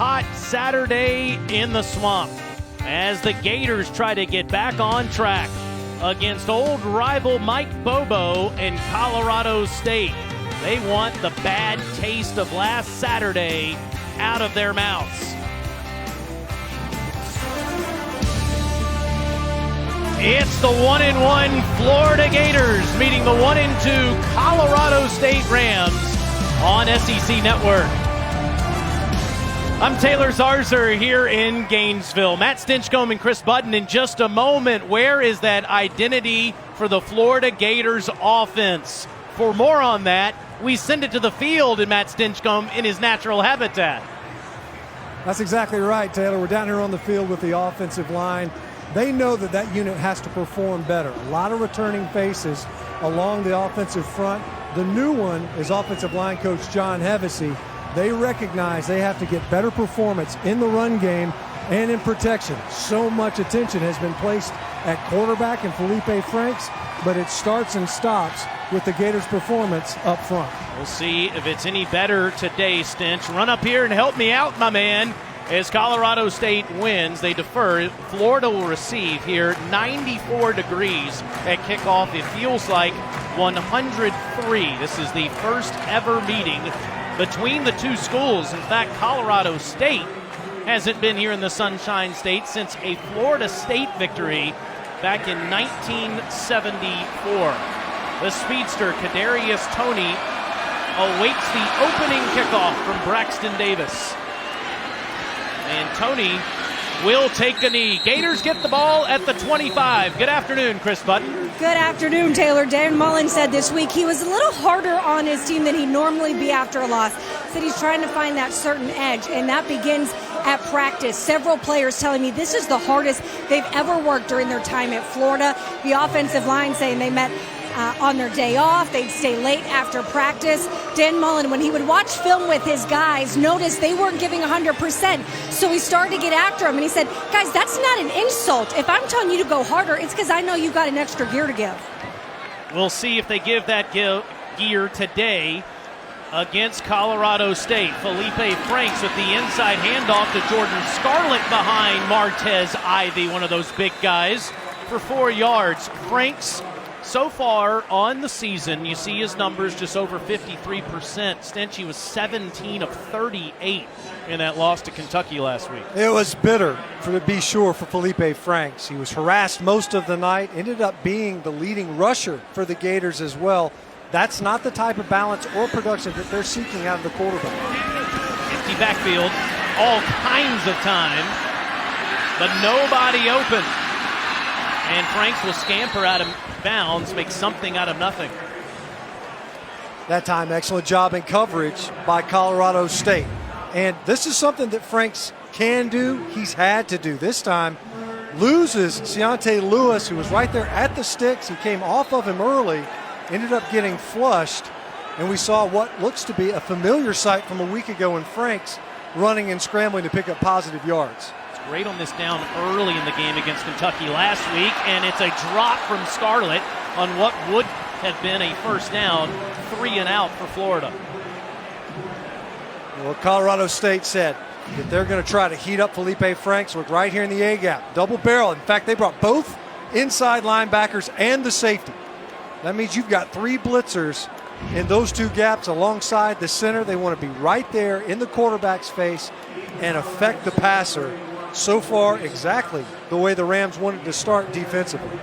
hot Saturday in the swamp as the Gators try to get back on track against old rival Mike Bobo and Colorado State. They want the bad taste of last Saturday out of their mouths. It's the 1-1 Florida Gators meeting the 1-2 Colorado State Rams on SEC Network. I'm Taylor Zarzour here in Gainesville. Matt Stinchcomb and Chris Button in just a moment. Where is that identity for the Florida Gators offense? For more on that, we send it to the field and Matt Stinchcomb in his natural habitat. That's exactly right, Taylor. We're down here on the field with the offensive line. They know that that unit has to perform better. A lot of returning faces along the offensive front. The new one is offensive line coach John Hevesy. They recognize they have to get better performance in the run game and in protection. So much attention has been placed at quarterback and Feleipe Franks, but it starts and stops with the Gators' performance up front. We'll see if it's any better today, Stinch. Run up here and help me out, my man. As Colorado State wins, they defer. Florida will receive here. 94 degrees at kickoff. It feels like 103. This is the first ever meeting between the two schools. In fact, Colorado State hasn't been here in the Sunshine State since a Florida State victory back in 1974. The speedster, Kadarius Toney, awaits the opening kickoff from Braxton Davis. And Toney will take a knee. Gators get the ball at the 25. Good afternoon, Chris Button. Good afternoon, Taylor. Dan Mullen said this week he was a little harder on his team than he'd normally be after a loss. Said he's trying to find that certain edge, and that begins at practice. Several players telling me this is the hardest they've ever worked during their time at Florida. The offensive line saying they met on their day off. They'd stay late after practice. Dan Mullen, when he would watch film with his guys, noticed they weren't giving 100%. So he started to get after them, and he said, guys, that's not an insult. If I'm telling you to go harder, it's because I know you've got an extra gear to give. We'll see if they give that gear today against Colorado State. Feleipe Franks with the inside handoff to Jordan Scarlett behind Martez Ivy, one of those big guys, for 4 yards. Franks, so far on the season, you see his numbers just over 53%. Stenchy was 17 of 38 in that loss to Kentucky last week. It was bitter, to be sure, for Feleipe Franks. He was harassed most of the night, ended up being the leading rusher for the Gators as well. That's not the type of balance or production that they're seeking out of the quarterback. Empty backfield, all kinds of time, but nobody open. And Franks will scamper out of bounds, make something out of nothing. That time, excellent job in coverage by Colorado State. And this is something that Franks can do, he's had to do. This time, loses Ciante Lewis, who was right there at the sticks. He came off of him early, ended up getting flushed, and we saw what looks to be a familiar sight from a week ago in Franks running and scrambling to pick up positive yards. Great on this down early in the game against Kentucky last week, and it's a drop from Scarlett on what would have been a first down, 3 and out for Florida. Well, Colorado State said that they're going to try to heat up Feleipe Franks. Look right here in the A-gap, double barrel. In fact, they brought both inside linebackers and the safety. That means you've got 3 blitzers in those 2 gaps alongside the center. They want to be right there in the quarterback's face and affect the passer. So far, exactly the way the Rams wanted to start defensively.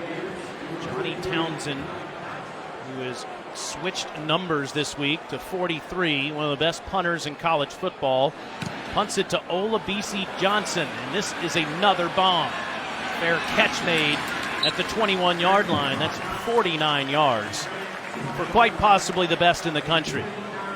Johnny Townsend, who has switched numbers this week to 43, one of the best punters in college football, punts it to Olabisi Johnson, and this is another bomb. Fair catch made at the 21-yard line. That's 49 yards for quite possibly the best in the country.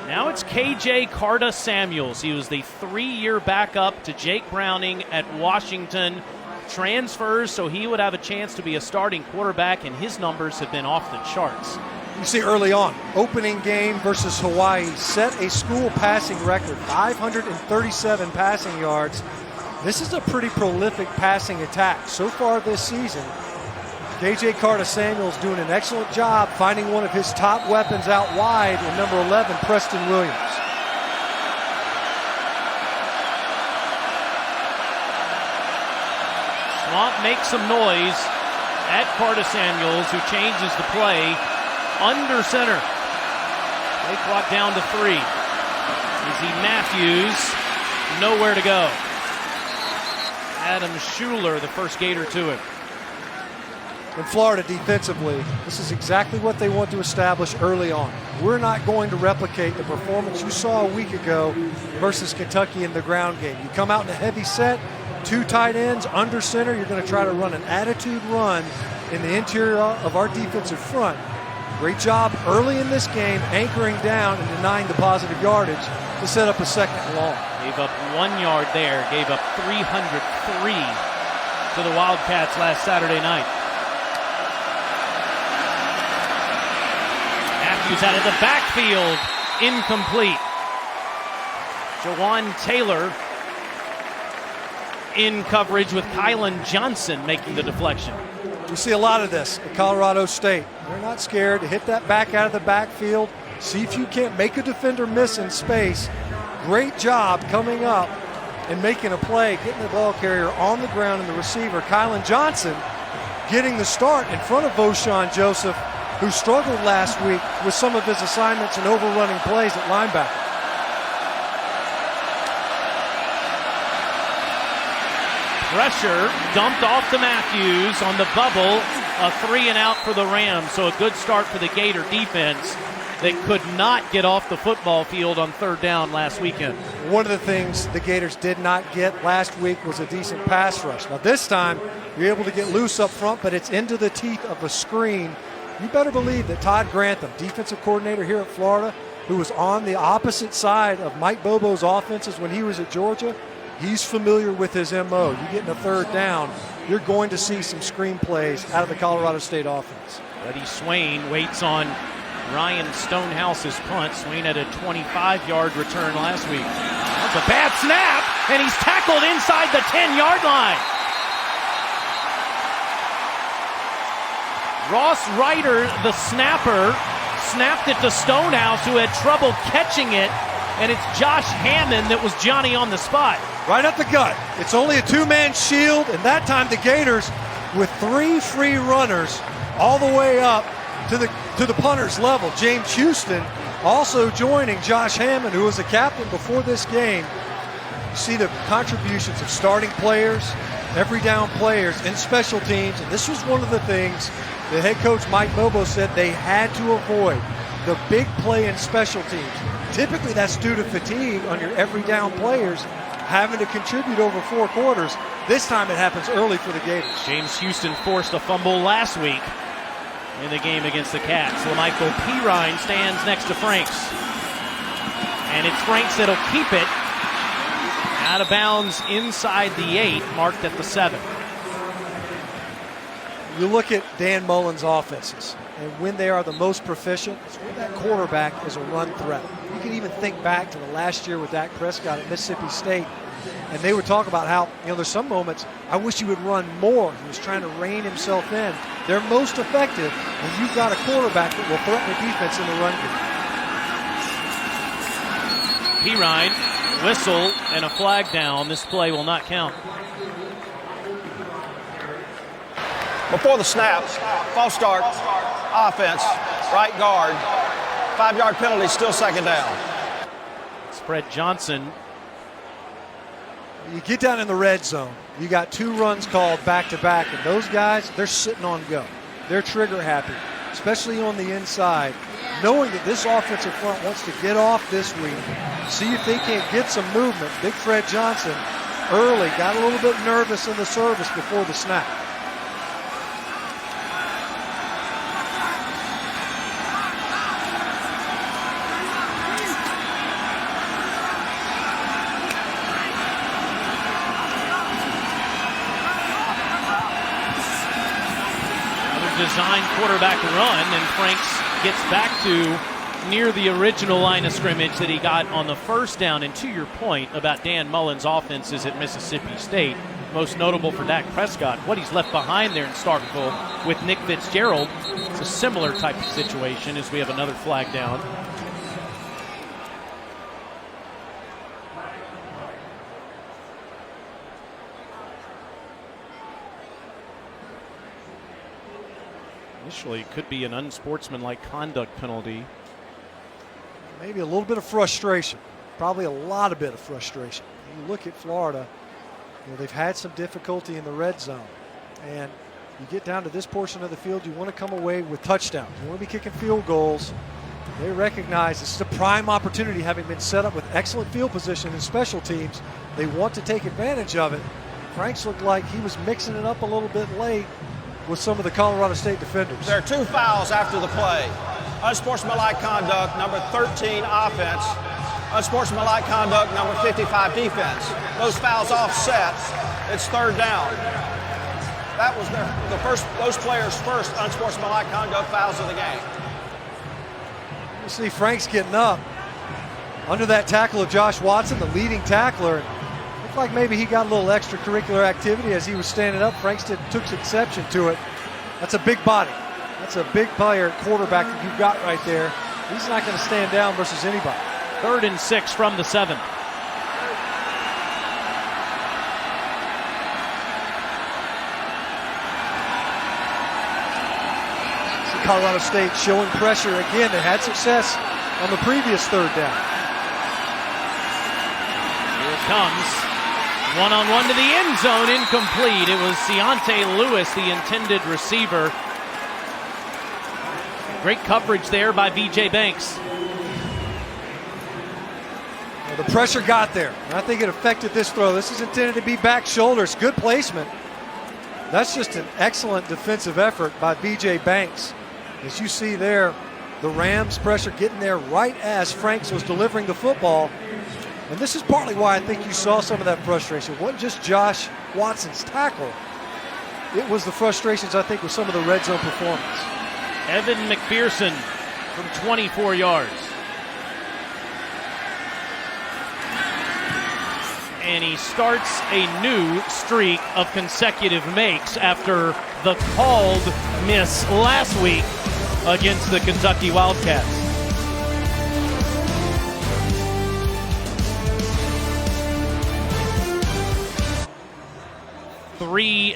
Now it's KJ Carta-Samuels. He was the 3-year backup to Jake Browning at Washington. Transfers so he would have a chance to be a starting quarterback, and his numbers have been off the charts. You see early on, opening game versus Hawaii, set a school passing record, 537 passing yards. This is a pretty prolific passing attack. So far this season, KJ Carta-Samuels doing an excellent job finding one of his top weapons out wide in number 11, Preston Williams. Swamp makes some noise at Carta-Samuels, who changes the play under center. Play clock down to 3. Izzy Matthews, nowhere to go. Adam Schuler, the first Gator to it. In Florida defensively, this is exactly what they want to establish early on. We're not going to replicate the performance you saw a week ago versus Kentucky in the ground game. You come out in a heavy set, 2 tight ends, under center, you're going to try to run an attitude run in the interior of our defensive front. Great job early in this game anchoring down and denying the positive yardage to set up a second and long. Gave up 1 yard there, gave up 303 to the Wildcats last Saturday night. Matthews out of the backfield, incomplete. Jawan Taylor in coverage with Kylan Johnson making the deflection. We see a lot of this at Colorado State. They're not scared to hit that back out of the backfield. See if you can't make a defender miss in space. Great job coming up and making a play, getting the ball carrier on the ground and the receiver, Kylan Johnson, getting the start in front of Voshawn Joseph, who struggled last week with some of his assignments and overrunning plays at linebacker. Pressure dumped off to Matthews on the bubble. A 3 and out for the Rams. So a good start for the Gator defense that could not get off the football field on 3rd down last weekend. One of the things the Gators did not get last week was a decent pass rush. Now this time, you're able to get loose up front, but it's into the teeth of a screen. You better believe that Todd Grantham, defensive coordinator here at Florida, who was on the opposite side of Mike Bobo's offenses when he was at Georgia, he's familiar with his MO. You get in a 3rd down, you're going to see some screen plays out of the Colorado State offense. Freddie Swain waits on Ryan Stonehouse's punt. Swain had a 25-yard return last week. That's a bad snap, and he's tackled inside the 10-yard line. Ross Ryder, the snapper, snapped it to Stonehouse, who had trouble catching it, and it's Josh Hammond that was Johnny on the spot. Right at the gut. It's only a 2-man shield, and that time the Gators with 3 free runners all the way up to the punter's level. James Houston also joining Josh Hammond, who was the captain before this game. You see the contributions of starting players, every down players, and special teams, and this was one of the things the head coach Mike Bobo said they had to avoid, the big play in special teams. Typically that's due to fatigue on your every down players having to contribute over 4 quarters. This time it happens early for the Gators. James Houston forced a fumble last week in the game against the Cats. LaMichael Pirine stands next to Franks. And it's Franks that'll keep it out of bounds inside the 8, marked at the 7. You look at Dan Mullen's offenses, and when they are the most proficient, it's when that quarterback is a run threat. You can even think back to the last year with Dak Prescott at Mississippi State, and they would talk about how, there's some moments, I wish he would run more. He was trying to rein himself in. They're most effective when you've got a quarterback that will threaten the defense in the run game. Pirine, whistle, and a flag down. This play will not count. Before the snap, false start, offense, right guard, 5-yard penalty, still 2nd down. Spread Johnson. You get down in the red zone, you got 2 runs called back-to-back, and those guys, they're sitting on go. They're trigger happy, especially on the inside, knowing that this offensive front wants to get off this week, see if they can't get some movement. Big Fred Johnson early got a little bit nervous in the service before the snap. Design quarterback run, and Franks gets back to near the original line of scrimmage that he got on the 1st down. And to your point about Dan Mullen's offenses at Mississippi State, most notable for Dak Prescott, what he's left behind there in Starkville with Nick Fitzgerald. It's a similar type of situation as we have another flag down. Initially, it could be an unsportsmanlike conduct penalty. Maybe a little bit of frustration. Probably a lot of bit of frustration. You look at Florida, they've had some difficulty in the red zone. And you get down to this portion of the field, you want to come away with touchdowns. You want to be kicking field goals. They recognize this is a prime opportunity, having been set up with excellent field position and special teams. They want to take advantage of it. Franks looked like he was mixing it up a little bit late with some of the Colorado State defenders. There are 2 fouls after the play. Unsportsmanlike conduct, number 13 offense. Unsportsmanlike conduct, number 55 defense. Those fouls offset. It's 3rd down. That was those players' first unsportsmanlike conduct fouls of the game. You see Franks getting up under that tackle of Josh Watson, the leading tackler. Looked like maybe he got a little extracurricular activity as he was standing up. Franks took exception to it. That's a big body. That's a big player at quarterback that you've got right there. He's not going to stand down versus anybody. 3rd and 6 from the 7. Colorado State showing pressure again. They had success on the previous 3rd down. Here it comes. One-on-one to the end zone, incomplete. It was Deontay Lewis, the intended receiver. Great coverage there by B.J. Banks. Well, the pressure got there. I think it affected this throw. This is intended to be back shoulders. Good placement. That's just an excellent defensive effort by B.J. Banks. As you see there, the Rams' pressure getting there right as Franks was delivering the football. And this is partly why I think you saw some of that frustration. It wasn't just Josh Watson's tackle. It was the frustrations, I think, with some of the red zone performance. Evan McPherson from 24 yards. And he starts a new streak of consecutive makes after the called miss last week against the Kentucky Wildcats.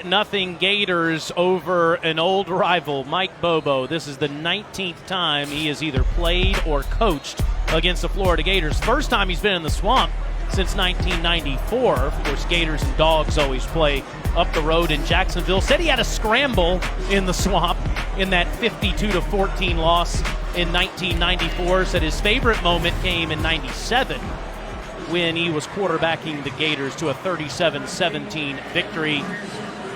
Nothing Gators over an old rival, Mike Bobo. This is the 19th time he has either played or coached against the Florida Gators. First time he's been in the swamp since 1994. Of course, Gators and Dogs always play up the road in Jacksonville. Said he had a scramble in the swamp in that 52-14 loss in 1994. Said his favorite moment came in 97 when he was quarterbacking the Gators to a 37-17 victory.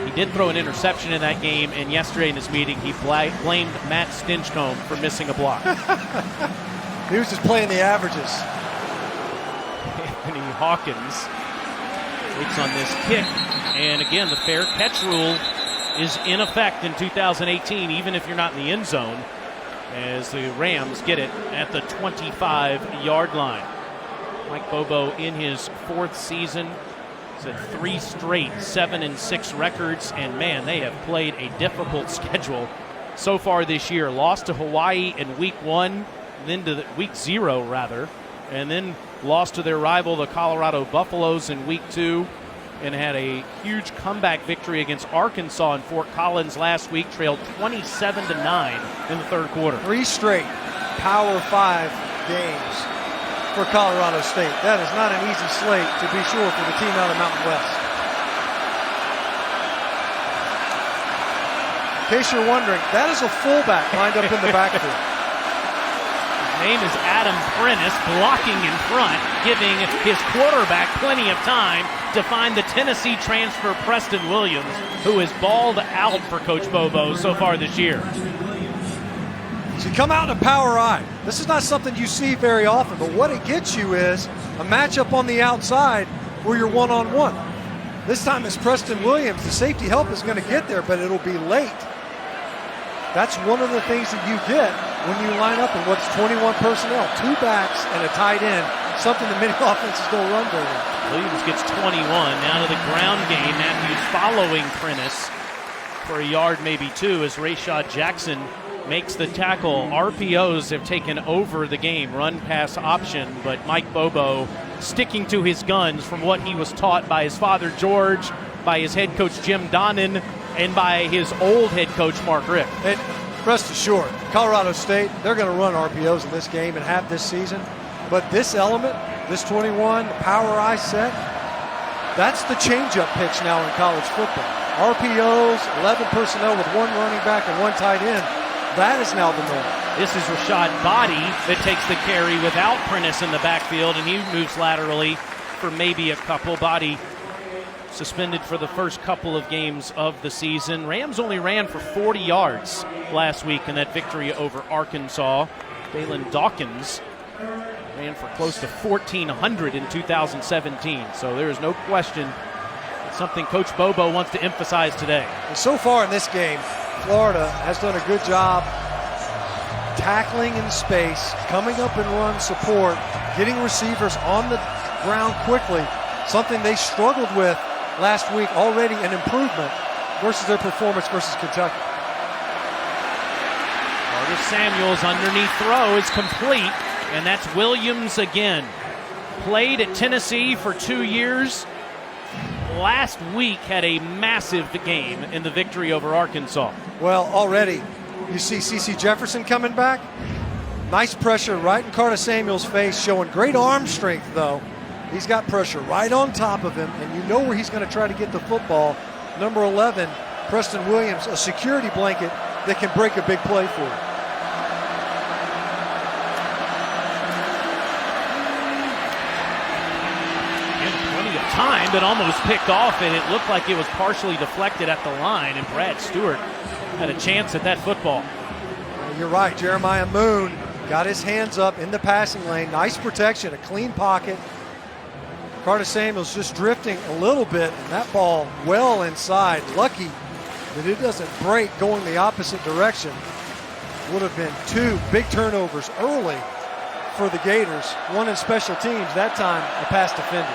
He did throw an interception in that game, and yesterday in his meeting he blamed Matt Stinchcomb for missing a block. He was just playing the averages. Anthony Hawkins takes on this kick, and again the fair catch rule is in effect in 2018, even if you're not in the end zone, as the Rams get it at the 25-yard line. Mike Bobo in his 4th season. He's had 3 straight 7-6 records, and man, they have played a difficult schedule so far this year. Lost to Hawaii in week 1, then to week 0 rather, and then lost to their rival, the Colorado Buffaloes, in week 2, and had a huge comeback victory against Arkansas in Fort Collins last week, trailed 27-9 in the 3rd quarter. 3 straight Power 5 games for Colorado State. That is not an easy slate, to be sure, for the team out of Mountain West. In case you're wondering, that is a fullback lined up in the backfield. His name is Adam Prentice, blocking in front, giving his quarterback plenty of time to find the Tennessee transfer Preston Williams, who is balled out for Coach Bobo so far this year. So you come out in a power I. This is not something you see very often, but what it gets you is a matchup on the outside where you're one-on-one. This time it's Preston Williams. The safety help is going to get there, but it'll be late. That's one of the things that you get when you line up in what's 21 personnel, 2 backs and a tight end, something that many offenses don't run very well. Williams gets 21. Now to the ground game. Matthews following Prentice for a yard, maybe 2, as Rayshad Jackson makes the tackle. RPOs have taken over the game, run pass option, but Mike Bobo sticking to his guns from what he was taught by his father George, by his head coach Jim Donnan, and by his old head coach Mark Richt. And Rest assured, Colorado State, they're going to run RPOs in this game and have this season. But this element, this 21, the power I set, that's the change-up pitch now in college football. RPOs, 11 personnel with one running back and one tight end. That is now the norm. This is Rashad Body that takes the carry without Prentice in the backfield, and he moves laterally for maybe a couple. Body suspended for the first couple of games of the season. Rams only ran for 40 yards last week in that victory over Arkansas. Dalen Dawkins ran for close to 1,400 in 2017. So there is no question it's something Coach Bobo wants to emphasize today. And so far in this game, Florida has done a good job tackling in space, coming up and run support, getting receivers on the ground quickly, something they struggled with last week, already an improvement versus their performance versus Kentucky. Carta-Samuels underneath throw is complete, and that's Williams again. Played at Tennessee for 2 years. Last week had a massive game in the victory over Arkansas. Well, already you see CeCe Jefferson coming back. Nice pressure right in Carta-Samuels' face, showing great arm strength, though. He's got pressure right on top of him, and you know where he's going to try to get the football. Number 11, Preston Williams, a security blanket that can break a big play for you. Plenty of time, but almost picked off, and it looked like it was partially deflected at the line, and Brad Stewart had a chance at that football. You're right, Jeremiah Moon got his hands up in the passing lane. Nice protection, a clean pocket. Carta-Samuels just drifting a little bit, and that ball well inside. Lucky that it doesn't break going the opposite direction. Would have been 2 big turnovers early for the Gators. One in special teams, that time a pass defended.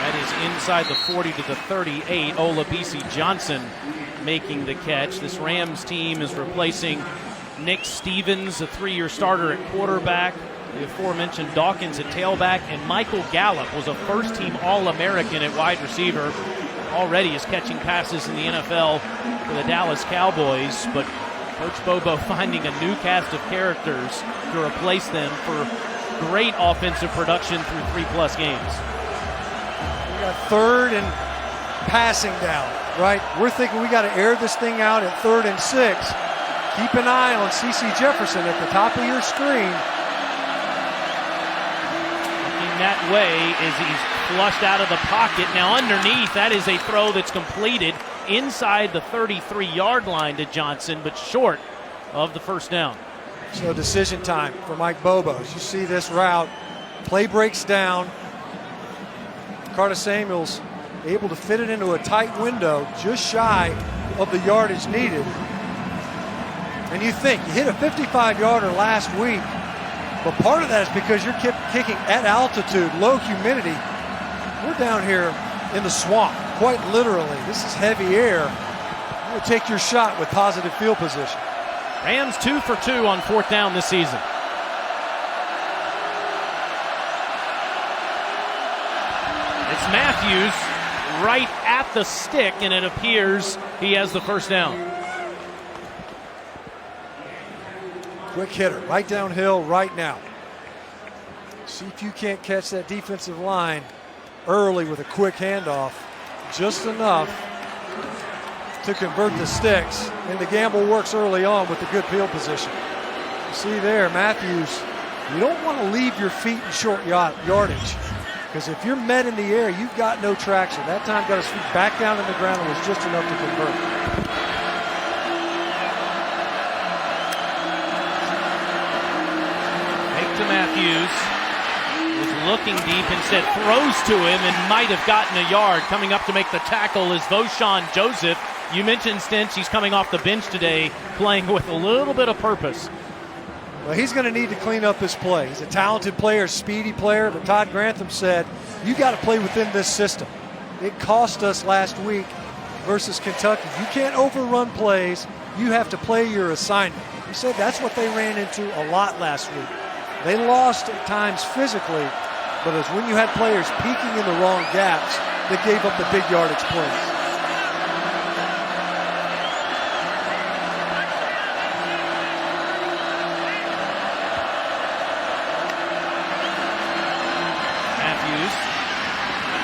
That is inside the 40 to the 38. Olabisi Johnson making the catch. This Rams team is replacing Nick Stevens, a 3-year starter at quarterback, the aforementioned Dawkins at tailback, and Michael Gallup was a first-team All-American at wide receiver. Already is catching passes in the NFL for the Dallas Cowboys, but Coach Bobo finding a new cast of characters to replace them for great offensive production through 3+ games. We got 3rd and passing down. Right, we're thinking we got to air this thing out at 3rd and 6. Keep an eye on CeCe Jefferson at the top of your screen. Looking that way as he's flushed out of the pocket. Now underneath, that is a throw that's completed inside the 33-yard line to Johnson, but short of the first down. So decision time for Mike Bobo. As you see this route, play breaks down. Carta-Samuels able to fit it into a tight window, just shy of the yardage needed. And you think, you hit a 55-yarder last week, but part of that is because you're kicking at altitude, low humidity. We're down here in the swamp, quite literally. This is heavy air. You'll take your shot with positive field position. Rams 2 for 2 on 4th down this season. It's Matthews right at the stick, and it appears he has the first down. Quick hitter, right downhill right now. See if you can't catch that defensive line early with a quick handoff. Just enough to convert the sticks, and the gamble works early on with the good field position. You see there, Matthews, you don't want to leave your feet in short yardage. Because if you're met in the air, you've got no traction. That time got his feet back down in the ground and was just enough to convert. Fake to Matthews. Was looking deep, instead throws to him and might have gotten a yard. Coming up to make the tackle is Voshawn Joseph. You mentioned Stinch, he's coming off the bench today, playing with a little bit of purpose. Well, he's going to need to clean up his play. He's a talented player, speedy player, but Todd Grantham said, you got to play within this system. It cost us last week versus Kentucky. You can't overrun plays. You have to play your assignment. He said that's what they ran into a lot last week. They lost at times physically but it was when you had players peeking in the wrong gaps that gave up the big yardage plays.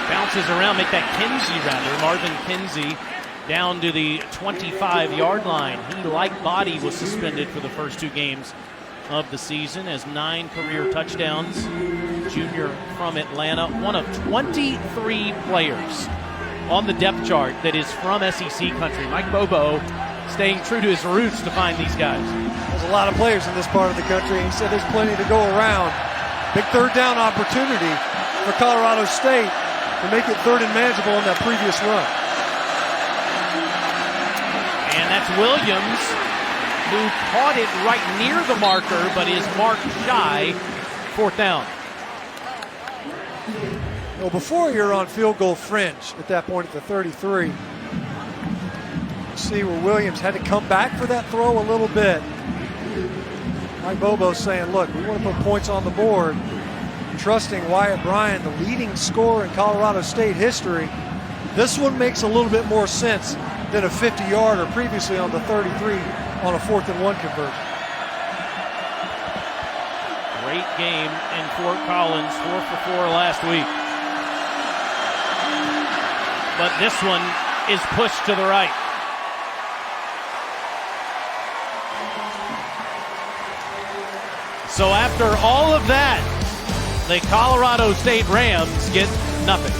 Bounces around, make that Marvin Kinsey down to the 25-yard line. He, like Body, was suspended for the first 2 games of the season, has 9 career touchdowns. Junior from Atlanta, one of 23 players on the depth chart that is from SEC country. Mike Bobo staying true to his roots to find these guys. There's a lot of players in this part of the country. He said there's plenty to go around. Big third down opportunity for Colorado State to make it third and manageable on that previous run. And that's Williams, who caught it right near the marker, but is marked shy. 4th down. Well, before you're on field goal fringe at that point at the 33, you see where Williams had to come back for that throw a little bit. Mike Bobo's saying, look, we want to put points on the board. Trusting Wyatt Bryan, the leading scorer in Colorado State history. This one makes a little bit more sense than a 50-yarder previously on the 33 on a 4th and 1 conversion. Great game in Fort Collins, 4 for 4 last week. But this one is pushed to the right. So after all of that, the Colorado State Rams get nothing.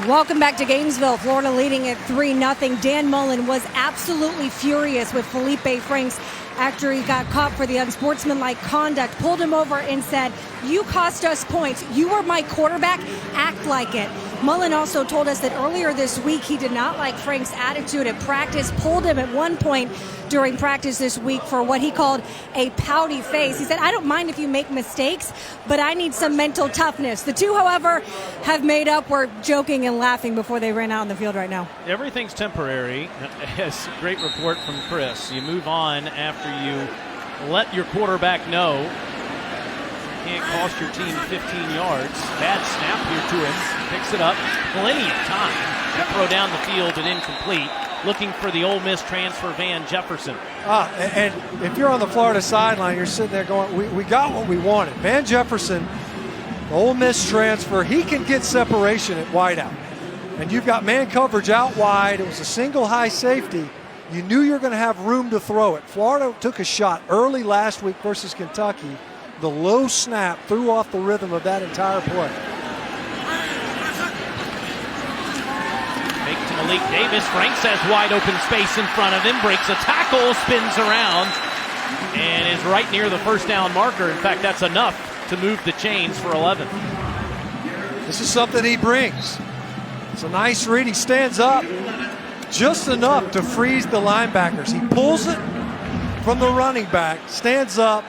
Welcome back to Gainesville. Florida leading at 3-0. Dan Mullen was absolutely furious with Feleipe Franks after he got caught for the unsportsmanlike conduct, pulled him over and said, "You cost us points. You were my quarterback. Act like it." Mullen also told us that earlier this week he did not like Frank's attitude at practice, pulled him at one point during practice this week for what he called a pouty face. He said, "I don't mind if you make mistakes, but I need some mental toughness." The two, however, have made up. We're joking and laughing before they ran out on the field right now. Everything's temporary. Yes, great report from Chris. You move on after you let your quarterback know. Can't cost your team 15 yards. Bad snap here to him. Picks it up. Plenty of time to throw down the field but incomplete. Looking for the Ole Miss transfer Van Jefferson. And if you're on the Florida sideline, you're sitting there going, we got what we wanted. Van Jefferson, the Ole Miss transfer, he can get separation at wideout. And you've got man coverage out wide. It was a single high safety. You knew you were going to have room to throw it. Florida took a shot early last week versus Kentucky. The low snap threw off the rhythm of that entire play. Make to Malik Davis. Franks has wide open space in front of him. Breaks a tackle, spins around, and is right near the 1st down marker. In fact, that's enough to move the chains for 11. This is something he brings. It's a nice read. He stands up just enough to freeze the linebackers. He pulls it from the running back, stands up,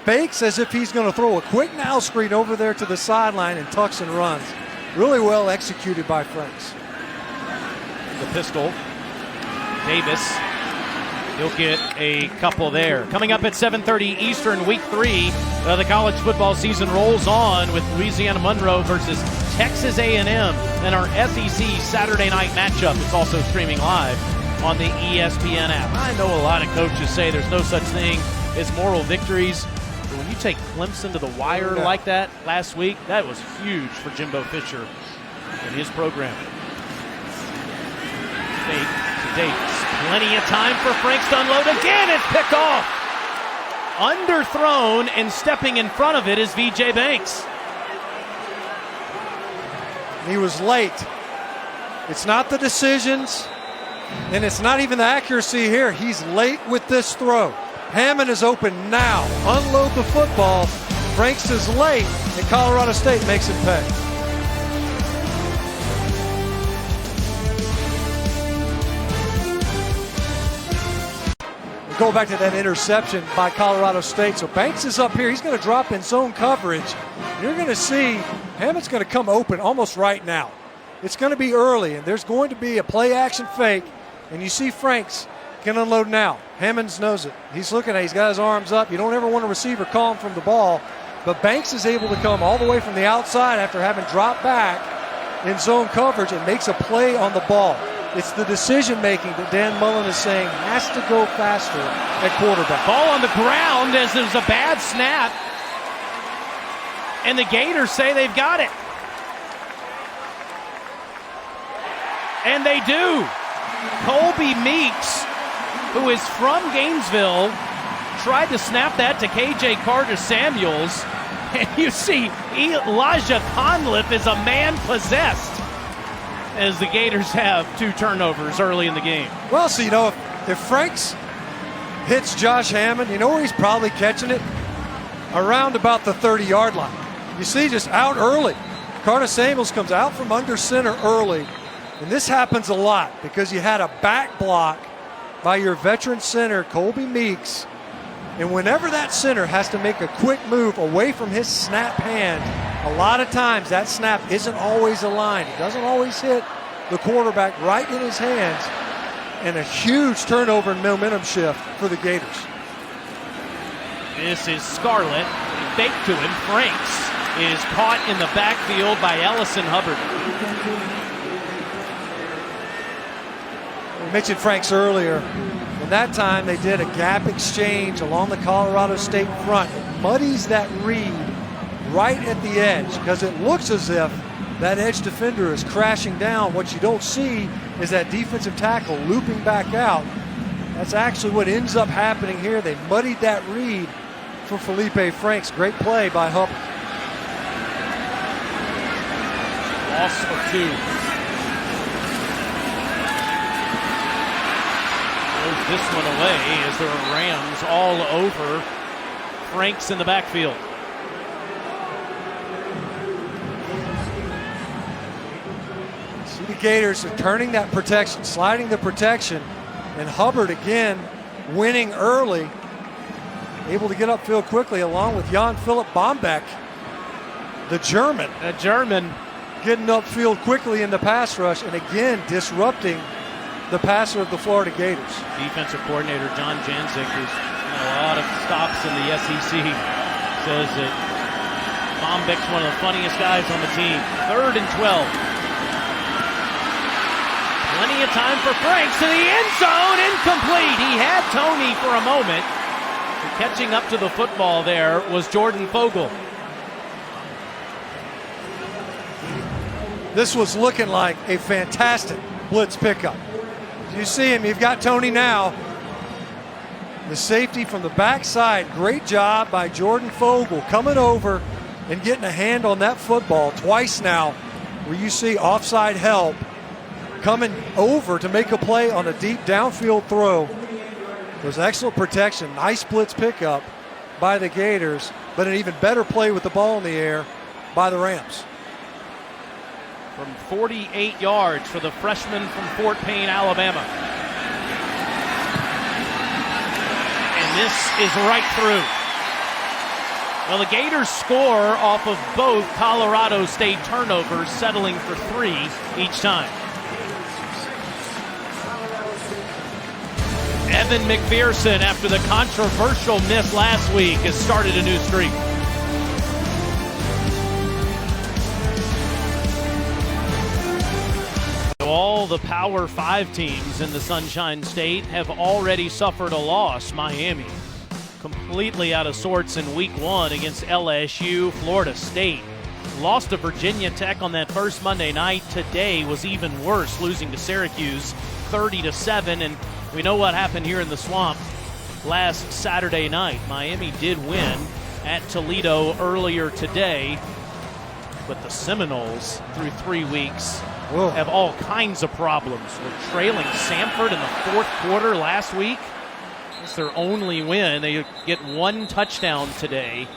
fakes as if he's going to throw a quick now screen over there to the sideline and tucks and runs. Really well executed by Franks. The pistol. Davis. He'll get a couple there. Coming up at 7:30 Eastern, Week 3, the college football season rolls on with Louisiana Monroe versus Texas A&M and our SEC Saturday night matchup. It's also streaming live on the ESPN app. I know a lot of coaches say there's no such thing as moral victories. But when you take Clemson to the wire like that last week, that was huge for Jimbo Fisher and his program. Fake to Davis. Plenty of time for Franks to unload again. It's picked off. Underthrown, and stepping in front of it is VJ Banks. He was late. It's not the decisions, and it's not even the accuracy here. He's late with this throw. Hammond is open now. Unload the football. Franks is late, and Colorado State makes him pay. Go back to that interception by Colorado State. So Banks is up here. He's going to drop in zone coverage. You're going to see Hammond's going to come open almost right now. It's going to be early, and there's going to be a play-action fake, and you see Franks can unload now. Hammonds knows it. He's looking at it. He's got his arms up. You don't ever want a receiver calling from the ball. But Banks is able to come all the way from the outside after having dropped back in zone coverage and makes a play on the ball. It's the decision-making that Dan Mullen is saying has to go faster at quarterback. Ball on the ground as there's a bad snap. And the Gators say they've got it. And they do. Colby Meeks, who is from Gainesville, tried to snap that to KJ Carta-Samuels. And you see Elijah Conliffe is a man possessed as the Gators have 2 turnovers early in the game. Well, so, you know, if Franks hits Josh Hammond, you know where he's probably catching it? Around about the 30-yard line. You see, just out early. Carta-Samuels comes out from under center early. And this happens a lot because you had a back block by your veteran center, Colby Meeks. And whenever that center has to make a quick move away from his snap hand, a lot of times that snap isn't always aligned. It doesn't always hit the quarterback right in his hands. And a huge turnover and momentum shift for the Gators. This is Scarlett. Fake to him. Franks is caught in the backfield by Ellison Hubbard. We mentioned Franks earlier. And that time they did a gap exchange along the Colorado State front. It muddies that read right at the edge because it looks as if that edge defender is crashing down. What you don't see is that defensive tackle looping back out. That's actually what ends up happening here. They muddied that read for Feleipe Franks. Great play by Hubbard. Loss of 2. This one away as there are Rams all over Franks in the backfield. See the Gators are turning that protection, sliding the protection, and Hubbard again winning early, able to get upfield quickly along with Jan Philipp Bombeck, the German. A German getting upfield quickly in the pass rush and again disrupting the passer of the Florida Gators. Defensive coordinator John Janzik, who's had a lot of stops in the SEC, says that Bombeck's one of the funniest guys on the team. 3rd and 12. Plenty of time for Franks to the end zone. Incomplete. He had Tony for a moment. Catching up to the football there was Jordan Fogle. This was looking like a fantastic blitz pickup. You see him, you've got Tony now. The safety from the backside, great job by Jordan Fogle coming over and getting a hand on that football twice now, where you see offside help coming over to make a play on a deep downfield throw. There's excellent protection, nice blitz pickup by the Gators, but an even better play with the ball in the air by the Rams. From 48 yards for the freshman from Fort Payne, Alabama. And this is right through. Well, the Gators score off of both Colorado State turnovers, settling for 3 each time. Evan McPherson, after the controversial miss last week, has started a new streak. All the Power 5 teams in the Sunshine State have already suffered a loss. Miami completely out of sorts in week 1 against LSU. Florida State lost to Virginia Tech on that first Monday night. Today was even worse, losing to Syracuse 30-7. And we know what happened here in the Swamp last Saturday night. Miami did win at Toledo earlier today, but the Seminoles, through 3 weeks, have all kinds of problems. We're trailing Samford in the 4th quarter last week. It's their only win. They get 1 touchdown today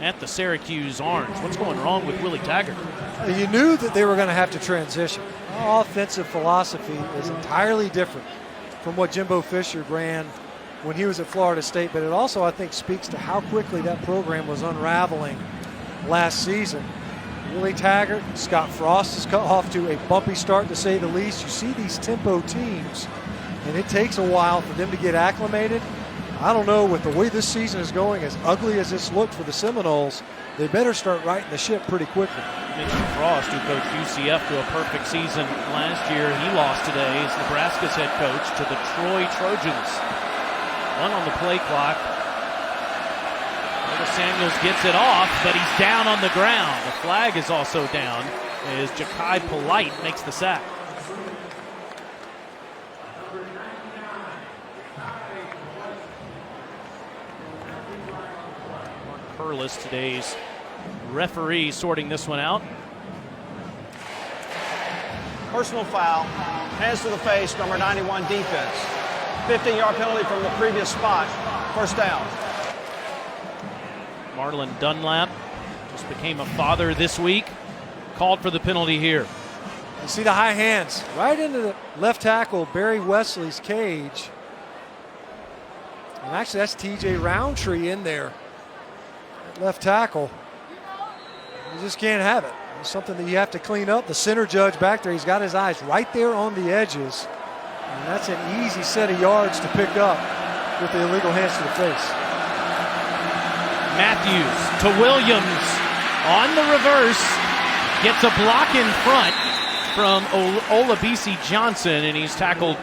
at the Syracuse Orange. What's going wrong with Willie Taggart? You knew that they were going to have to transition. Our offensive philosophy is entirely different from what Jimbo Fisher ran when he was at Florida State, but it also, I think, speaks to how quickly that program was unraveling last season. Willie Taggart, Scott Frost is off to a bumpy start, to say the least. You see these tempo teams and it takes a while for them to get acclimated. I don't know, with the way this season is going, as ugly as this looked for the Seminoles, they better start righting the ship pretty quickly. Mitchell Frost, who coached UCF to a perfect season last year, he lost today as Nebraska's head coach to the Troy Trojans. 1 on the play clock. Carta-Samuels gets it off, but he's down on the ground. The flag is also down as Ja'Kai Polite makes the sack. Perlis, today's referee, sorting this one out. Personal foul, hands to the face, number 91 defense. 15-yard penalty from the previous spot, first down. Marlon Dunlap just became a father this week, called for the penalty here. You see the high hands right into the left tackle, Barry Wesley's cage. And actually that's TJ Roundtree in there. Left tackle. You just can't have it. It's something that you have to clean up. The center judge back there, he's got his eyes right there on the edges. And that's an easy set of yards to pick up with the illegal hands to the face. Matthews to Williams on the reverse. Gets a block in front from Olabisi Johnson, and he's tackled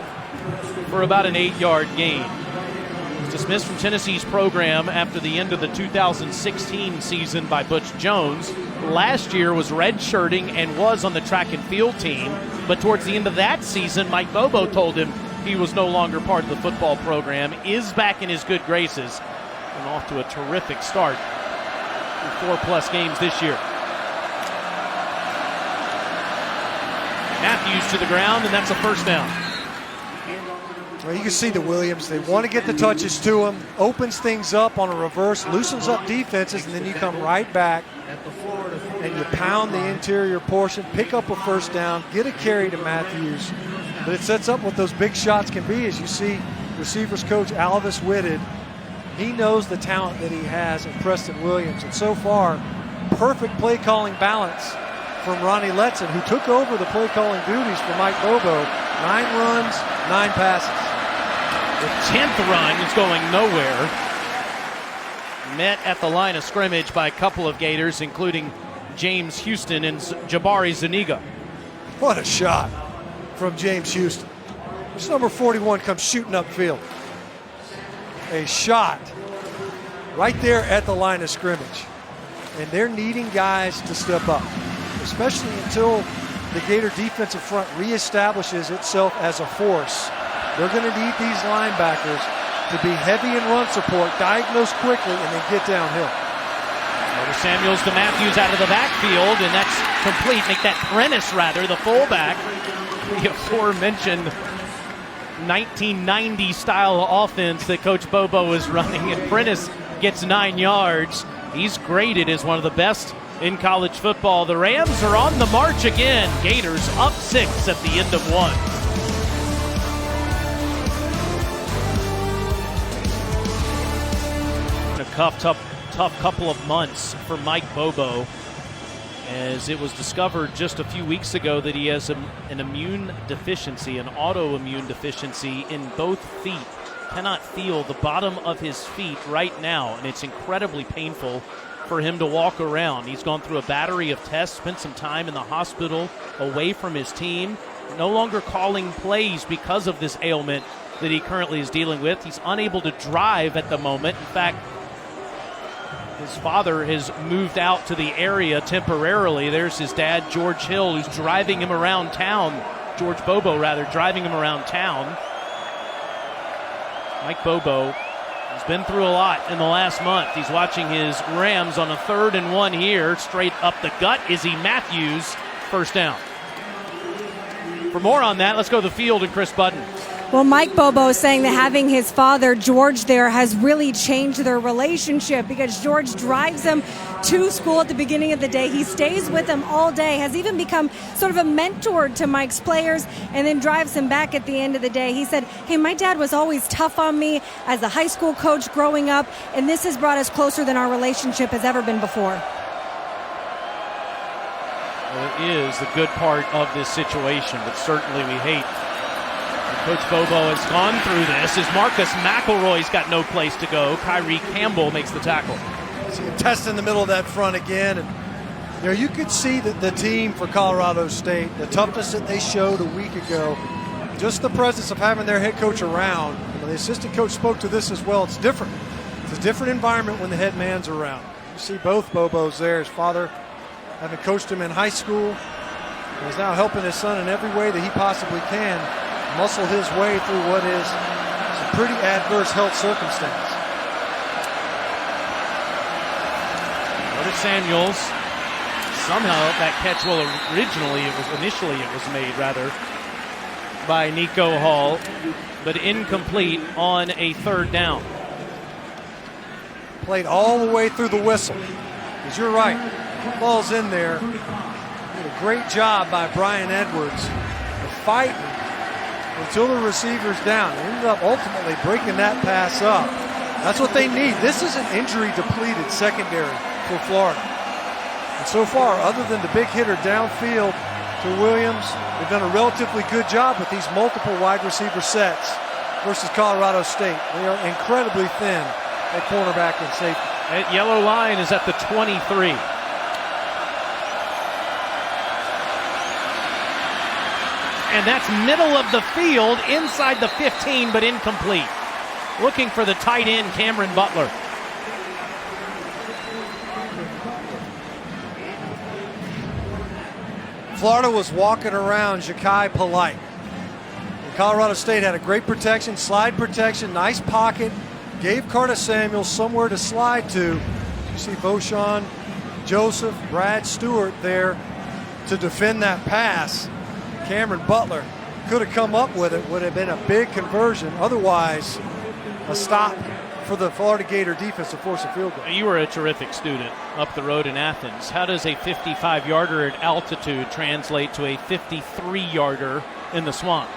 for about an 8-yard gain. Dismissed from Tennessee's program after the end of the 2016 season by Butch Jones. Last year was redshirting and was on the track and field team, but towards the end of that season, Mike Bobo told him he was no longer part of the football program, is back in his good graces, and off to a terrific start in 4+ games this year. Matthews to the ground, and that's a first down. Well, you can see the Williams, they want to get the touches to him, opens things up on a reverse, loosens up defenses, and then you come right back and you pound the interior portion, pick up a first down, get a carry to Matthews. But it sets up what those big shots can be. As you see, receivers coach Alvis Whitted, he knows the talent that he has in Preston Williams. And so far, perfect play calling balance from Ronnie Letson, who took over the play calling duties for Mike Bobo. 9 runs, 9 passes. The 10th run is going nowhere. Met at the line of scrimmage by a couple of Gators, including James Houston and Jabari Zuniga. What a shot from James Houston. This number 41 comes shooting upfield. A shot right there at the line of scrimmage. And they're needing guys to step up, especially until the Gator defensive front reestablishes itself as a force. They're going to need these linebackers to be heavy in run support, diagnose quickly, and then get downhill. Samuels to Matthews out of the backfield, and that's complete. Make that Prentice, rather, the fullback. The aforementioned 1990 style offense that Coach Bobo is running, and Prentice gets 9 yards. He's graded as one of the best in college football. The Rams are on the march again. Gators up 6 at the end of 1. A tough couple of months for Mike Bobo, as it was discovered just a few weeks ago that he has an immune deficiency, an autoimmune deficiency in both feet. Cannot feel the bottom of his feet right now, and it's incredibly painful for him to walk around. He's gone through a battery of tests, spent some time in the hospital away from his team, no longer calling plays because of this ailment that he currently is dealing with. He's unable to drive at the moment. In fact, his father has moved out to the area temporarily. There's his dad, George Hill, who's driving him around town. George Bobo, rather, driving him around town. Mike Bobo has been through a lot in the last month. He's watching his Rams on a 3rd and 1 here. Straight up the gut, Izzy Matthews, first down. For more on that, let's go to the field and Chris Button. Well, Mike Bobo is saying that having his father, George, there has really changed their relationship, because George drives him to school at the beginning of the day. He stays with him all day, has even become sort of a mentor to Mike's players, and then drives him back at the end of the day. He said, hey, my dad was always tough on me as a high school coach growing up, and this has brought us closer than our relationship has ever been before. Well, it is the good part of this situation, but certainly we hate Coach Bobo has gone through this as Marcus McElroy's got no place to go. Kyrie Campbell makes the tackle. So you test in the middle of that front again. And you could see that the team for Colorado State, the toughness that they showed a week ago, just the presence of having their head coach around. The assistant coach spoke to this as well. It's different. It's a different environment when the head man's around. You see both Bobos there. His father, having coached him in high school, is now helping his son in every way that he possibly can muscle his way through what is some pretty adverse health circumstance. Carta-Samuels, somehow that catch, well, initially it was made by Nico Hall, but incomplete on a third down. Played all the way through the whistle. Because you're right, ball's in there. Did a great job by Brian Edwards of fighting until the receiver's down. They ended up ultimately breaking that pass up. That's what they need. This is an injury-depleted secondary for Florida. And so far, other than the big hitter downfield to Williams, they've done a relatively good job with these multiple wide receiver sets versus Colorado State. They are incredibly thin at cornerback and safety. That yellow line is at the 23. And that's middle of the field, inside the 15, but incomplete. Looking for the tight end, Cameron Butler. Florida was walking around Ja'Kai Polite. And Colorado State had a great protection, slide protection, nice pocket, gave Carta-Samuels somewhere to slide to. You see Beauchamp, Joseph, Brad Stewart there to defend that pass. Cameron Butler could have come up with it, would have been a big conversion. Otherwise, a stop for the Florida Gator defense to force a field goal. You were a terrific student up the road in Athens. How does a 55-yarder at altitude translate to a 53-yarder in the swamp?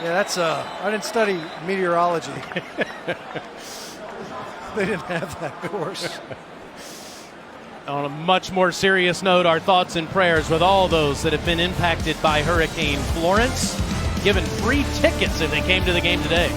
Yeah, that's I didn't study meteorology. They didn't have that course. On a much more serious note, our thoughts and prayers with all those that have been impacted by Hurricane Florence, given free tickets if they came to the game today.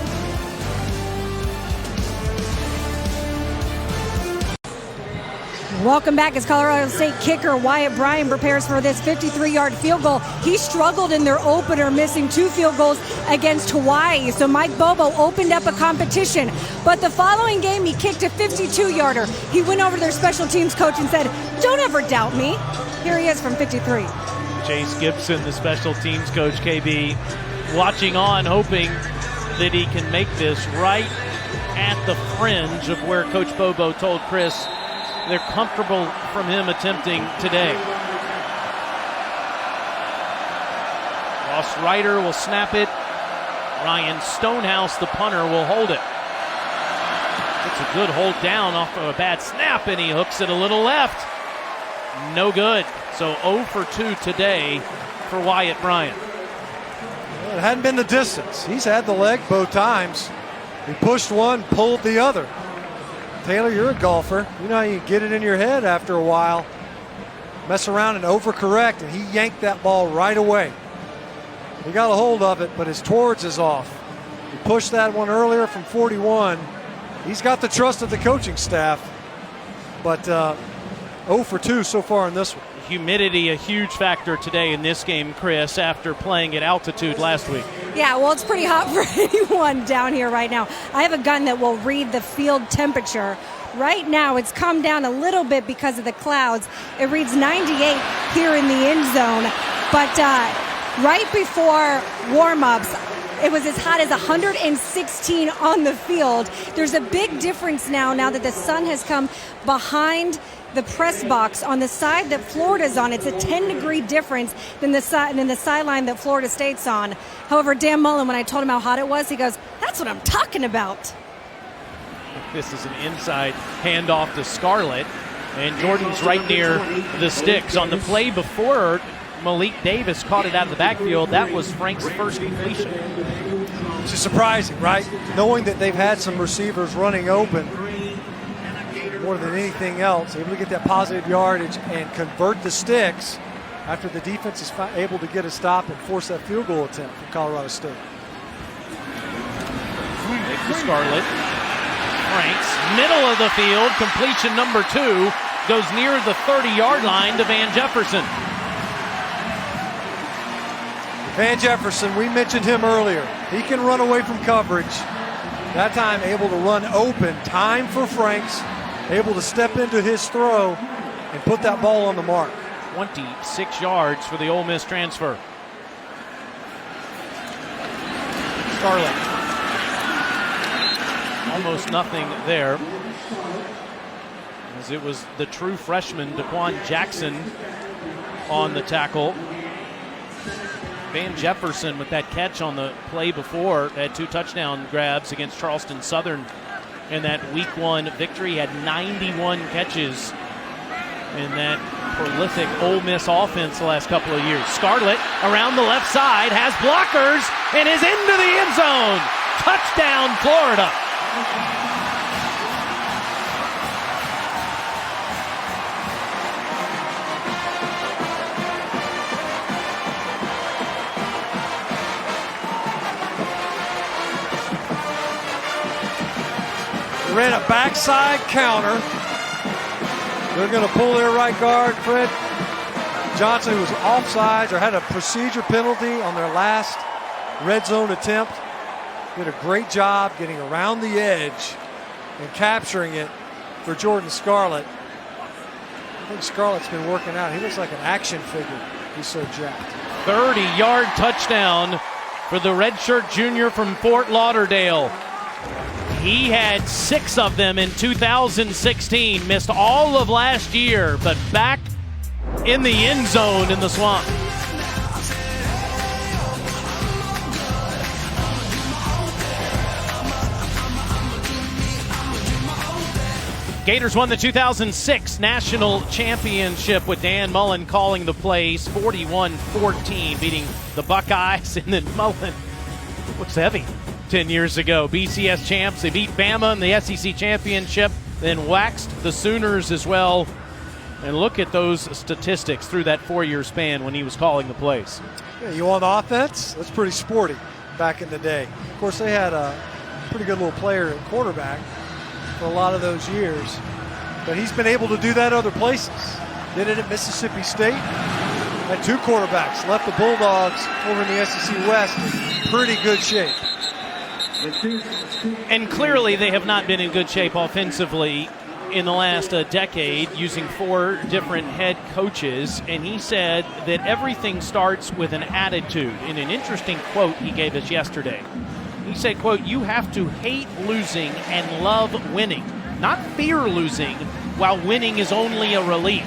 Welcome back as Colorado State kicker Wyatt Bryan prepares for this 53-yard field goal. He struggled in their opener, missing 2 field goals against Hawaii. So Mike Bobo opened up a competition. But the following game, he kicked a 52-yarder. He went over to their special teams coach and said, "Don't ever doubt me." Here he is from 53. Chase Gibson, the special teams coach, KB, watching on, hoping that he can make this right at the fringe of where Coach Bobo told Chris they're comfortable from him attempting today. Ross Ryder will snap it. Ryan Stonehouse, the punter, will hold it. It's a good hold down off of a bad snap, and he hooks it a little left. No good. So 0 for 2 today for Wyatt Bryan. Well, it hadn't been the distance. He's had the leg both times. He pushed one, pulled the other. Taylor, you're a golfer. You know how you get it in your head after a while. Mess around and overcorrect, and he yanked that ball right away. He got a hold of it, but his towards is off. He pushed that one earlier from 41. He's got the trust of the coaching staff, but 0 for 2 so far in this one. Humidity a huge factor today in this game, Chris, after playing at altitude last week. Yeah, well, it's pretty hot for anyone down here right now. I have a gun that will read the field temperature. Right now, it's come down a little bit because of the clouds. It reads 98 here in the end zone. But right before warm-ups, it was as hot as 116 on the field. There's a big difference now that the sun has come behind the press box on the side that Florida's on. It's a 10-degree difference than the sideline that Florida State's on. However, Dan Mullen, when I told him how hot it was, he goes, "That's what I'm talking about." This is an inside handoff to Scarlett, and Jordan's right near the sticks. On the play before, Malik Davis caught it out of the backfield. That was Frank's first completion. Which is surprising, right? Knowing that they've had some receivers running open more than anything else, able to get that positive yardage and convert the sticks. after the defense is able to get a stop and force that field goal attempt from Colorado State. To Scarlett. Franks, middle of the field, completion number 2, goes near the 30-yard line to Van Jefferson. Van Jefferson, we mentioned him earlier. He can run away from coverage. That time able to run open. Time for Franks, able to step into his throw and put that ball on the mark. 26 yards for the Ole Miss transfer. Scarlett. Almost nothing there, as it was the true freshman Daquan Jackson on the tackle. Van Jefferson with that catch on the play before had 2 touchdown grabs against Charleston Southern in that Week 1 victory. He had 91 catches in that prolific Ole Miss offense the last couple of years. Scarlett around the left side, has blockers, and is into the end zone. Touchdown, Florida. They ran a backside counter. They're going to pull their right guard, Fred Johnson, who was offsides or had a procedure penalty on their last red zone attempt. Did a great job getting around the edge and capturing it for Jordan Scarlett. I think Scarlett's been working out. He looks like an action figure. He's so jacked. 30-yard touchdown for the redshirt junior from Fort Lauderdale. He had 6 of them in 2016, missed all of last year, but back in the end zone in the Swamp. Gators won the 2006 National Championship with Dan Mullen calling the plays, 41-14, beating the Buckeyes. And then Mullen looks heavy 10 years ago. BCS champs, they beat Bama in the SEC Championship, then waxed the Sooners as well. And look at those statistics through that 4-year span when he was calling the plays. Yeah, you want offense? That's pretty sporty back in the day. Of course, they had a pretty good little player at quarterback for a lot of those years, but he's been able to do that other places. Did it at Mississippi State. Had 2 quarterbacks, left the Bulldogs over in the SEC West in pretty good shape. And clearly they have not been in good shape offensively in the last decade, using 4 different head coaches. And he said that everything starts with an attitude. In an interesting quote he gave us yesterday, he said, quote, "You have to hate losing and love winning, not fear losing, while winning is only a relief."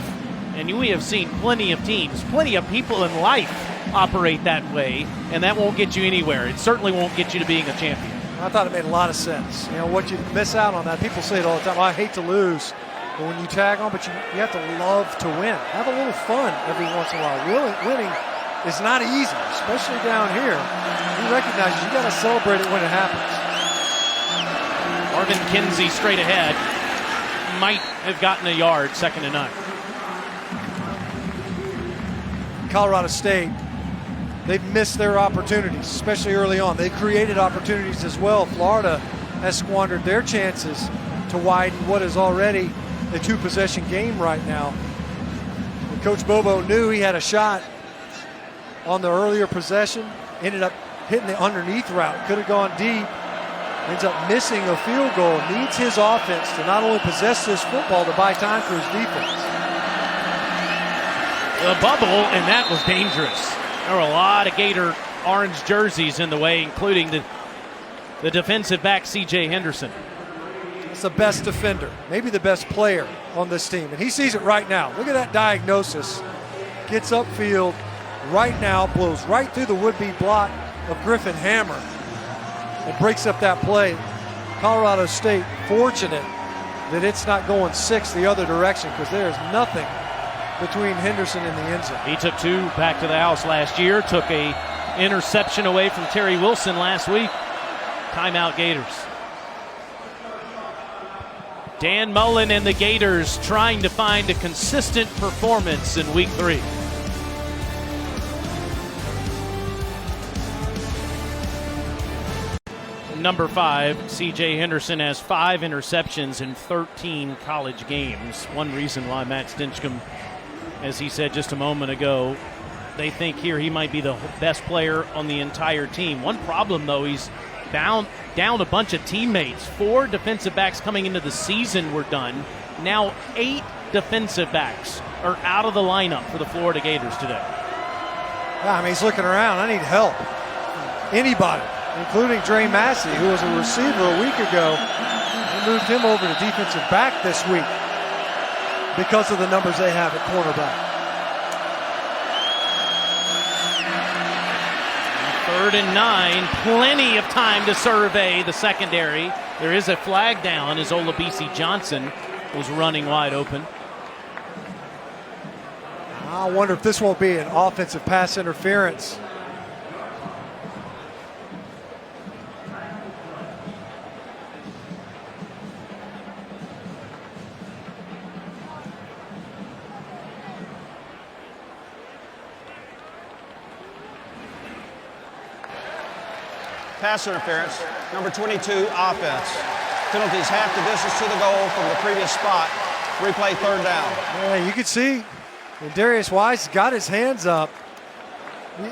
And we have seen plenty of teams, plenty of people in life operate that way, and that won't get you anywhere. It certainly won't get you to being a champion. I thought it made a lot of sense. You know, what you miss out on that, people say it all the time, I hate to lose, but when you tag on, but you have to love to win. Have a little fun every once in a while. Winning is not easy, especially down here. You recognize you got to celebrate it when it happens. Marvin Kinsey straight ahead. Might have gotten a yard, 2nd and 9. Colorado State, they've missed their opportunities, especially early on. They created opportunities as well. Florida has squandered their chances to widen what is already a 2-possession game right now. And Coach Bobo knew he had a shot on the earlier possession, ended up hitting the underneath route, could have gone deep, ends up missing a field goal, needs his offense to not only possess this football, to buy time for his defense. The bubble, and that was dangerous. There were a lot of Gator orange jerseys in the way, including the defensive back, C.J. Henderson. It's the best defender, maybe the best player on this team, and he sees it right now. Look at that diagnosis. Gets upfield right now, blows right through the would-be block of Griffin Hammer and breaks up that play. Colorado State fortunate that it's not going 6 the other direction, because there's nothing between Henderson and the end zone. He took 2 back to the house last year, took a interception away from Terry Wilson last week. Timeout Gators. Dan Mullen and the Gators trying to find a consistent performance in week 3. number 5, C.J. Henderson, has 5 interceptions in 13 college games. One reason why Matt Stinchcomb, as he said just a moment ago, they think here he might be the best player on the entire team. One problem, though, he's down a bunch of teammates. 4 defensive backs coming into the season were done. Now 8 defensive backs are out of the lineup for the Florida Gators today. Yeah, I mean, he's looking around. I need help. Anybody, including Dre Massey, who was a receiver a week ago. They moved him over to defensive back this week because of the numbers they have at cornerback. 3rd and 9, plenty of time to survey the secondary. There is a flag down as Olabisi Johnson was running wide open. I wonder if this won't be an offensive pass interference. Pass interference, number 22, offense. Penalties half the distance to the goal from the previous spot. Replay 3rd down. Yeah, you can see Darius Wise got his hands up.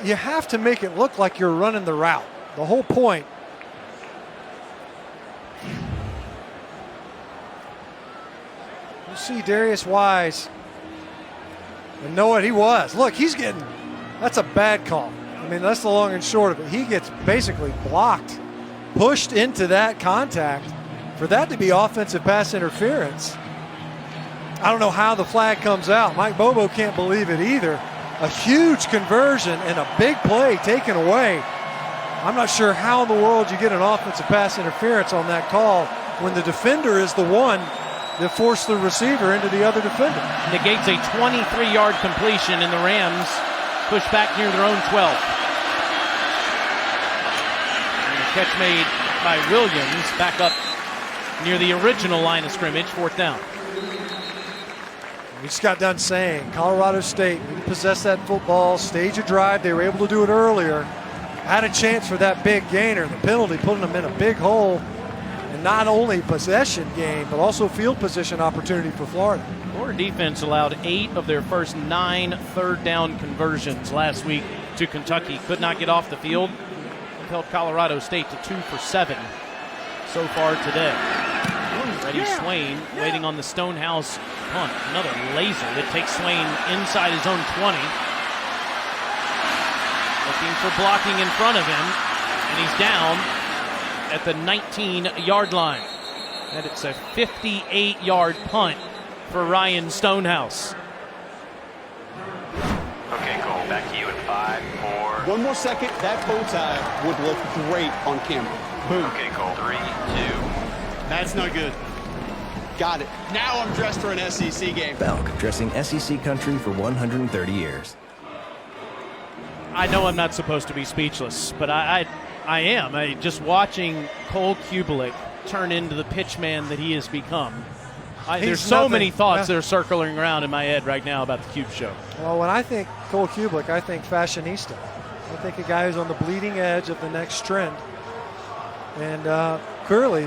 You have to make it look like you're running the route. The whole point. You see Darius Wise and know what he was. Look, he's getting, that's a bad call. I mean, that's the long and short of it. He gets basically blocked, pushed into that contact. For that to be offensive pass interference, I don't know how the flag comes out. Mike Bobo can't believe it either. A huge conversion and a big play taken away. I'm not sure how in the world you get an offensive pass interference on that call when the defender is the one that forced the receiver into the other defender. Negates a 23-yard completion, and the Rams push back near their own 12. And the catch made by Williams back up near the original line of scrimmage, 4th down. We just got done saying Colorado State possessed that football, stage a drive. They were able to do it earlier. Had a chance for that big gainer. The penalty putting them in a big hole. And not only possession game, but also field position opportunity for Florida. Florida defense allowed 8 of their first 9 third down conversions last week to Kentucky. Could not get off the field. Held Colorado State to 2 for 7 so far today. Freddie Swain waiting on the Stonehouse punt. Another laser that takes Swain inside his own 20. Looking for blocking in front of him, and he's down at the 19-yard line. And it's a 58-yard punt for Ryan Stonehouse. Okay, Cole, back to you in 5, 4. One more second, that bow tie would look great on camera. Boom. Okay, Cole, 3, 2. That's no good. Got it. Now I'm dressed for an SEC game. Belk, dressing SEC country for 130 years. I know I'm not supposed to be speechless, but I am. Just watching Cole Kubelik turn into the pitchman that he has become. There's so many thoughts that are circling around in my head right now about the Cube Show. Well, when I think Cole Kubelik, I think fashionista. I think a guy who's on the bleeding edge of the next trend. And clearly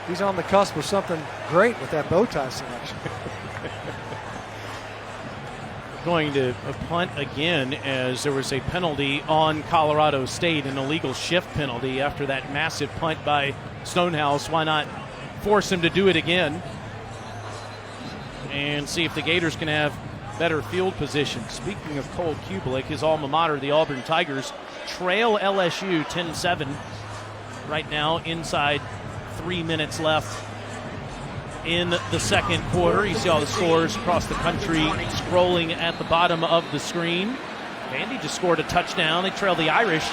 he's on the cusp of something great with that bow tie selection. Going to punt again as there was a penalty on Colorado State, an illegal shift penalty after that massive punt by Stonehouse. Why not force him to do it again and see if the Gators can have better field position? Speaking of Cole Kubelik, his alma mater, the Auburn Tigers, trail LSU 10-7 right now inside 3 minutes left in the second quarter. You see all the scores across the country scrolling at the bottom of the screen. Vandy just scored a touchdown. They trail the Irish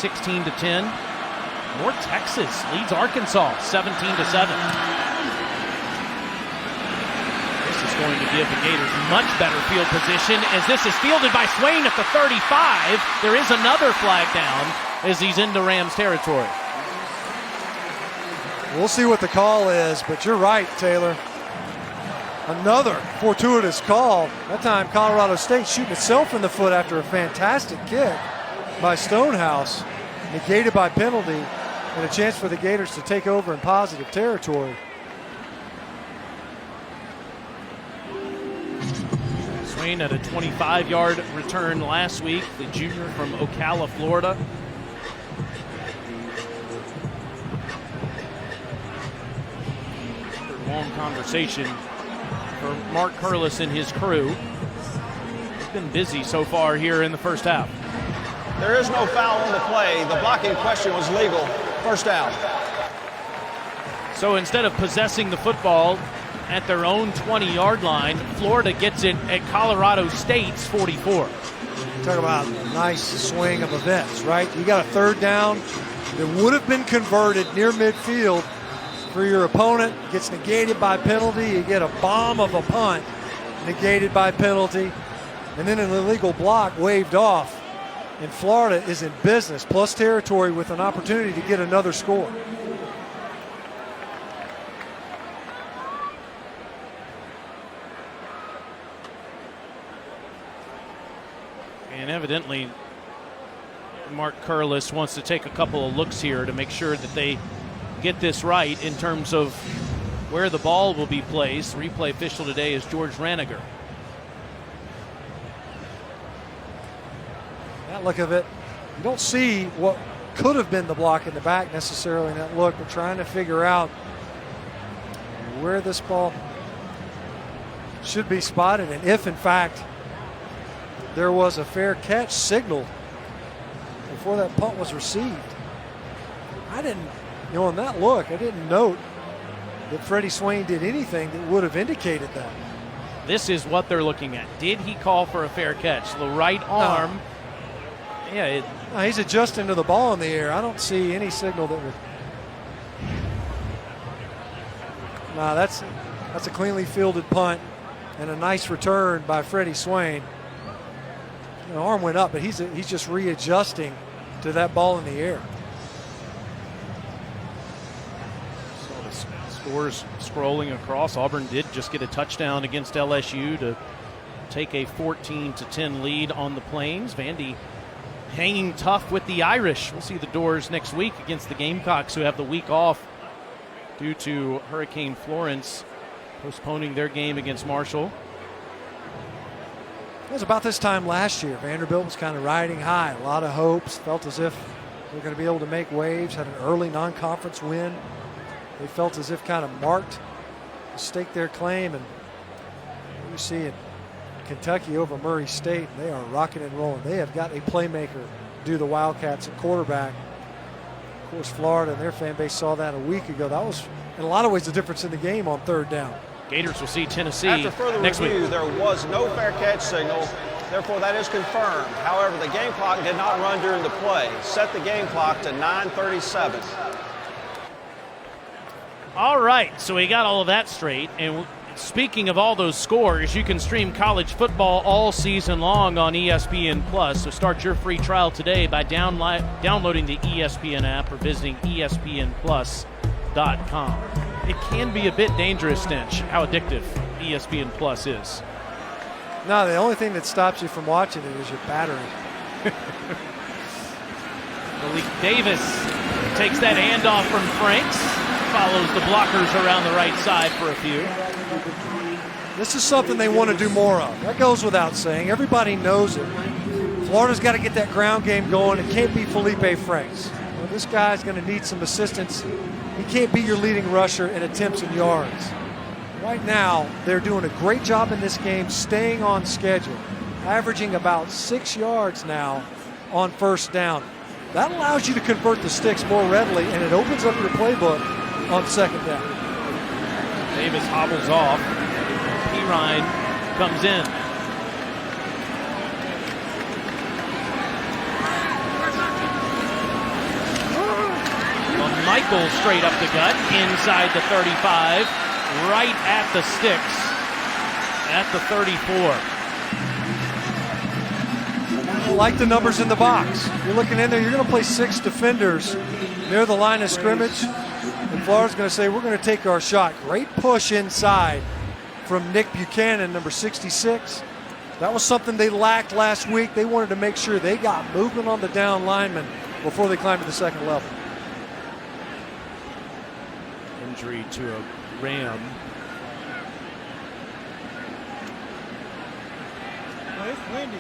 16-10. North Texas leads Arkansas 17-7. This is going to give the Gators much better field position as this is fielded by Swain at the 35. There is another flag down as he's into Rams territory. We'll see what the call is, but you're right, Taylor. Another fortuitous call. That time Colorado State shooting itself in the foot after a fantastic kick by Stonehouse, negated by penalty. and a chance for the Gators to take over in positive territory. Swain had a 25-yard return last week, the junior from Ocala, Florida. Long conversation for Mark Curlis and his crew. He's been busy so far here in the first half. There is no foul on the play. The blocking question was legal. First down. So instead of possessing the football at their own 20-yard line, Florida gets it at Colorado State's 44. Talk about a nice swing of events, right? You got a third down that would have been converted near midfield for your opponent. Gets negated by penalty. You get a bomb of a punt negated by penalty. And then an illegal block waved off. And Florida is in business, plus territory, with an opportunity to get another score. And evidently, Mark Curlis wants to take a couple of looks here to make sure that they get this right in terms of where the ball will be placed. Replay official today is George Raniger. That look of it, you don't see what could have been the block in the back necessarily in that look. We're trying to figure out where this ball should be spotted, and if in fact there was a fair catch signaled before that punt was received. I didn't, on that look, I didn't note that Freddie Swain did anything that would have indicated that. This is what they're looking at. Did he call for a fair catch? The right arm. No. Yeah, No, he's adjusting to the ball in the air. I don't see any signal that would. No, that's a cleanly fielded punt and a nice return by Freddie Swain. The arm went up, but he's just readjusting to that ball in the air. So the scores scrolling across. Auburn did just get a touchdown against LSU to take a 14-10 lead on the Plains. Vandy hanging tough with the Irish. We'll see the doors next week against the Gamecocks, who have the week off due to Hurricane Florence postponing their game against Marshall. It was about this time last year. Vanderbilt was kind of riding high. A lot of hopes. Felt as if they were going to be able to make waves. Had an early non-conference win. They felt as if kind of marked, staked their claim. And you see it. Kentucky over Murray State, they are rocking and rolling. They have got a playmaker do the Wildcats at quarterback. Of course, Florida and their fan base saw that a week ago. That was, in a lot of ways, the difference in the game on third down. Gators will see Tennessee After further next review, week. there was no fair catch signal. Therefore, that is confirmed. However, the game clock did not run during the play. Set the game clock to 9:37. All right, so we got all of that straight. And speaking of all those scores, you can stream college football all season long on ESPN+. So start your free trial today by downloading the ESPN app or visiting ESPNplus.com. It can be a bit dangerous, Stench, how addictive ESPN Plus is. No, the only thing that stops you from watching it is your battery. Malik Davis takes that handoff from Franks, follows the blockers around the right side for a few. This is something they want to do more of. That goes without saying. Everybody knows it. Florida's got to get that ground game going. It can't be Feleipe Franks. Well, this guy's going to need some assistance. He can't be your leading rusher in attempts and yards. Right now, they're doing a great job in this game staying on schedule, averaging about 6 yards now on first down. That allows you to convert the sticks more readily, and it opens up your playbook on second down. Davis hobbles off. Pirine comes in. Michael straight up the gut, inside the 35, right at the sticks, at the 34. I like the numbers in the box. You're looking in there, you're going to play 6 defenders near the line of scrimmage, and Florida's going to say, we're going to take our shot. Great push inside from Nick Buchanan, number 66. That was something they lacked last week. They wanted to make sure they got movement on the down linemen before they climbed to the second level. injury to a Ram. It's windy.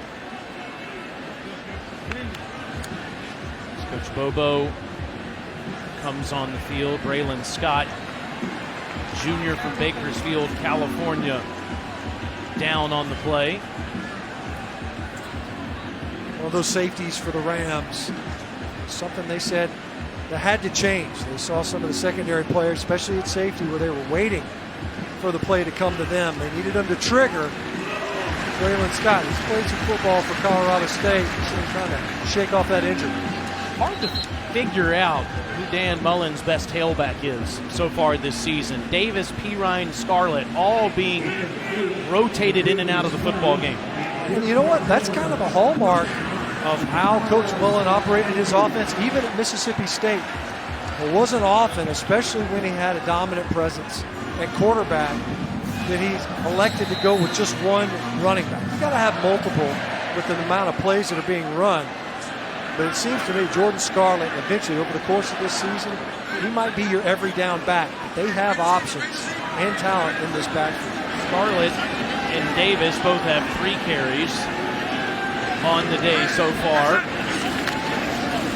Coach Bobo comes on the field. Braylon Scott Jr. from Bakersfield, California, down on the play. Well, those safeties for the Rams, something they said that had to change. They saw some of the secondary players, especially at safety, where they were waiting for the play to come to them. They needed them to trigger. Braylon Scott, he's played some football for Colorado State. He's trying to shake off that injury. Hard to figure out who Dan Mullen's best tailback is so far this season. Davis, Pirine, Scarlett, all being rotated in and out of the football game. And you know what? That's kind of a hallmark of how Coach Mullen operated his offense, even at Mississippi State. It wasn't often, especially when he had a dominant presence at quarterback, that he's elected to go with just one running back. You got to have multiple with the amount of plays that are being run. But it seems to me Jordan Scarlett, eventually over the course of this season, he might be your every down back. They have options and talent in this backfield. Scarlett and Davis both have 3 carries on the day so far.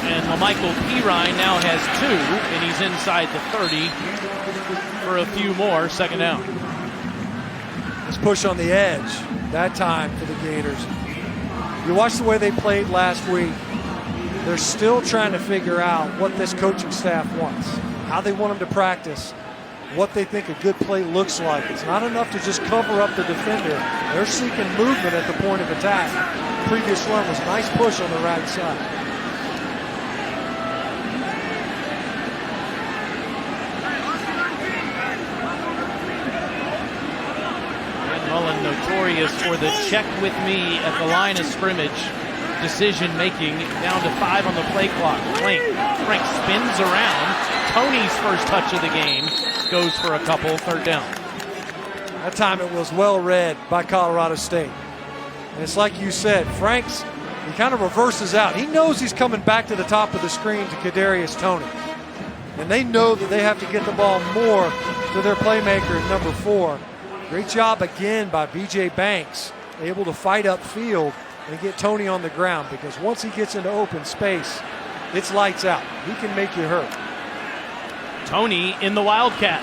And Michael Pirine now has 2, and he's inside the 30 for a few more. Second down. Let's push on the edge that time for the Gators. You watch the way they played last week. They're still trying to figure out what this coaching staff wants, how they want them to practice, what they think a good play looks like. It's not enough to just cover up the defender. They're seeking movement at the point of attack. Previous run was a nice push on the right side. Dan Mullen notorious for the check with me at the line of scrimmage decision-making, down to 5 on the play clock. Frank spins around. Tony's first touch of the game goes for a couple. Third down. That time it was well read by Colorado State. And it's like you said, Franks, he kind of reverses out. He knows he's coming back to the top of the screen to Kadarius Toney. And they know that they have to get the ball more to their playmaker at number 4. Great job again by B.J. Banks, able to fight upfield and get Toney on the ground, because once he gets into open space, it's lights out. He can make you hurt. Toney in the Wildcat.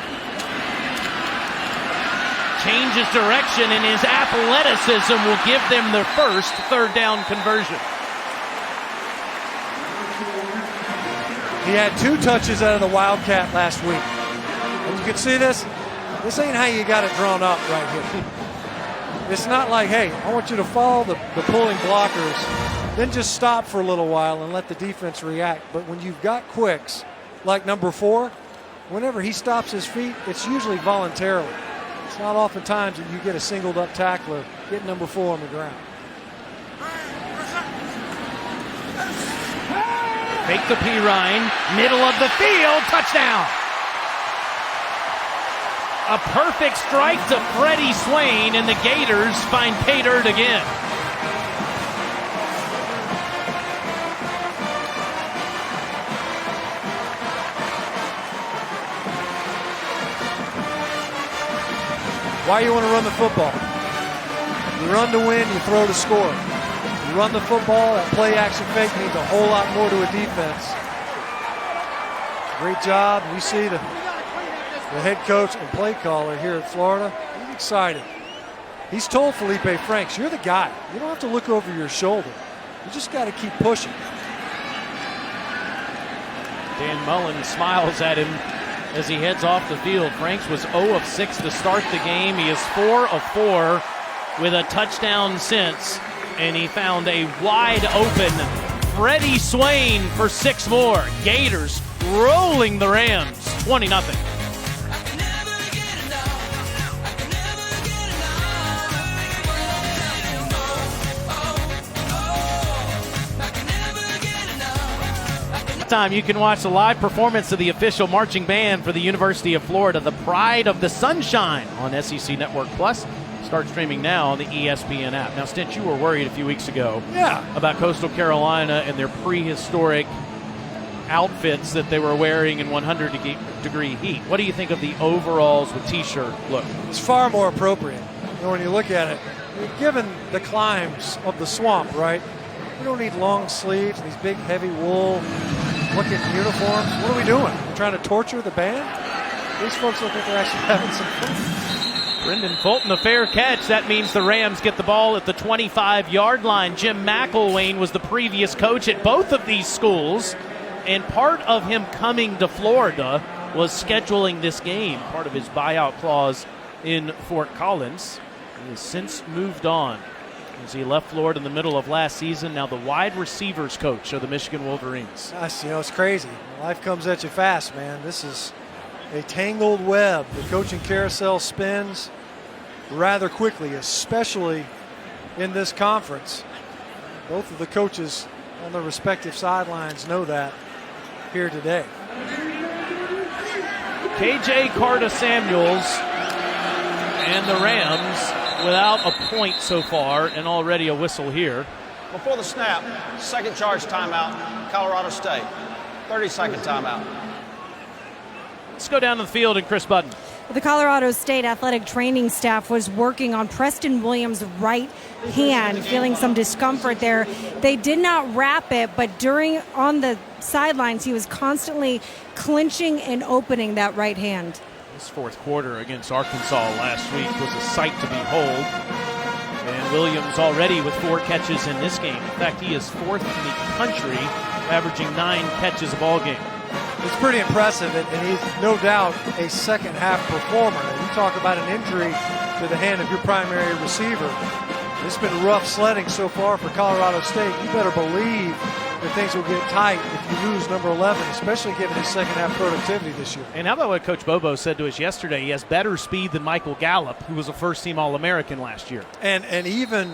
Changes direction, and his athleticism will give them their first third down conversion. He had 2 touches out of the Wildcat last week. And you can see this. This ain't how you got it drawn up right here. It's not like, hey, I want you to follow the pulling blockers, then just stop for a little while and let the defense react. But when you've got quicks, like number 4, whenever he stops his feet, it's usually voluntarily. It's not oftentimes that you get a singled up tackler, get number 4 on the ground. Fake the Pirine, middle of the field, touchdown. A perfect strike to Freddie Swain, and the Gators find pay dirt again. Why you want to run the football? You run to win, you throw to score. You run the football, that play action fake means a whole lot more to a defense. Great job. You see the head coach and play caller here at Florida, he's excited. He's told Feleipe Franks, you're the guy. You don't have to look over your shoulder. You just got to keep pushing. Dan Mullen smiles at him as he heads off the field. Franks was 0 of 6 to start the game. He is 4 of 4 with a touchdown since, and he found a wide open Freddie Swain for 6 more. Gators rolling the Rams 20-0. Time you can watch the live performance of the official marching band for the University of Florida, the Pride of the Sunshine, on SEC Network Plus. Start streaming now on the ESPN app. Now, Stint, you were worried a few weeks ago about Coastal Carolina and their prehistoric outfits that they were wearing in 100-degree heat. What do you think of the overalls with T-shirt look? It's far more appropriate. You know, when you look at it, given the climbs of the swamp, right? We don't need long sleeves, these big, heavy wool looking uniforms. What are we doing? We're trying to torture the band? These folks look like they're actually having some fun. Brendan Fulton, a fair catch. That means the Rams get the ball at the 25-yard line. Jim McElwain was the previous coach at both of these schools, and part of him coming to Florida was scheduling this game, part of his buyout clause in Fort Collins. He has since moved on as he left Florida in the middle of last season. Now the wide receivers coach of the Michigan Wolverines. Gosh, you know, it's crazy. Life comes at you fast, man. This is a tangled web. The coaching carousel spins rather quickly, especially in this conference. Both of the coaches on their respective sidelines know that here today. KJ Carta-Samuels and the Rams without a point so far, and already a whistle here. Before the snap, second charge timeout, Colorado State. 30-second timeout. Let's go down to the field and Chris Budden. The Colorado State athletic training staff was working on Preston Williams' right hand, feeling some discomfort there. They did not wrap it, but on the sidelines, he was constantly clinching and opening that right hand. This fourth quarter against Arkansas last week was a sight to behold. And Williams already with 4 catches in this game. In fact, he is 4th in the country, averaging 9 catches a ball game. It's pretty impressive, and he's no doubt a second-half performer. You talk about an injury to the hand of your primary receiver. It's been rough sledding so far for Colorado State. You better believe that things will get tight if you lose number 11, especially given his second-half productivity this year. And how about what Coach Bobo said to us yesterday? He has better speed than Michael Gallup, who was a first-team All-American last year. And even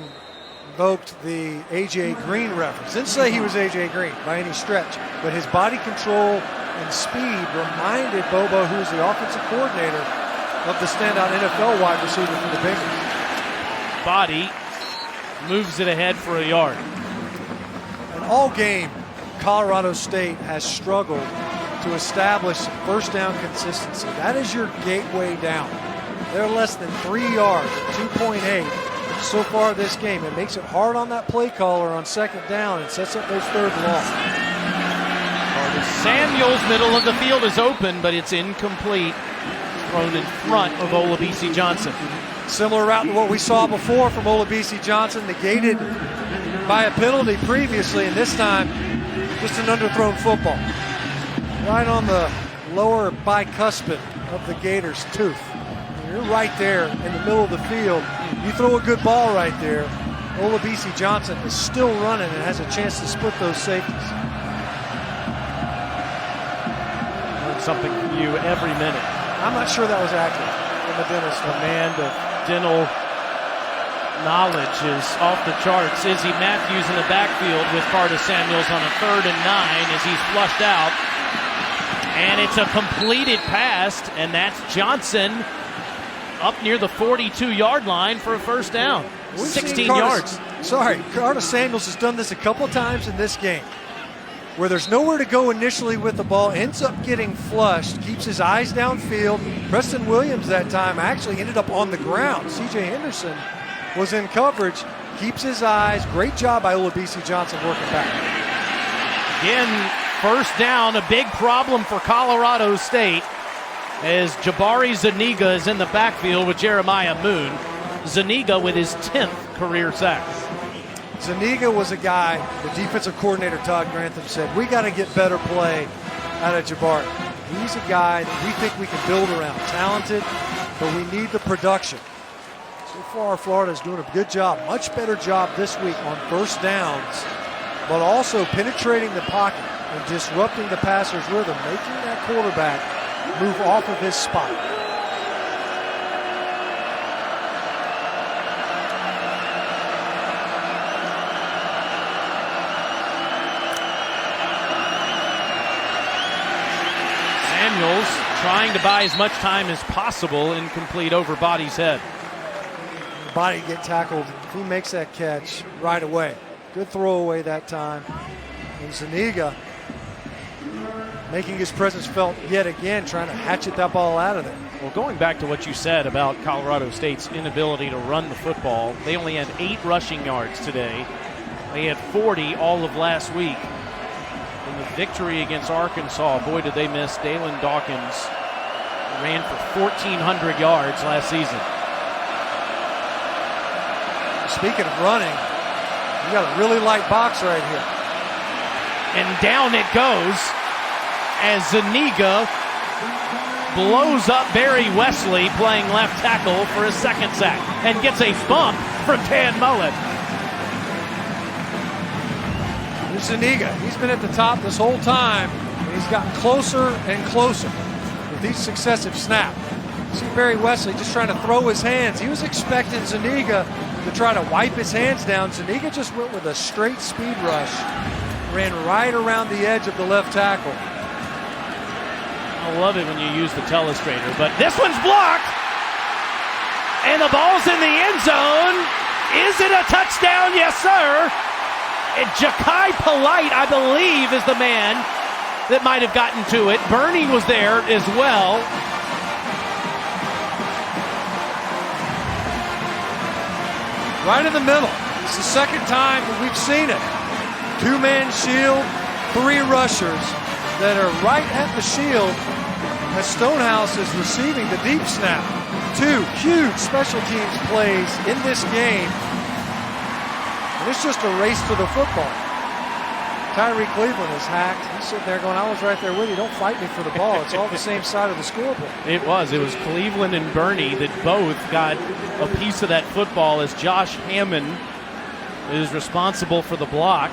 invoked the A.J. Green reference. Didn't say he was A.J. Green by any stretch, but his body control and speed reminded Bobo, who is the offensive coordinator, of the standout NFL wide receiver for the Bengals. Body moves it ahead for a yard. And all game, Colorado State has struggled to establish first down consistency. That is your gateway down. They're less than 3 yards, 2.8 so far this game. It makes it hard on that play caller on second down and sets up those third and long. Samuels, middle of the field is open, but it's incomplete. Thrown in front of Olabisi Johnson. Similar route to what we saw before from Olabisi Johnson, negated by a penalty previously, and this time just an underthrown football. Right on the lower bicuspid of the Gators' tooth. You're right there in the middle of the field. You throw a good ball right there. Olabisi Johnson is still running and has a chance to split those safeties. Something from you every minute. I'm not sure that was accurate from the dentist. Command of dental knowledge is off the charts. Izzy Matthews in the backfield with Carta-Samuels on a 3rd and 9 as he's flushed out. And it's a completed pass, and that's Johnson up near the 42-yard line for a first down. 16 yards. Carta-Samuels has done this a couple times in this game, where there's nowhere to go initially with the ball, ends up getting flushed, keeps his eyes downfield. Preston Williams that time actually ended up on the ground. C.J. Henderson was in coverage, keeps his eyes. Great job by Olabisi Johnson working back. Again, first down, a big problem for Colorado State as Jabari Zuniga is in the backfield with Jeremiah Moon. Zuniga with his 10th career sack. Zuniga was a guy, the defensive coordinator Todd Grantham said, we got to get better play out of Jabari. He's a guy that we think we can build around. Talented, but we need the production. So far, Florida's doing a good job, much better job this week on first downs, but also penetrating the pocket and disrupting the passer's rhythm, making that quarterback move off of his spot. Samuels trying to buy as much time as possible, incomplete over Body's head. Body get tackled. If he makes that catch right away. Good throwaway that time. And Zuniga making his presence felt yet again, trying to hatchet that ball out of there. Well, going back to what you said about Colorado State's inability to run the football, they only had 8 rushing yards today. They had 40 all of last week. In the victory against Arkansas, boy, did they miss. Dalen Dawkins ran for 1,400 yards last season. Speaking of running, you got a really light box right here. And down it goes as Zuniga blows up Barry Wesley, playing left tackle, for a second sack, and gets a bump from Dan Mullen. Here's Zuniga. He's been at the top this whole time, and he's gotten closer and closer with each successive snap. See Barry Wesley just trying to throw his hands. He was expecting Zuniga to try to wipe his hands down. Zuniga just went with a straight speed rush, ran right around the edge of the left tackle. I love it when you use the telestrator, but this one's blocked, and the ball's in the end zone. Is it a touchdown? Yes, sir. And Ja'Kai Polite, I believe, is the man that might have gotten to it. Bernie was there as well. Right in the middle. It's the second time that we've seen it. 2-man shield, 3 rushers that are right at the shield as Stonehouse is receiving the deep snap. 2 huge special teams plays in this game. And it's just a race to the football. Tyrie Cleveland is hacked. He's sitting there going, I was right there with you. Don't fight me for the ball. It's all the same side of the scoreboard. It was Cleveland and Bernie that both got a piece of that football, as Josh Hammond is responsible for the block.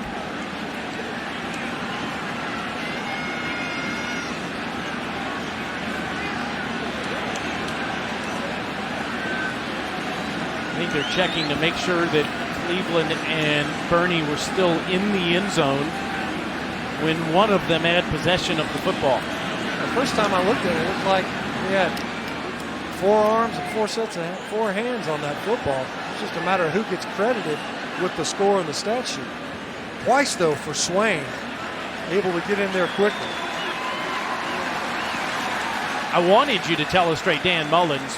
I think they're checking to make sure that Cleveland and Bernie were still in the end zone when one of them had possession of the football. The first time I looked at it, it looked like he had 4 arms and 4 hands on that football. It's just a matter of who gets credited with the score and the stat sheet. Twice, though, for Swain, able to get in there quickly. I wanted you to telestrate Dan Mullen's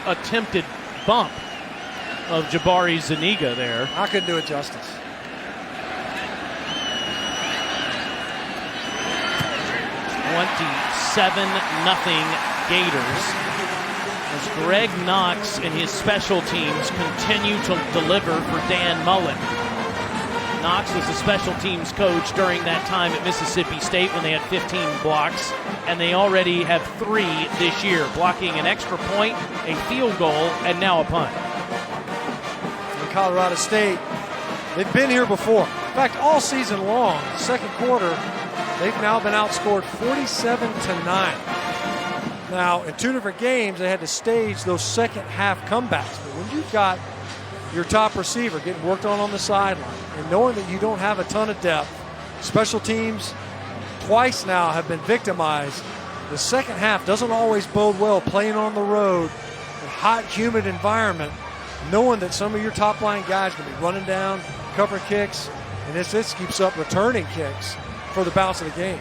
attempted bump of Jabari Zuniga there. I couldn't do it justice. Nothing Gators, as Greg Knox and his special teams continue to deliver for Dan Mullen. Knox was the special teams coach during that time at Mississippi State when they had 15 blocks, and they already have 3 this year, blocking an extra point, a field goal, and now a punt. In Colorado State, they've been here before. In fact, all season long, second quarter, they've now been outscored 47-9. Now, in 2 different games, they had to stage those second half comebacks. But when you've got your top receiver getting worked on the sideline and knowing that you don't have a ton of depth, special teams twice now have been victimized. The second half doesn't always bode well playing on the road in a hot, humid environment, knowing that some of your top line guys are going to be running down, covering kicks, and this keeps up returning kicks for the balance of the game.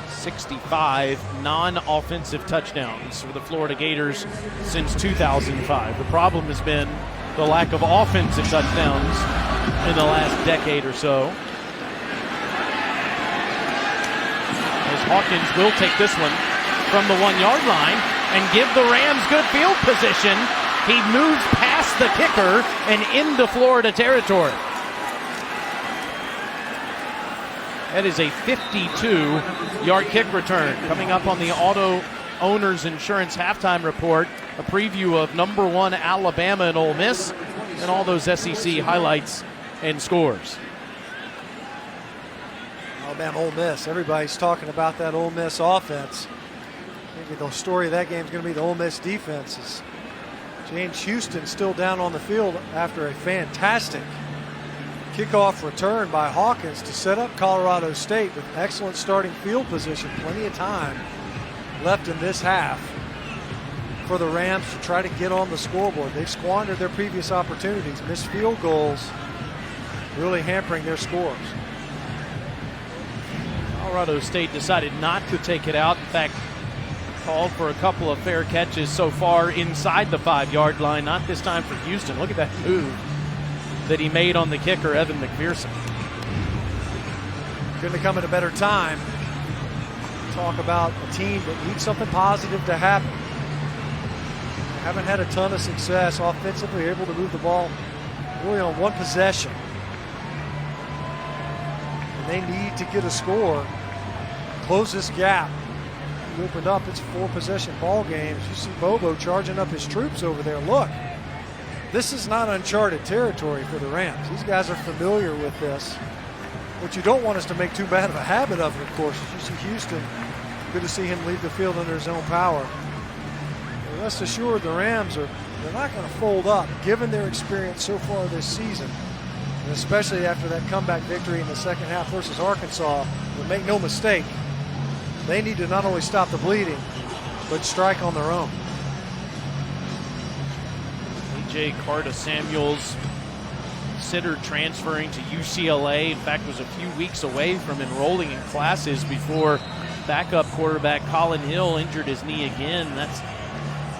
65 non-offensive touchdowns for the Florida Gators since 2005. The problem has been the lack of offensive touchdowns in the last decade or so. As Hawkins will take this one from the 1-yard line and give the Rams good field position. He moves past the kicker and into Florida territory. That is a 52-yard kick return. Coming up on the Auto Owners Insurance halftime report, a preview of number 1 Alabama and Ole Miss, and all those SEC highlights and scores. Alabama, Ole Miss. Everybody's talking about that Ole Miss offense. Maybe the story of that game is going to be the Ole Miss defenses. James Houston still down on the field after a fantastic kickoff return by Hawkins to set up Colorado State with excellent starting field position. Plenty of time left in this half for the Rams to try to get on the scoreboard. They've squandered their previous opportunities, missed field goals, really hampering their scores. Colorado State decided not to take it out. In fact, called for a couple of fair catches so far inside the 5-yard line. Not this time for Houston. Look at that move that he made on the kicker, Evan McPherson. Couldn't have come at a better time. Talk about a team that needs something positive to happen. They haven't had a ton of success offensively, able to move the ball really on one possession. And they need to get a score, close this gap. You opened up, it's a 4-possession ball game. You see Bobo charging up his troops over there. Look, this is not uncharted territory for the Rams. These guys are familiar with this. What you don't want is to make too bad of a habit of it, of course. As you see Houston, good to see him leave the field under his own power. But rest assured, the Rams they're not going to fold up, given their experience so far this season, and especially after that comeback victory in the second half versus Arkansas. But make no mistake, they need to not only stop the bleeding, but strike on their own. A.J. Carta-Samuels considered transferring to UCLA. In fact, was a few weeks away from enrolling in classes before backup quarterback Colin Hill injured his knee again. That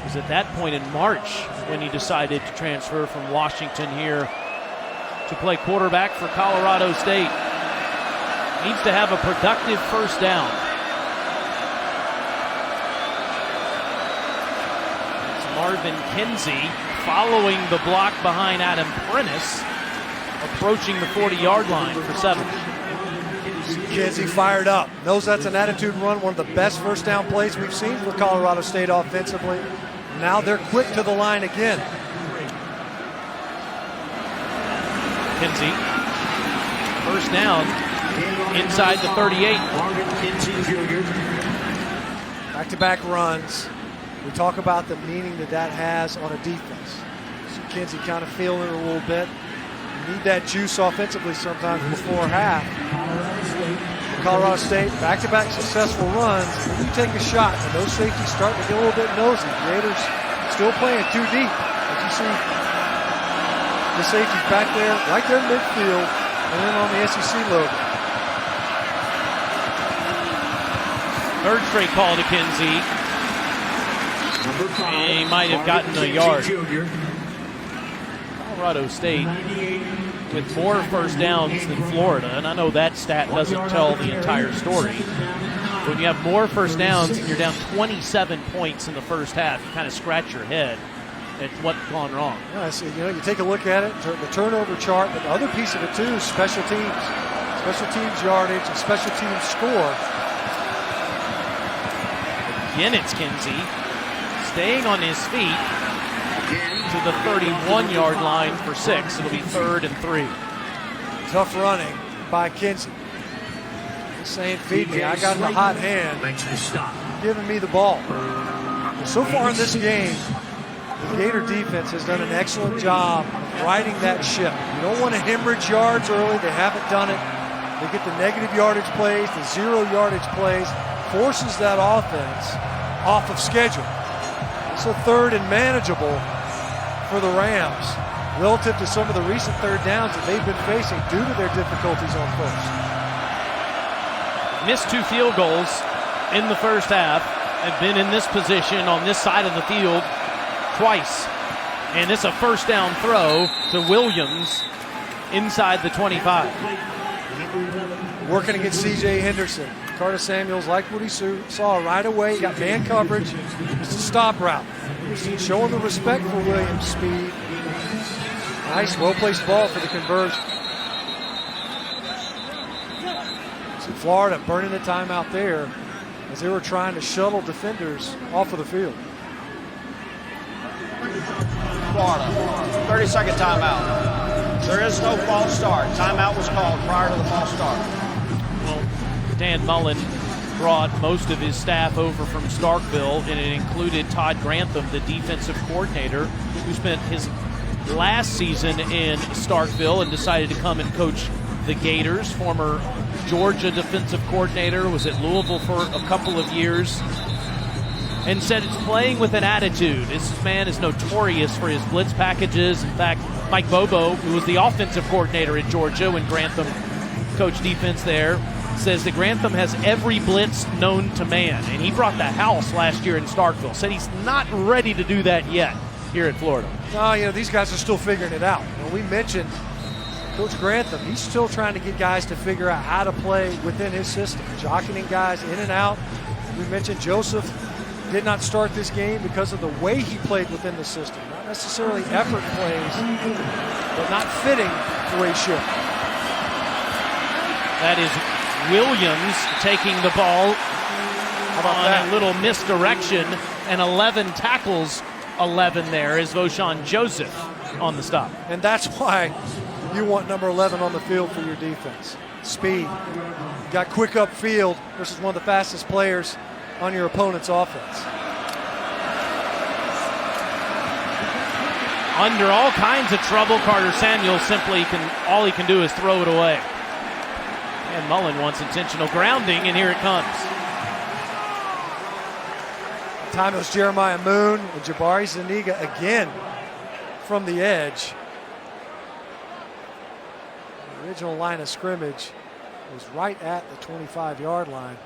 was at that point in March when he decided to transfer from Washington here to play quarterback for Colorado State. Needs to have a productive first down. It's Marvin Kinsey following the block behind Adam Prentice, approaching the 40-yard line for 7. Kinsey fired up. Knows that's an attitude run, one of the best first down plays we've seen for Colorado State offensively. Now they're quick to the line again. Kinsey, first down inside the 38. Back-to-back runs. We talk about the meaning that has on a defense. So Kinsey kind of feeling it a little bit. You need that juice offensively sometimes before half. Colorado State, back-to-back successful runs. When you take a shot and those safeties starting to get a little bit nosy, Gators still playing too deep. As you see the safeties back there, right there in midfield, and then on the SEC logo. Third straight call to Kinsey. He might have gotten a yard. Colorado State with more first downs than Florida, and I know that stat doesn't tell the entire story. When you have more first downs and you're down 27 points in the first half, you kind of scratch your head at what's gone wrong. Yeah, so, you take a look at it, the turnover chart, but the other piece of it too is special teams. Special teams yardage and special teams score. Again, it's Kinsey staying on his feet to the 31-yard line for 6. It'll be 3rd and 3. Tough running by Kinsey. He's saying, feed me, I got the hot hand. Giving me the ball. So far in this game, the Gator defense has done an excellent job riding that ship. You don't want to hemorrhage yards early. They haven't done it. They get the negative yardage plays, the 0 yardage plays, forces that offense off of schedule. It's a 3rd and manageable for the Rams relative to some of the recent third downs that they've been facing due to their difficulties on first. Missed 2 field goals in the first half. Have been in this position on this side of the field twice. And it's a first down throw to Williams inside the 25. Working against C.J. Henderson. Carta-Samuels liked what he saw right away. He got man coverage. It's a stop route. Showing the respect for Williams' speed. Nice, well-placed ball for the conversion. So Florida burning the timeout there as they were trying to shuttle defenders off of the field. Florida, 30-second timeout. There is no false start. Timeout was called prior to the false start. Well, Dan Mullen brought most of his staff over from Starkville, and it included Todd Grantham, the defensive coordinator, who spent his last season in Starkville and decided to come and coach the Gators. Former Georgia defensive coordinator, was at Louisville for a couple of years, and said it's playing with an attitude. This man is notorious for his blitz packages. In fact, Mike Bobo, who was the offensive coordinator at Georgia when Grantham coached defense there, says that Grantham has every blitz known to man, and he brought the house last year in Starkville. Said he's not ready to do that yet here at Florida. No, these guys are still figuring it out. We mentioned Coach Grantham, he's still trying to get guys to figure out how to play within his system, jockeying guys in and out. We mentioned Joseph did not start this game because of the way he played within the system. Not necessarily effort plays, but not fitting the way he should. That is Williams taking the ball on a little misdirection, and 11 tackles, 11 there is Voshon Joseph on the stop. And that's why you want number 11 on the field for your defense. Speed. You got quick upfield versus one of the fastest players on your opponent's offense. Under all kinds of trouble, Carta-Samuels all he can do is throw it away. And Mullen wants intentional grounding, and here it comes. Time it was Jeremiah Moon and Jabari Zuniga again from the edge. The original line of scrimmage was right at the 25-yard line.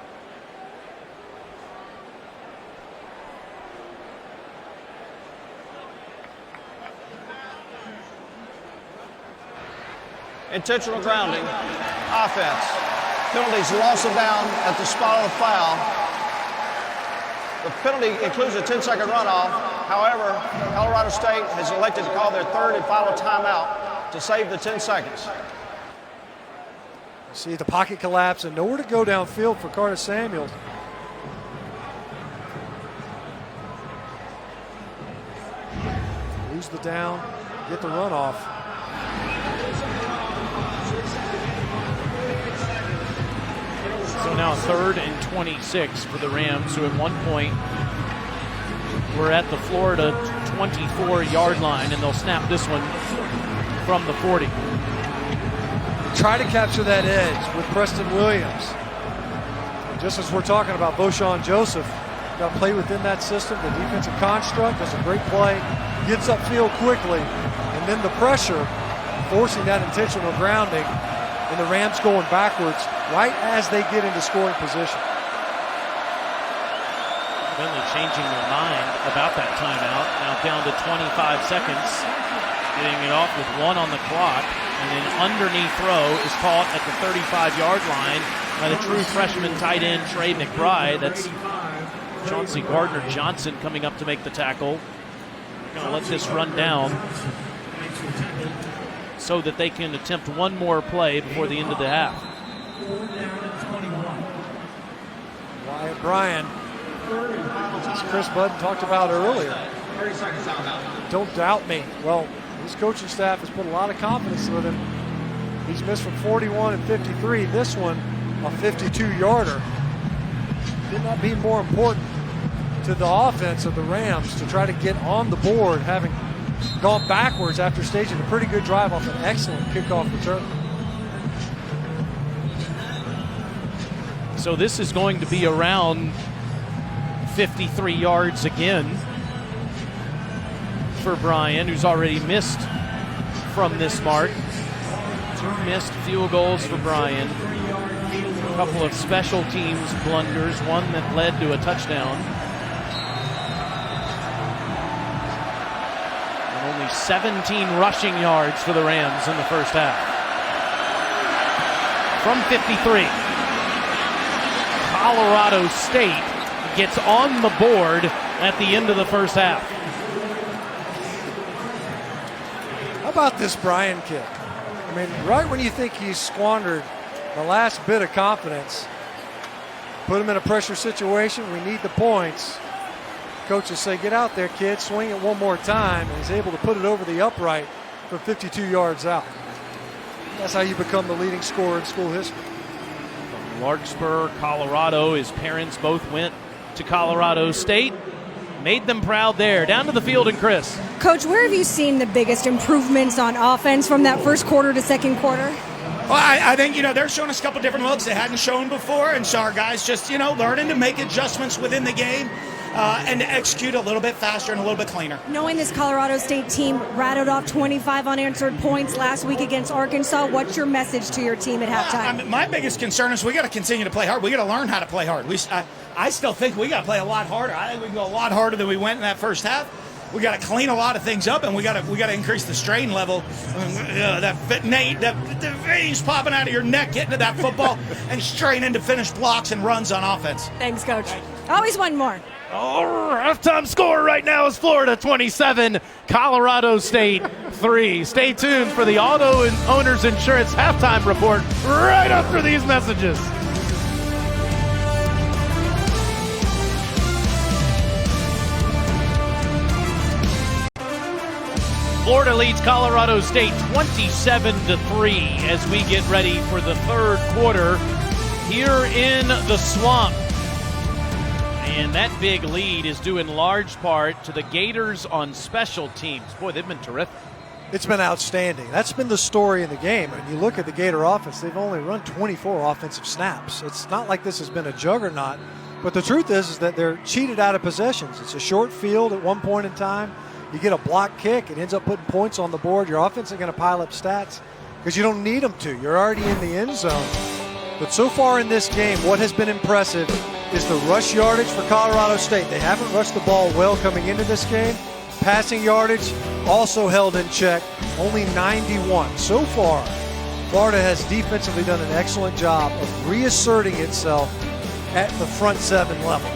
Intentional grounding, offense. Penalties, loss of down at the spot of the foul. The penalty includes a 10-second runoff. However, Colorado State has elected to call their third and final timeout to save the 10 seconds. You see the pocket collapse and nowhere to go downfield for Carta-Samuels. Lose the down, get the runoff. So now 3rd and 26 for the Rams, who at one point were at the Florida 24-yard line, and they'll snap this one from the 40. Try to capture that edge with Preston Williams. And just as we're talking about Voshon Joseph, got to play within that system. The defensive construct does a great play, gets upfield quickly, and then the pressure, forcing that intentional grounding, and the Rams going backwards right as they get into scoring position. Evidently changing their mind about that timeout. Now down to 25 seconds. Getting it off with 1 on the clock. And an underneath throw is caught at the 35-yard line by the true freshman tight end Trey McBride. That's Chauncey Gardner-Johnson coming up to make the tackle. Going to let this run down so that they can attempt one more play before the end of the half. Wyatt Bryan, as Chris Budden talked about earlier, don't doubt me. Well, his coaching staff has put a lot of confidence with him. He's missed from 41 and 53. This one, a 52-yarder. Could not be more important to the offense of the Rams to try to get on the board, having gone backwards after staging a pretty good drive off an excellent kickoff return. So this is going to be around 53 yards again for Bryan, who's already missed from this mark. 2 missed field goals for Bryan. A couple of special teams blunders, one that led to a touchdown. And only 17 rushing yards for the Rams in the first half. From 53. Colorado State gets on the board at the end of the first half. How about this Bryan kid? I mean, right when you think he's squandered the last bit of confidence, put him in a pressure situation, we need the points. Coaches say, get out there, kid, swing it one more time, and he's able to put it over the upright from 52 yards out. That's how you become the leading scorer in school history. Larkspur, Colorado. His parents both went to Colorado State. Made them proud there. Down to the field, and Chris. Coach, where have you seen the biggest improvements on offense from that first quarter to second quarter? Well, I think, they're showing us a couple different looks they hadn't shown before, and so our guys just, learning to make adjustments within the game. and execute a little bit faster and a little bit cleaner. Knowing this Colorado State team rattled off 25 unanswered points last week against Arkansas, what's your message to your team at halftime? My biggest concern is we got to continue to play hard. We got to learn how to play hard. I still think we got to play a lot harder. I think we can go a lot harder than we went in that first half. We got to clean a lot of things up, and we got to increase the strain level. The veins popping out of your neck, getting to that football, and straining to finish blocks and runs on offense. Thanks, Coach. Always one more. Halftime score right now is Florida 27, Colorado State 3. Stay tuned for the Auto and Owners Insurance halftime report right after these messages. Florida leads Colorado State 27-3 as we get ready for the third quarter here in the Swamp. And that big lead is due in large part to the Gators on special teams. Boy, they've been terrific. It's been outstanding. That's been the story in the game. And you look at the Gator offense, they've only run 24 offensive snaps. It's not like this has been a juggernaut. But the truth is that they're cheated out of possessions. It's a short field at one point in time. You get a block kick, it ends up putting points on the board. Your offense is going to pile up stats because you don't need them to. You're already in the end zone. But so far in this game, what has been impressive is the rush yardage for Colorado State. They haven't rushed the ball well coming into this game. Passing yardage also held in check, only 91. So far, Florida has defensively done an excellent job of reasserting itself at the front seven level.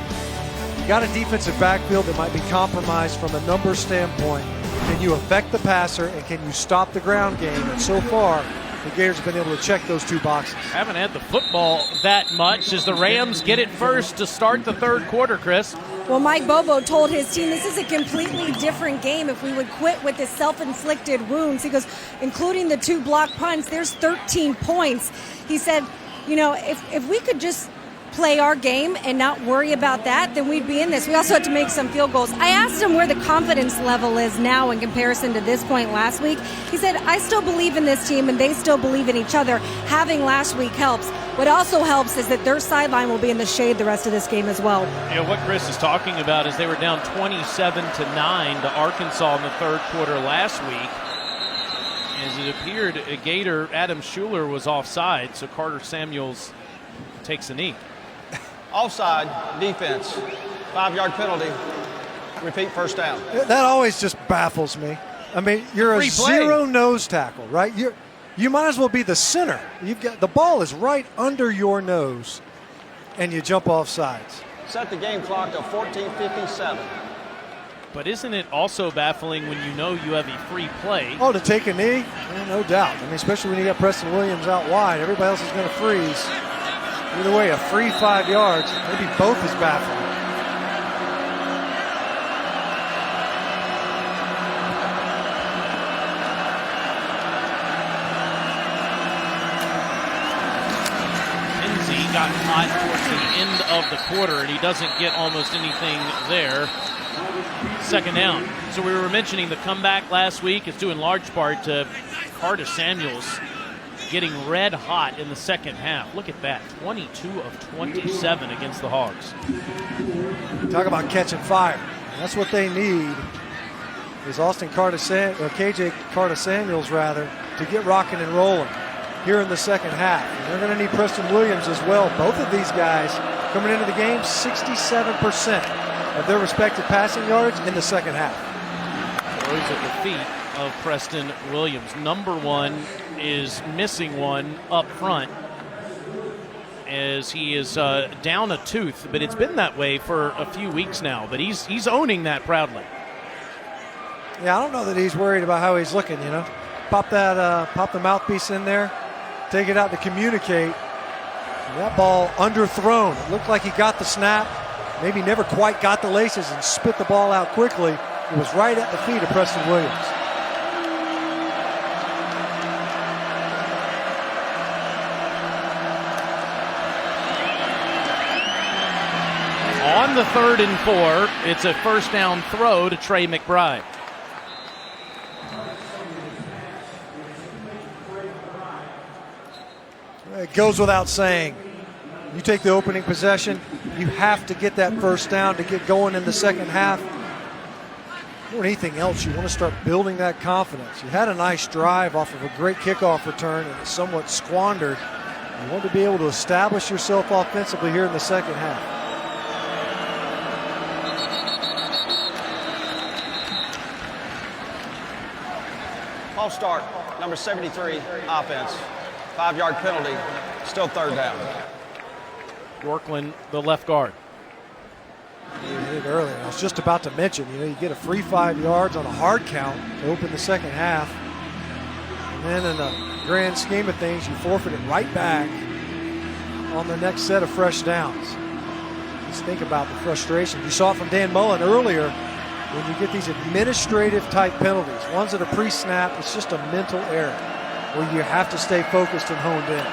You got a defensive backfield that might be compromised from a numbers standpoint. Can you affect the passer and can you stop the ground game? And so far, the Gators have been able to check those two boxes. Haven't had the football that much as the Rams get it first to start the third quarter, Chris. Well, Mike Bobo told his team this is a completely different game if we would quit with the self-inflicted wounds. He goes, including the 2 block punts, there's 13 points. He said, you know, if we could just play our game and not worry about that, then we'd be in this. We also had to make some field goals. I asked him where the confidence level is now in comparison to this point last week. He said, I still believe in this team and they still believe in each other. Having last week helps. What also helps is that their sideline will be in the shade the rest of this game as well. You know, what Chris is talking about is they were down 27-9 to Arkansas in the third quarter last week. As it appeared, a Gator, Adam Schuler, was offside, so Carta-Samuels takes a knee. Offside, defense, 5-yard penalty, repeat first down. That always just baffles me. I mean, you're a zero nose tackle, right? You might as well be the center. You've got the ball is right under your nose, and you jump off sides. Set the game clock to 14:57. But isn't it also baffling when you know you have a free play? Oh, to take a knee? Well, no doubt. I mean, especially when you got Preston Williams out wide. Everybody else is going to freeze. Either way, a free 5 yards, maybe both is baffling. Kinsey got hot towards the end of the quarter, and he doesn't get almost anything there. Second down. So we were mentioning the comeback last week is due in large part to Carta-Samuels getting red hot in the second half. Look at that, 22 of 27 against the Hogs. Talk about catching fire. That's what they need is KJ Carta-Samuels rather, to get rocking and rolling here in the second half. And they're going to need Preston Williams as well. Both of these guys coming into the game, 67% of their respective passing yards in the second half. Throws at the feet of Preston Williams. Number one is missing one up front as he is down a tooth, but it's been that way for a few weeks now, but he's owning that proudly. Yeah, I don't know that he's worried about how he's looking, you know. Pop the mouthpiece in there, take it out to communicate. And that ball underthrown. It looked like he got the snap, maybe never quite got the laces and spit the ball out quickly. It was right at the feet of Preston Williams. On the 3rd and 4, it's a first down throw to Trey McBride. It goes without saying, You take the opening possession, you have to get that first down to get going in the second half. More than anything else, you want to start building that confidence. You had a nice drive off of a great kickoff return and it's somewhat squandered. You want to be able to establish yourself offensively here in the second half. False start, number 73, offense. 5-yard penalty, still third down. Yorkland, the left guard. You hit it earlier. I was just about to mention, you get a free 5 yards on a hard count to open the second half. And then in the grand scheme of things, you forfeit it right back on the next set of fresh downs. Just think about the frustration. You saw it from Dan Mullen earlier when you get these administrative type penalties, ones that are pre-snap. It's just a mental error where you have to stay focused and honed in.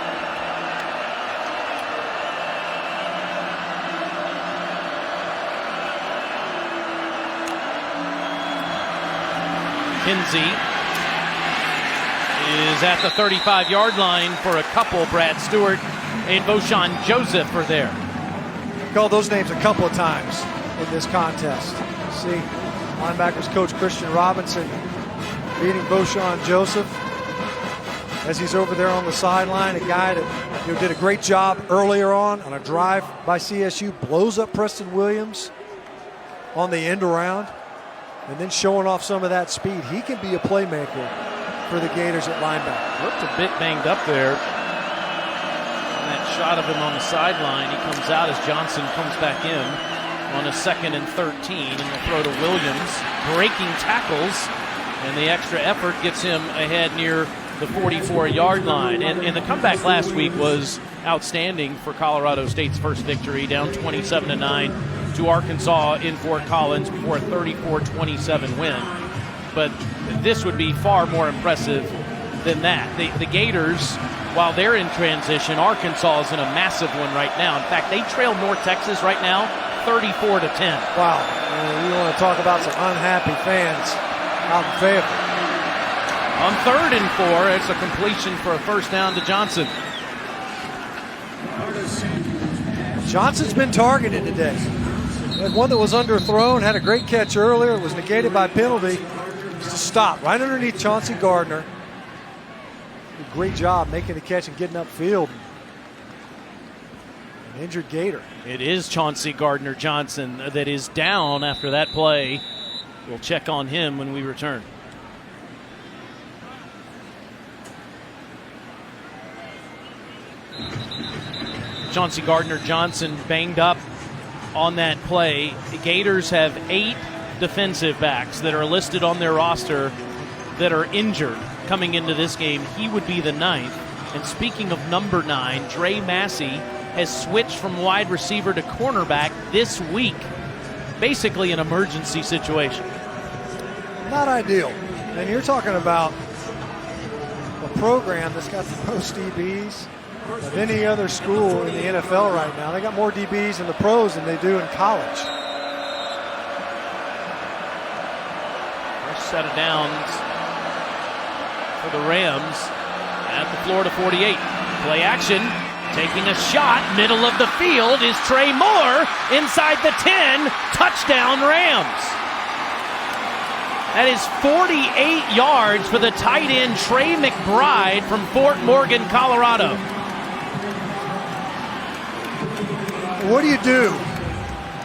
Kinsey is at the 35-yard line for a couple. Brad Stewart and Boshawn Joseph are there. I called those names a couple of times in this contest. See, linebackers coach Christian Robinson beating Boshawn Joseph as he's over there on the sideline. A guy that did a great job earlier on a drive by CSU, blows up Preston Williams on the end around, and then showing off some of that speed. He can be a playmaker for the Gators at linebacker. Looked a bit banged up there. And that shot of him on the sideline, he comes out as Johnson comes back in on a 2nd and 13, and the throw to Williams, breaking tackles, and the extra effort gets him ahead near the 44-yard line. And the comeback last week was outstanding for Colorado State's first victory, down 27-9 to Arkansas in Fort Collins before a 34-27 win. But this would be far more impressive than that. The Gators, while they're in transition, Arkansas is in a massive one right now. In fact, they trail North Texas right now 34-10. Wow, you want to talk about some unhappy fans out in Fayetteville. On 3rd and 4, it's a completion for a first down to Johnson. Johnson's been targeted today. Had one that was underthrown, had a great catch earlier. It was negated by penalty. Just a stop right underneath Chauncey Gardner. Did a great job making the catch and getting upfield. An injured Gator. It is Chauncey Gardner Johnson that is down after that play. We'll check on him when we return. Chauncey Gardner Johnson banged up on that play. The Gators have 8 defensive backs that are listed on their roster that are injured coming into this game. He would be the 9th. And speaking of number 9, Dre Massey has switched from wide receiver to cornerback this week. Basically an emergency situation. Not ideal. And you're talking about a program that's got the most DBs of any other school in the NFL right now. They got more DBs in the pros than they do in college. First set of downs for the Rams at the Florida 48. Play action, taking a shot, middle of the field is Trey Moore inside the 10, touchdown Rams. That is 48 yards for the tight end Trey McBride from Fort Morgan, Colorado. What do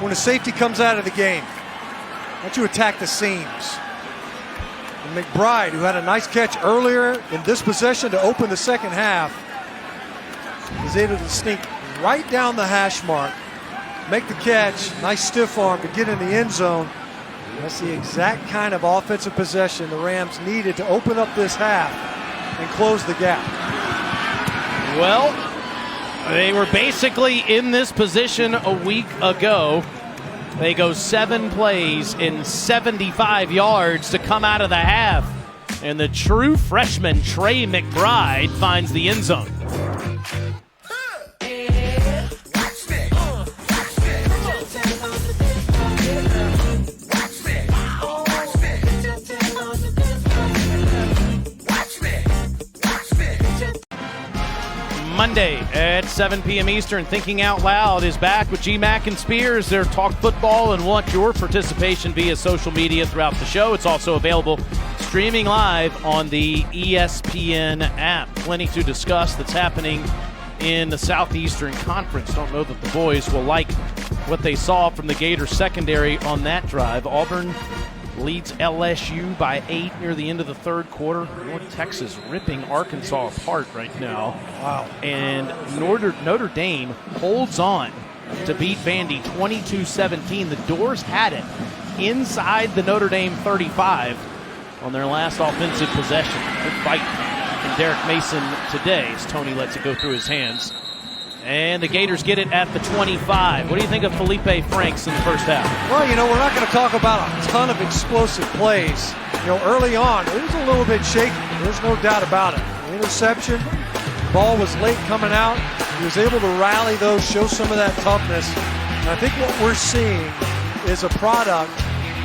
when a safety comes out of the game? Why don't you attack the seams? And McBride, who had a nice catch earlier in this possession to open the second half, is able to sneak right down the hash mark, make the catch, nice stiff arm to get in the end zone. That's the exact kind of offensive possession the Rams needed to open up this half and close the gap. Well, they were basically in this position a week ago. They go 7 plays in 75 yards to come out of the half. And the true freshman Trey McBride finds the end zone. Monday at 7 p.m. Eastern. Thinking Out Loud is back with G-Mac and Spears. They're talk football and want your participation via social media throughout the show. It's also available streaming live on the ESPN app. Plenty to discuss that's happening in the Southeastern Conference. Don't know that the boys will like what they saw from the Gators secondary on that drive. Auburn leads LSU by 8 near the end of the third quarter. North Texas ripping Arkansas apart right now. Wow. And Notre Dame holds on to beat Vandy 22-17. The Doors had it inside the Notre Dame 35 on their last offensive possession. Good fight from Derek Mason today as Tony lets it go through his hands. And the Gators get it at the 25. What do you think of Feleipe Franks in the first half? Well, we're not going to talk about a ton of explosive plays. Early on, it was a little bit shaky. There's no doubt about it. The interception, ball was late coming out. He was able to rally those, show some of that toughness. And I think what we're seeing is a product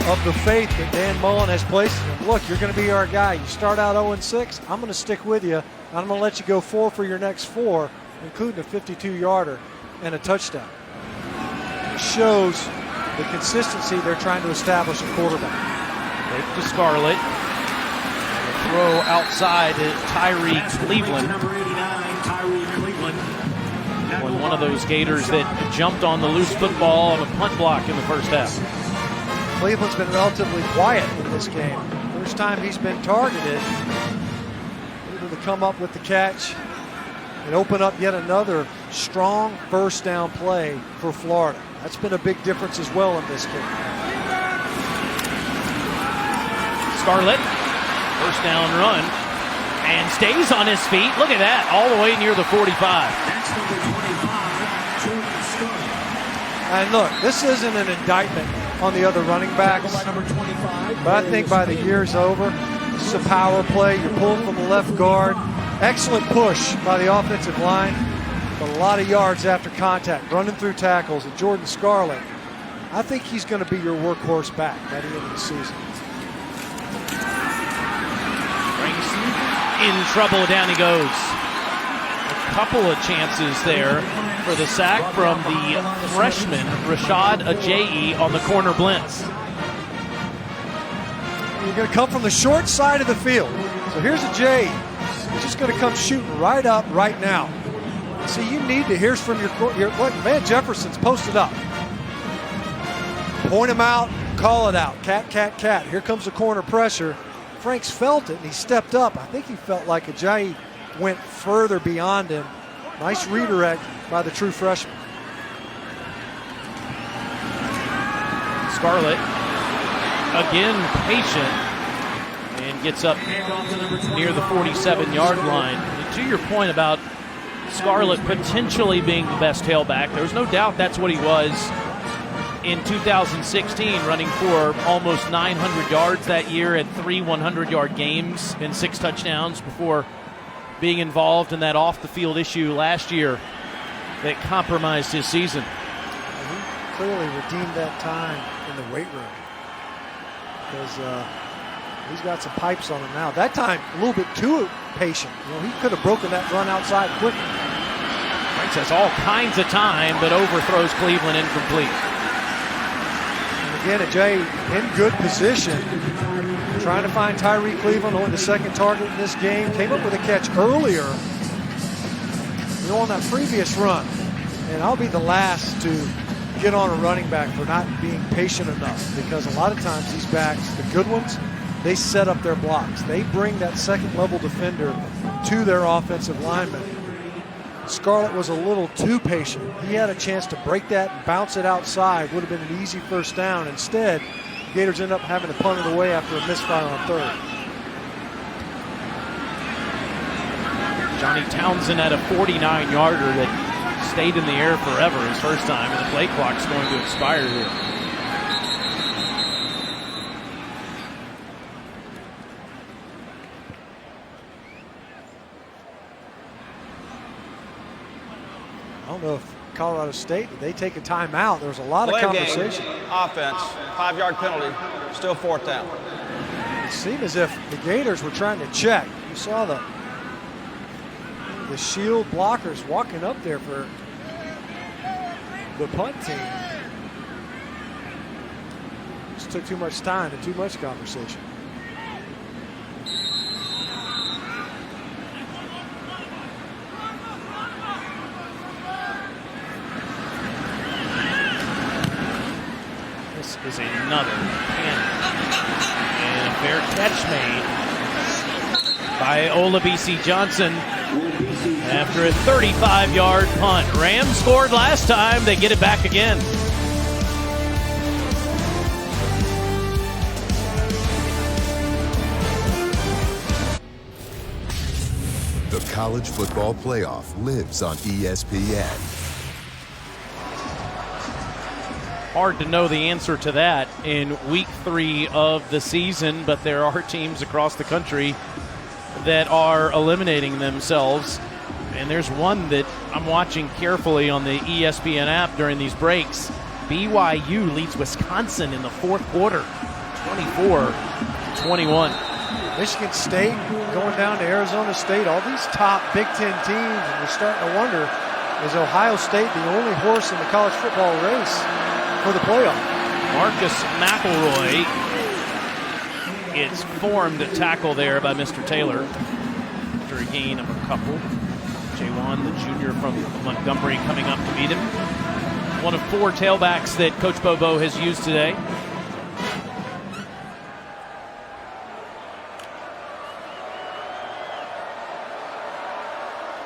of the faith that Dan Mullen has placed in him. Look, you're going to be our guy. You start out 0-6, I'm going to stick with you. I'm going to let you go 4 for your next 4. Including a 52-yarder and a touchdown. It shows the consistency they're trying to establish at quarterback. Fake to Scarlett. Throw outside to Tyrie Cleveland. One of those Gators that jumped on the loose football on a punt block in the first half. Cleveland's been relatively quiet in this game. First time he's been targeted. Able to come up with the catch and open up yet another strong first down play for Florida. That's been a big difference as well in this game. Scarlett, first down run, and stays on his feet. Look at that, all the way near the 45. And look, this isn't an indictment on the other running backs, but I think by the year's over, this is a power play. You're pulling from the left guard. Excellent push by the offensive line, but a lot of yards after contact, running through tackles. And Jordan Scarlett, I think he's going to be your workhorse back by the end of the season. Franks in trouble, down he goes. A couple of chances there for the sack from the freshman, Rashad Ajayi, on the corner blitz. You're going to come from the short side of the field. So here's Ajayi. He's just going to come shooting right up right now. See, you need to hear from your look, man, Jefferson's posted up. Point him out, call it out. Cat, cat, cat. Here comes the corner pressure. Franks felt it, and he stepped up. I think he felt like Ajayi went further beyond him. Nice redirect by the true freshman. Scarlett, again patient, and gets up near the 47-yard line. And to your point about Scarlett potentially being the best tailback, there's no doubt that's what he was in 2016, running for almost 900 yards that year, at 3 100-yard games and 6 touchdowns before being involved in that off-the-field issue last year that compromised his season. He clearly redeemed that time in the weight room because he's got some pipes on him now. That time, a little bit too patient. He could have broken that run outside quickly. Franks has all kinds of time, but overthrows Cleveland incomplete. And again, Ajayi in good position, trying to find Tyrie Cleveland, only the second target in this game. Came up with a catch earlier, on that previous run. And I'll be the last to get on a running back for not being patient enough, because a lot of times these backs, the good ones, they set up their blocks. They bring that second-level defender to their offensive lineman. Scarlett was a little too patient. He had a chance to break that and bounce it outside. Would have been an easy first down. Instead, Gators end up having to punt it away after a misfire on third. Johnny Townsend had a 49-yarder that stayed in the air forever his first time, and the play clock's going to expire here. I don't know if Colorado State, did they take a timeout? There was a lot of conversation. Offense, 5-yard penalty, still 4th down. It seemed as if the Gators were trying to check. You saw the the shield blockers walking up there for the punt team. Just took too much time and too much conversation. This is another cannon. And a fair catch made by Olabisi Johnson after a 35-yard punt. Rams scored last time. They get it back again. The College Football Playoff lives on ESPN. Hard to know the answer to that in week 3 of the season, but there are teams across the country that are eliminating themselves. And there's one that I'm watching carefully on the ESPN app during these breaks. BYU leads Wisconsin in the fourth quarter, 24-21. Michigan State going down to Arizona State. All these top Big Ten teams, and we're starting to wonder, is Ohio State the only horse in the college football race for the playoff? Marcus McElroy gets formed at tackle there by Mr. Taylor after a gain of a couple. J1, the junior from Montgomery, coming up to meet him. One of 4 tailbacks that Coach Bobo has used today.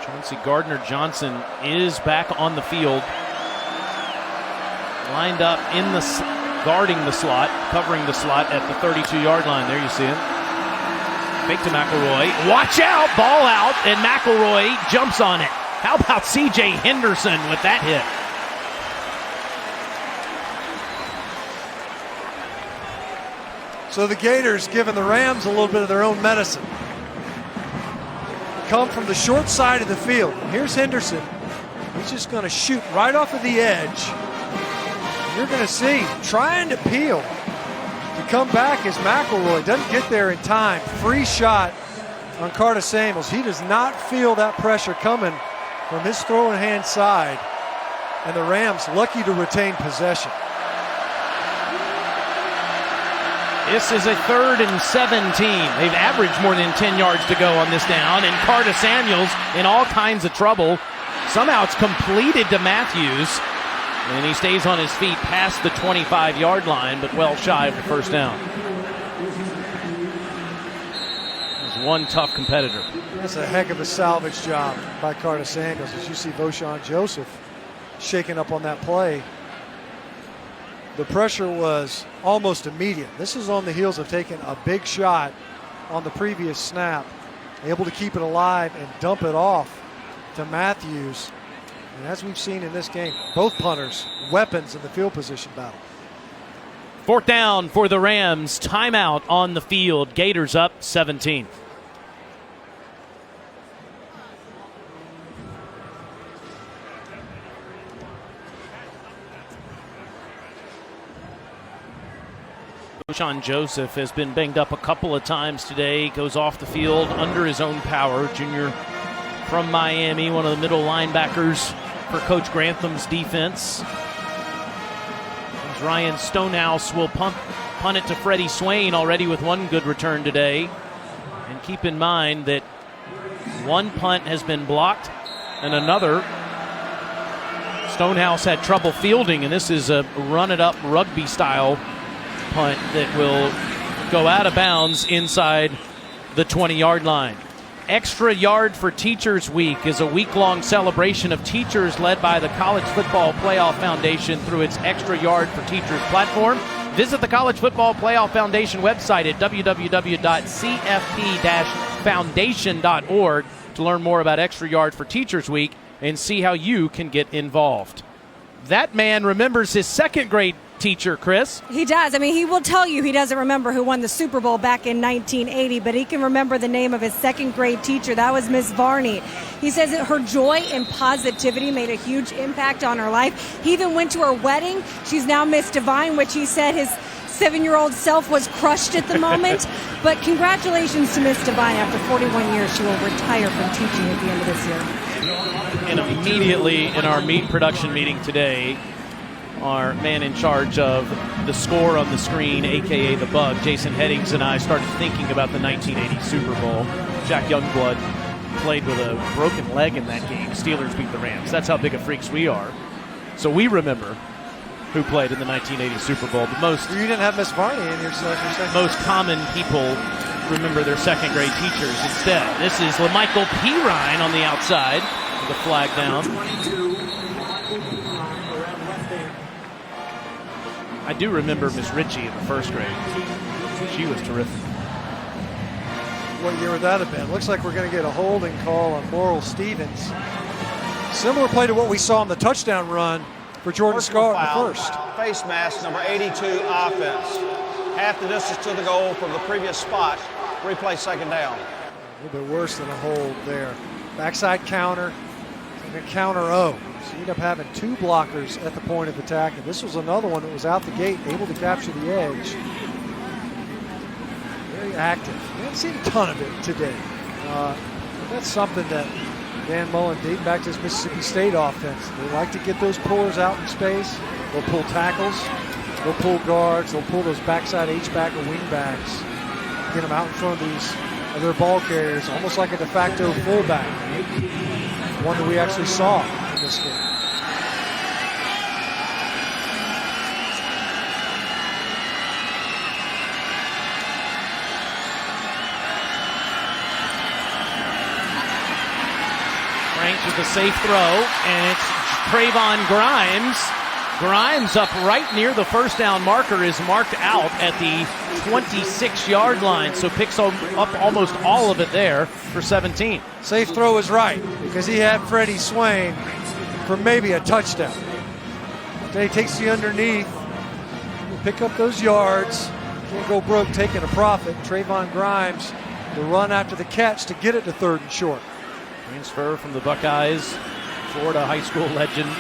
Chauncey Gardner-Johnson is back on the field. Lined up in the guarding the slot, covering the slot at the 32-yard line. There you see him. Fake to McElroy. Watch out! Ball out, and McElroy jumps on it. How about C.J. Henderson with that hit? So the Gators giving the Rams a little bit of their own medicine. Come from the short side of the field. Here's Henderson. He's just going to shoot right off of the edge. You're going to see trying to peel to come back as McElroy doesn't get there in time. Free shot on Carta-Samuels. He does not feel that pressure coming from his throwing hand side. And the Rams lucky to retain possession. This is a 3rd and 17. They've averaged more than 10 yards to go on this down. And Carta-Samuels in all kinds of trouble. Somehow it's completed to Matthews. And he stays on his feet past the 25-yard line, but well shy of the first down. There's one tough competitor. That's a heck of a salvage job by Carta-Samuels. As you see Voshon Joseph shaking up on that play. The pressure was almost immediate. This is on the heels of taking a big shot on the previous snap. Able to keep it alive and dump it off to Matthews. And as we've seen in this game, both punters, weapons in the field position battle. 4th down for the Rams. Timeout on the field. Gators up 17. Voshon Joseph has been banged up a couple of times today. Goes off the field under his own power. Junior from Miami, one of the middle linebackers for Coach Grantham's defense. As Ryan Stonehouse will punt it to Freddie Swain, already with one good return today. And keep in mind that one punt has been blocked and another Stonehouse had trouble fielding, and this is a run-it-up rugby-style punt that will go out of bounds inside the 20-yard line. Extra Yard for Teachers Week is a week-long celebration of teachers led by the College Football Playoff Foundation through its Extra Yard for Teachers platform. Visit the College Football Playoff Foundation website at www.cfp-foundation.org to learn more about Extra Yard for Teachers Week and see how you can get involved. That man remembers his second grade teacher, Chris. He does. I mean, he will tell you he doesn't remember who won the Super Bowl back in 1980, but he can remember the name of his second grade teacher. That was Miss Varney. He says that her joy and positivity made a huge impact on her life. He even went to her wedding. She's now Miss Divine, which he said his 7-year-old self was crushed at the moment. But congratulations to Miss Devine. After 41 years, she will retire from teaching at the end of this year. And immediately in our meat production meeting today, our man in charge of the score on the screen, a.k.a. The Bug, Jason Headings, and I started thinking about the 1980 Super Bowl. Jack Youngblood played with a broken leg in that game. Steelers beat the Rams. That's how big of freaks we are. So we remember who played in the 1980 Super Bowl. The most you didn't have Miss Varney in your second. Most common people remember their second grade teachers instead. This is LaMichael Pirine on the outside with the flag down. I do remember Miss Ritchie in the first grade. She was terrific. What year would that have been? Looks like we're going to get a holding call on Morrill Stevens. Similar play to what we saw on the touchdown run for Jordan Scarlett in the first. Face mask, number 82, offense. Half the distance to the goal from the previous spot. Replay second down. A little bit worse than a hold there. Backside counter, and a counter O. So you end up having two blockers at the point of attack. And this was another one that was out the gate, able to capture the edge. Very active. We haven't seen a ton of it today. But that's something that Dan Mullen, dating back to his Mississippi State offense, they like to get those pullers out in space. They'll pull tackles, they'll pull guards, they'll pull those backside H-back or wing backs, get them out in front of these other ball carriers, almost like a de facto fullback. One that we actually saw in this game. Franks with a safe throw, and it's Trayvon Grimes. Grimes up right near the first down marker, is marked out at the 26-yard line, so picks up almost all of it there for 17. Safe throw is right, because he had Freddie Swain for maybe a touchdown. Then he takes the underneath, pick up those yards, can't go broke taking a profit. Trayvon Grimes, the run after the catch to get it to third and short. Transfer from the Buckeyes, Florida high school legend.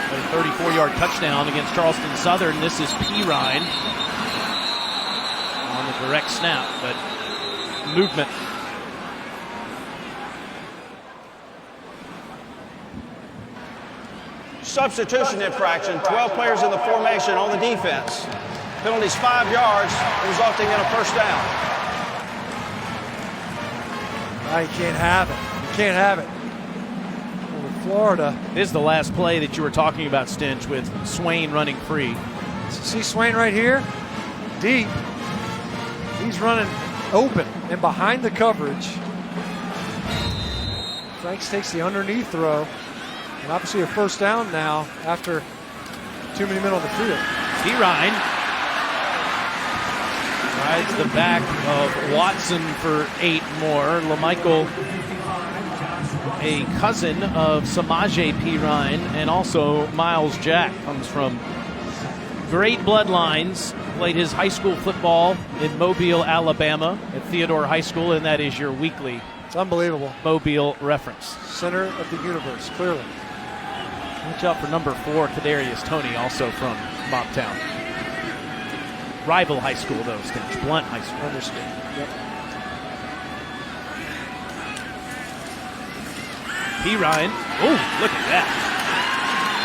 A 34-yard touchdown against Charleston Southern. This is Pirine on the direct snap, but movement. Substitution infraction, 12 players in the formation on the defense. Penalties 5 yards, resulting in a first down. You can't have it. You can't have it. Florida. This is the last play that you were talking about, Stinch, with Swain running free. See Swain right here? Deep. He's running open and behind the coverage. Franks takes the underneath throw. And obviously a first down now after too many men on the field. Pirine rides the back of Watson for 8 more. LaMichael, a cousin of Samaje Pirine, and also Miles Jack, comes from great bloodlines. Played his high school football in Mobile, Alabama at Theodore High School, and that is your weekly It's unbelievable. Mobile reference. Center of the universe, clearly. Watch out for number 4, Kadarius Toney, also from Mobtown. Rival high school, though, Stinch. Blunt High School. Understood. Yep. Pirine. Oh, look at that.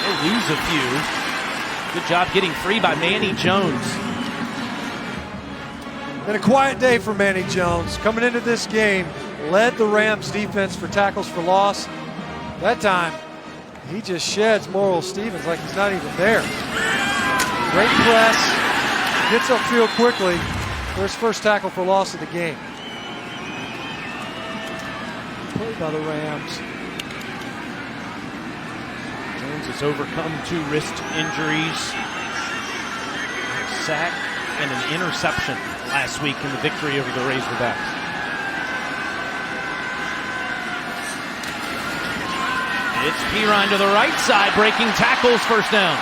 They lose a few. Good job getting free by Manny Jones. Been a quiet day for Manny Jones. Coming into this game, led the Rams defense for tackles for loss. That time, he just sheds Morrill Stevens like he's not even there. Great press, gets upfield quickly for his first tackle for loss of the game. Played by the Rams. Jones has overcome 2 wrist injuries, a sack, and an interception last week in the victory over the Razorbacks. It's Pirine to the right side, breaking tackles, first down.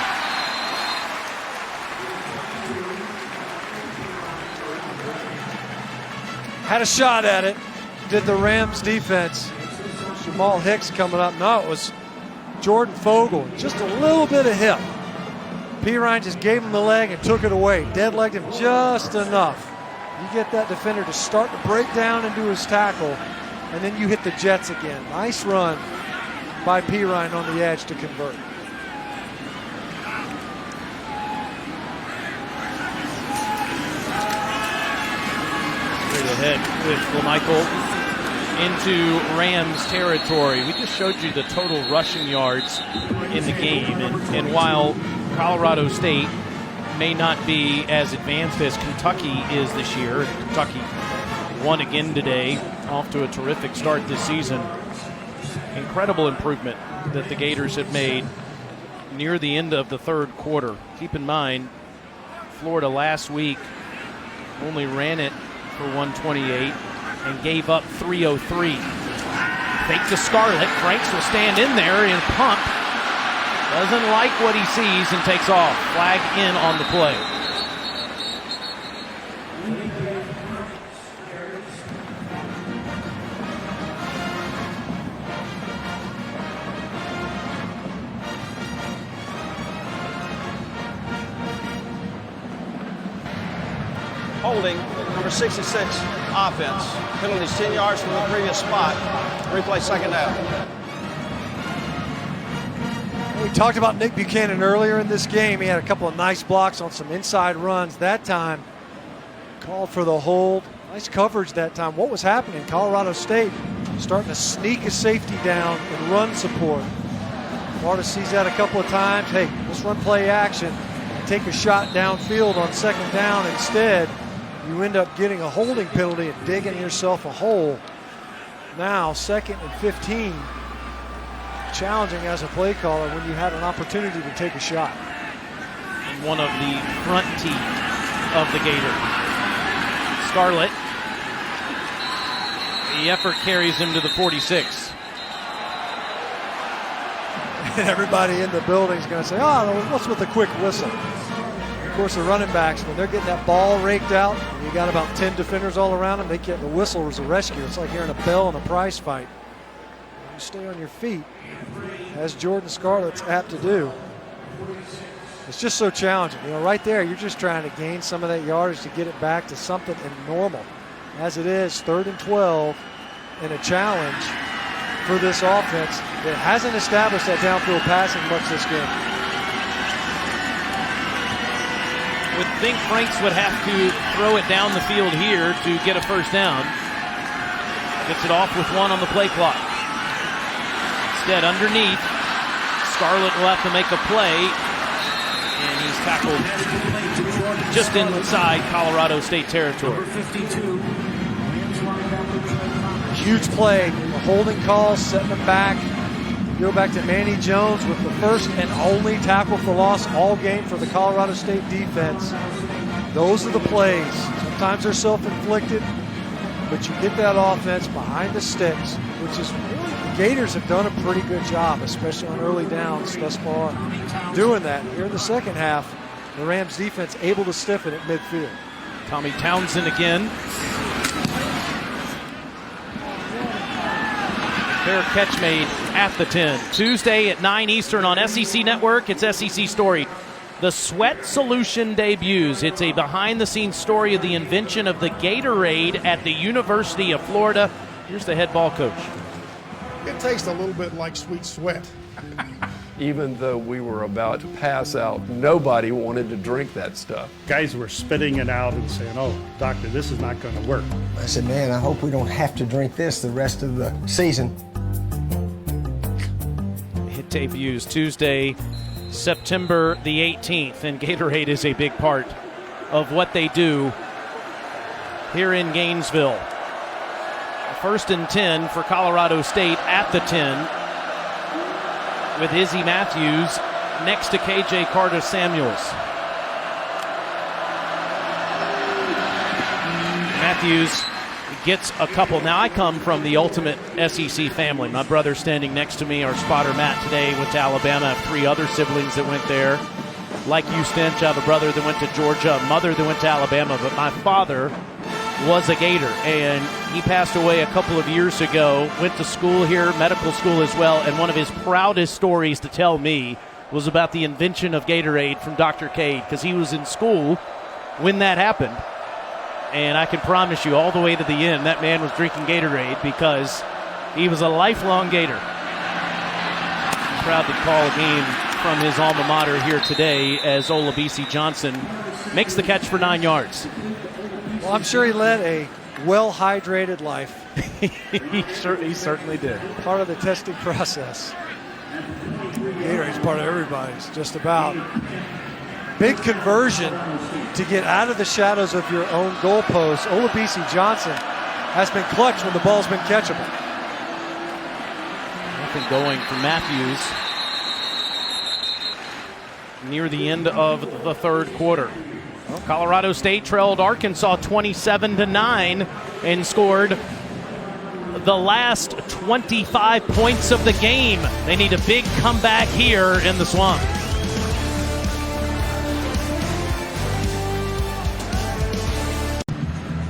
Had a shot at it, did the Rams defense. Jamal Hicks coming up. No, it was Jordan Fogle. Just a little bit of hip. Pirine just gave him the leg and took it away. Dead-legged him just enough. You get that defender to start to break down and do his tackle, and then you hit the jets again. Nice run by Pirine on the edge to convert. Straight ahead with Michael into Rams territory. We just showed you the total rushing yards in the game, and while Colorado State may not be as advanced as Kentucky is this year, Kentucky won again today, off to a terrific start this season. Incredible improvement that the Gators have made near the end of the third quarter. Keep in mind, Florida last week only ran it for 128 and gave up 303. Fake to Scarlett. Franks will stand in there and pump. Doesn't like what he sees and takes off. Flag in on the play. Holding, number 66, offense. Penalties 10 yards from the previous spot. Replay second down. We talked about Nick Buchanan earlier in this game. He had a couple of nice blocks on some inside runs. That time, called for the hold. Nice coverage that time. What was happening? Colorado State starting to sneak a safety down and run support. Florida sees that a couple of times. Hey, let's run play action and take a shot downfield on second down. Instead, you end up getting a holding penalty and digging yourself a hole. Now, 2nd and 15. Challenging as a play caller when you had an opportunity to take a shot. And one of the front teeth of the Gator. Scarlett. The effort carries him to the 46. And everybody in the building is going to say, oh, what's with the quick whistle? Of course, the running backs, when they're getting that ball raked out, and you got about 10 defenders all around them, they get the whistle as a rescue. It's like hearing a bell in a prize fight. You stay on your feet, as Jordan Scarlett's apt to do. It's just so challenging. You know, right there, you're just trying to gain some of that yardage to get it back to something normal. As it is, 3rd and 12, and a challenge for this offense that hasn't established that downfield passing much this game. Would think Franks would have to throw it down the field here to get a first down. Gets it off with 1 on the play clock. Instead, underneath, Scarlett will have to make a play, and he's tackled just inside Colorado State territory. Huge play, a holding call, setting them back. Go back to Manny Jones with the first and only tackle for loss all game for the Colorado State defense. Those are the plays. Sometimes they're self-inflicted, but you get that offense behind the sticks, which is really, the Gators have done a pretty good job, especially on early downs thus far, doing that. Here in the second half, the Rams defense able to stiffen at midfield. Tommy Townsend again. Fair catch made at the 10. Tuesday at 9 Eastern on SEC Network. It's SEC Story. The Sweat Solution debuts. It's a behind-the-scenes story of the invention of the Gatorade at the University of Florida. Here's the head ball coach. It tastes a little bit like sweet sweat. Even though we were about to pass out, nobody wanted to drink that stuff. Guys were spitting it out and saying, oh, doctor, this is not going to work. I said, man, I hope we don't have to drink this the rest of the season. It debuts Tuesday, September the 18th, and Gatorade is a big part of what they do here in Gainesville. 1st and 10 for Colorado State at the 10, with Izzy Matthews next to KJ Carta-Samuels. Matthews gets a couple. Now, I come from the ultimate SEC family. My brother standing next to me, our spotter Matt today, went to Alabama. I have 3 other siblings that went there. Like you, Stench, I have a brother that went to Georgia, a mother that went to Alabama. But my father was a Gator, and he passed away a couple of years ago. Went to school here, medical school as well, and one of his proudest stories to tell me was about the invention of Gatorade from Dr. Cade, because he was in school when that happened. And I can promise you, all the way to the end, that man was drinking Gatorade because he was a lifelong Gator. Proud to call a game from his alma mater here today as Olabisi Johnson makes the catch for 9 yards. Well, I'm sure he led a well-hydrated life. he certainly did. Part of the testing process. Gatorade's part of everybody's, just about. Big conversion to get out of the shadows of your own goalpost. Olabisi Johnson has been clutch when the ball's been catchable. Nothing going for Matthews near the end of the third quarter. Well, Colorado State trailed Arkansas 27-9 and scored the last 25 points of the game. They need a big comeback here in the Swamp.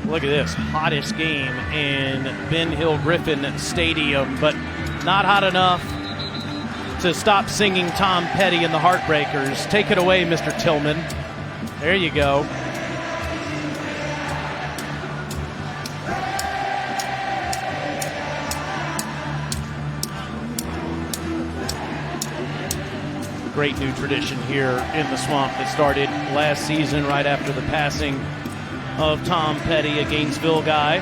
Look at this, hottest game in Ben Hill Griffin Stadium, but not hot enough to stop singing Tom Petty and the Heartbreakers. Take it away, Mr. Tillman. There you go. Great new tradition here in the Swamp that started last season right after the passing of Tom Petty, a Gainesville guy.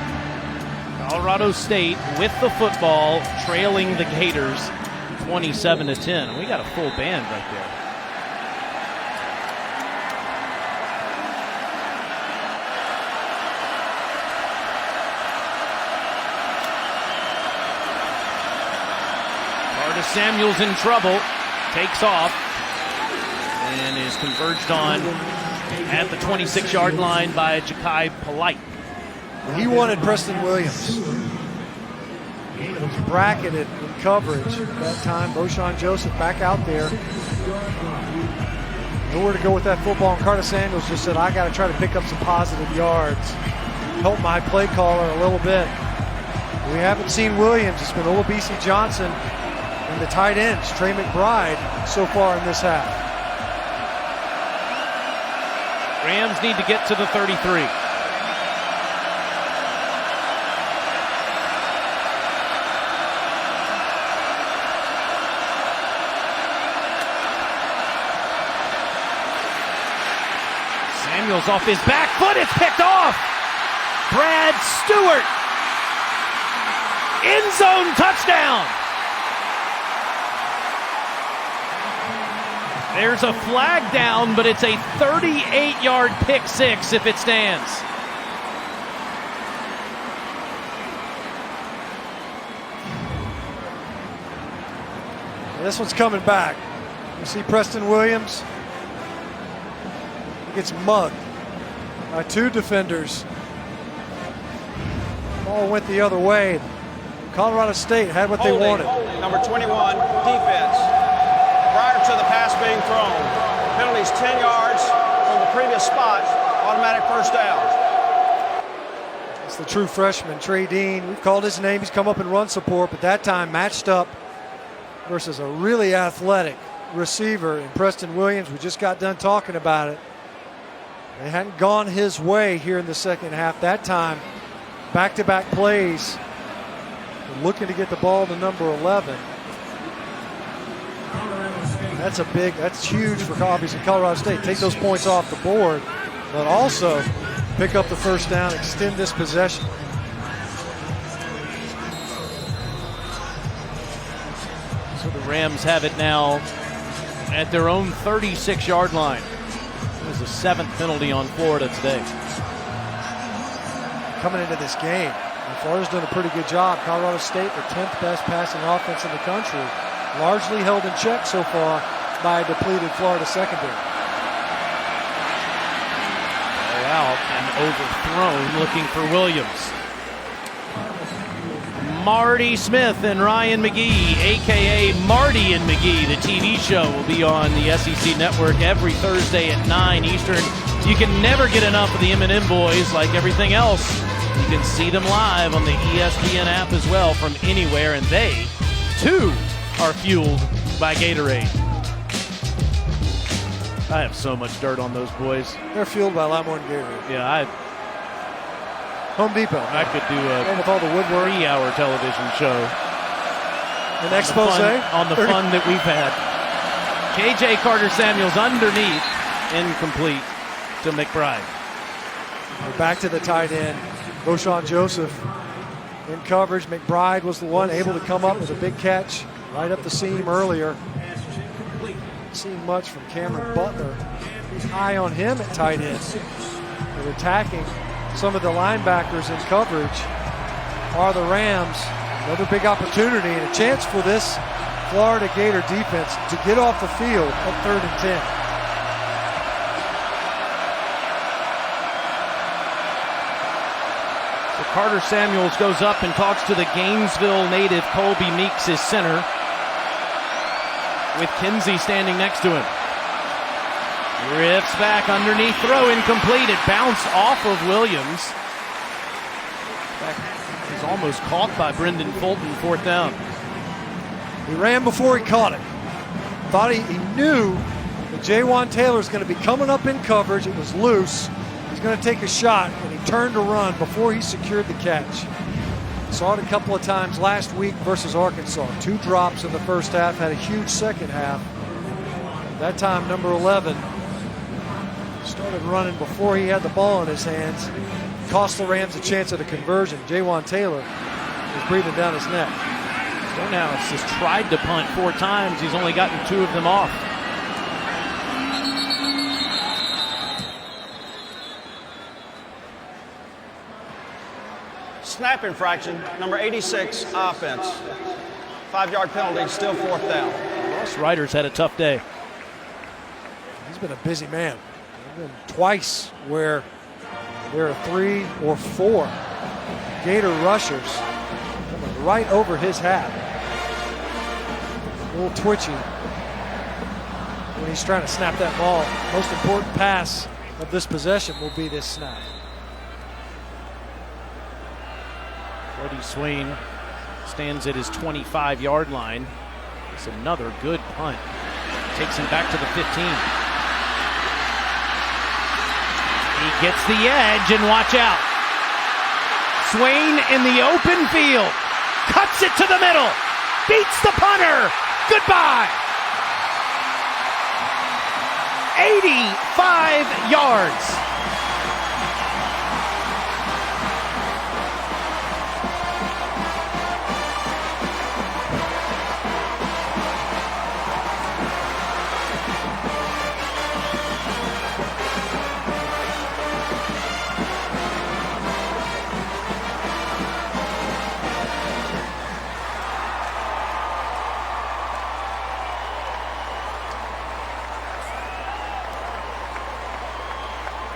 Colorado State with the football, trailing the Gators 27-10. We got a full band right there. Carta-Samuels in trouble, takes off, and is converged on at the 26-yard line by Ja'Kai Polite. He wanted Preston Williams. He was bracketed in coverage at that time. Boshawn Joseph back out there. Nowhere to go with that football, and Carta-Samuels just said, I got to try to pick up some positive yards. Help my play caller a little bit. We haven't seen Williams. It's been Olabisi Johnson and the tight ends, Trey McBride, so far in this half. Rams need to get to the 33. Samuels off his back foot, it's picked off. Brad Stewart, end zone touchdown. There's a flag down, but it's a 38-yard pick six if it stands. This one's coming back. You see Preston Williams. He gets mugged by two defenders. Ball went the other way. Colorado State had what they wanted. Number 21, defense. Prior to the pass being thrown, penalties 10 yards from the previous spot, automatic first down. It's the true freshman, Trey Dean. We've called his name. He's come up in run support, but that time matched up versus a really athletic receiver in Preston Williams. We just got done talking about it. They hadn't gone his way here in the second half. That time, back-to-back plays. They're looking to get the ball to number 11. That's huge for obviously Colorado State. Take those points off the board, but also pick up the first down, extend this possession. So the Rams have it now at their own 36-yard line. It was the 7th penalty on Florida today. Coming into this game, Florida's done a pretty good job. Colorado State, the 10th best passing offense in the country, largely held in check so far by a depleted Florida secondary. Out and overthrown, looking for Williams. Marty Smith and Ryan McGee, a.k.a. Marty and McGee, the TV show, will be on the SEC Network every Thursday at 9 Eastern. You can never get enough of the M&M boys. Like everything else, you can see them live on the ESPN app as well from anywhere, and they, too, are fueled by Gatorade. I have so much dirt on those boys. They're fueled by a lot more than Gatorade. Yeah, Home Depot. I could do a with all the woodwork. 3-hour television show. An expose on the fun that we've had. KJ Carta-Samuels underneath, incomplete to McBride. We're back to the tight end, Boshawn Joseph in coverage. McBride was the one able to come up with a big catch right up the seam earlier. Didn't see much from Cameron Butler. High on him at tight end. They're attacking some of the linebackers in coverage are the Rams. Another big opportunity and a chance for this Florida Gator defense to get off the field at 3rd and 10. So Carta-Samuels goes up and talks to the Gainesville native Colby Meeks, his center, with Kinsey standing next to him. Rips back underneath, throw incomplete. It bounced off of Williams. He's almost caught by Brendan Fulton, 4th down. He ran before he caught it. Thought he knew that Jaywan Taylor was going to be coming up in coverage. It was loose. He's going to take a shot, and he turned to run before he secured the catch. Saw it a couple of times last week versus Arkansas. 2 drops in the first half, had a huge second half. That time, number 11 started running before he had the ball in his hands. Cost the Rams a chance at a conversion. Jaywan Taylor was breathing down his neck. Stonehouse has tried to punt 4 times. He's only gotten 2 of them off. Snap infraction, number 86, offense. 5-yard penalty, still 4th down. Ross Ryder's had a tough day. He's been a busy man. There's been twice where there are 3 or 4 Gator rushers coming right over his hat. A little twitchy when he's trying to snap that ball. Most important pass of this possession will be this snap. Freddie Swain stands at his 25-yard line. It's another good punt. Takes him back to the 15. He gets the edge, and watch out. Swain in the open field. Cuts it to the middle. Beats the punter. Goodbye. 85 yards.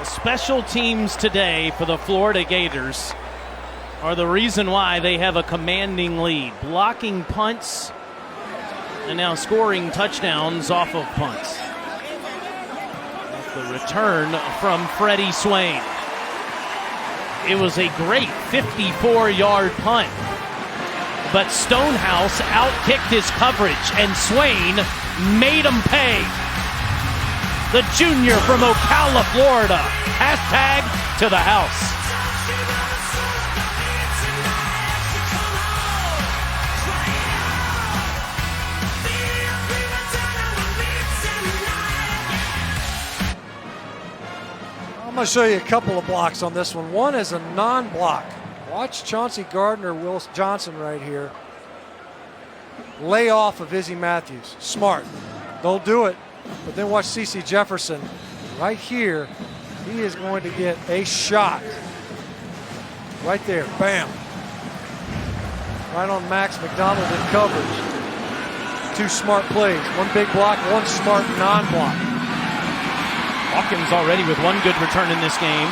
Special teams today for the Florida Gators are the reason why they have a commanding lead. Blocking punts and now scoring touchdowns off of punts. That's the return from Freddie Swain. It was a great 54-yard punt, but Stonehouse outkicked his coverage and Swain made him pay. The junior from Ocala, Florida. Hashtag to the house. I'm going to show you a couple of blocks on this one. One is a non-block. Watch Chauncey Gardner, Will Johnson right here. Lay off of Izzy Matthews. Smart. They'll do it. But then watch CeCe Jefferson right here. He is going to get a shot. Right there. Bam. Right on Max McDonald in coverage. 2 smart plays. 1 big block, 1 smart non-block. Hawkins already with 1 good return in this game.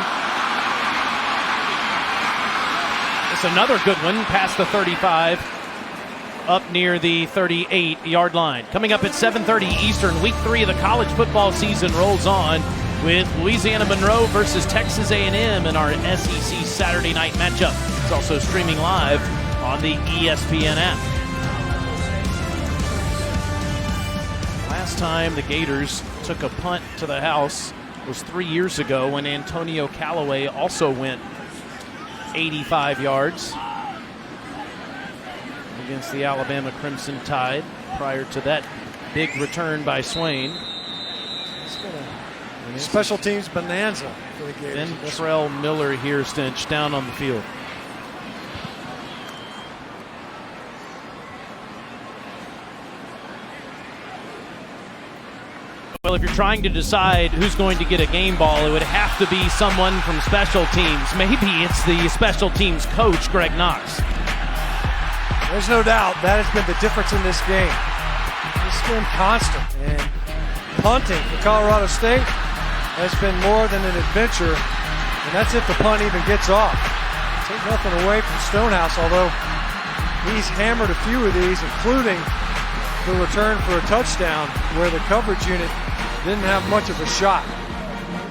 It's another good one past the 35. Up near the 38-yard line. Coming up at 7:30 Eastern, week 3 of the college football season rolls on with Louisiana Monroe versus Texas A&M in our SEC Saturday night matchup. It's also streaming live on the ESPN app. Last time the Gators took a punt to the house was 3 years ago when Antonio Callaway also went 85 yards against the Alabama Crimson Tide prior to that big return by Swain. Special teams bonanza for the Gators. Then Trell Miller here, Stinch, down on the field. Well, if you're trying to decide who's going to get a game ball, it would have to be someone from special teams. Maybe it's the special teams coach, Greg Knox. There's no doubt that has been the difference in this game. It's been constant. And punting for Colorado State has been more than an adventure. And that's if the punt even gets off. Take nothing away from Stonehouse, although he's hammered a few of these, including the return for a touchdown where the coverage unit didn't have much of a shot.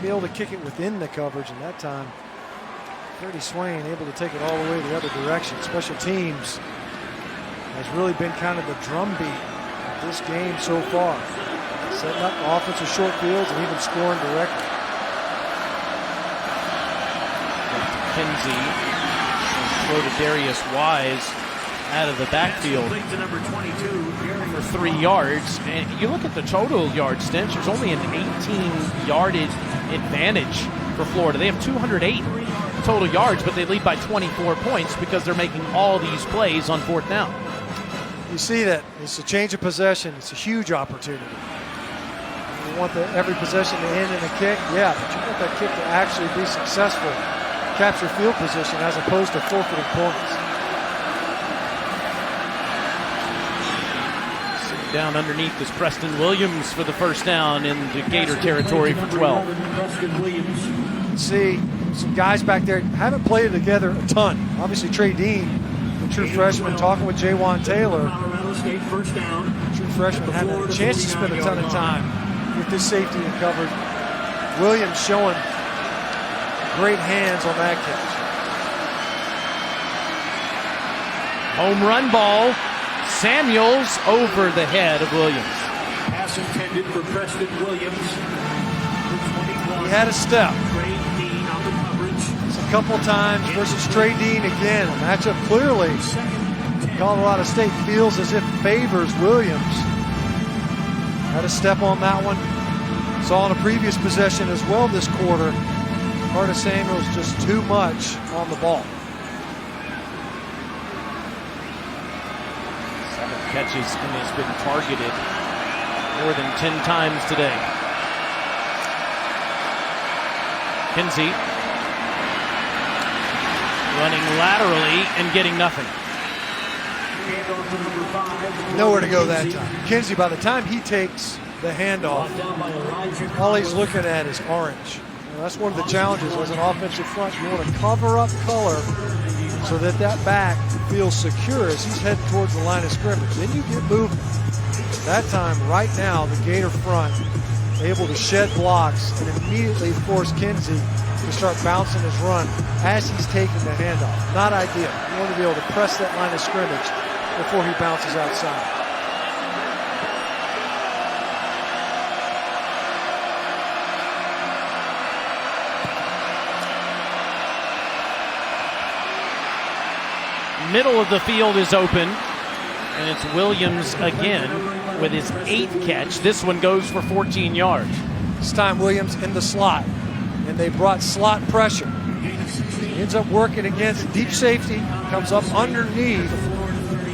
Be able to kick it within the coverage, and that time Freddie Swain able to take it all the way the other direction. Special teams has really been kind of the drumbeat of this game so far. Setting up offensive short fields and even scoring directly. Kinsey throw to Darius Wise out of the backfield for 3 yards. And you look at the total yard Stinch, there's only an 18-yardage advantage for Florida. They have 208 total yards, but they lead by 24 points because they're making all these plays on 4th down. You see that. It's a change of possession. It's a huge opportunity. You want every possession to end in a kick? Yeah, but you want that kick to actually be successful. Capture field position as opposed to forfeiting points. Down underneath is Preston Williams for the first down in the Gator territory for 12. See some guys back there haven't played together a ton. Obviously Trey Dean, the true freshman, talking with Jawan Taylor. True freshman had a chance to spend a ton of time with this safety and coverage. Williams showing great hands on that catch. Home run ball. Samuels over the head of Williams. Pass intended for Preston Williams. He had a step. It's a couple times versus Trey Dean again. A matchup clearly Colorado State feels as if favors Williams. Had a step on that one. Saw in a previous possession as well this quarter. Carta-Samuels just too much on the ball. Catches and has been targeted more than 10 times today. Kinsey running laterally and getting nothing. Nowhere to go that time. Kinsey, by the time he takes the handoff, all he's looking at is orange. That's one of the challenges as an offensive front. You want to cover up color so that that back feels secure as he's heading towards the line of scrimmage. Then you get movement. That time, right now, the Gator front able to shed blocks and immediately force Kinsey to start bouncing his run as he's taking the handoff. Not ideal. You want to be able to press that line of scrimmage before he bounces outside. Middle of the field is open, and it's Williams again with his 8th catch. This one goes for 14 yards. This time Williams in the slot, and they brought slot pressure. He ends up working against deep safety, comes up underneath.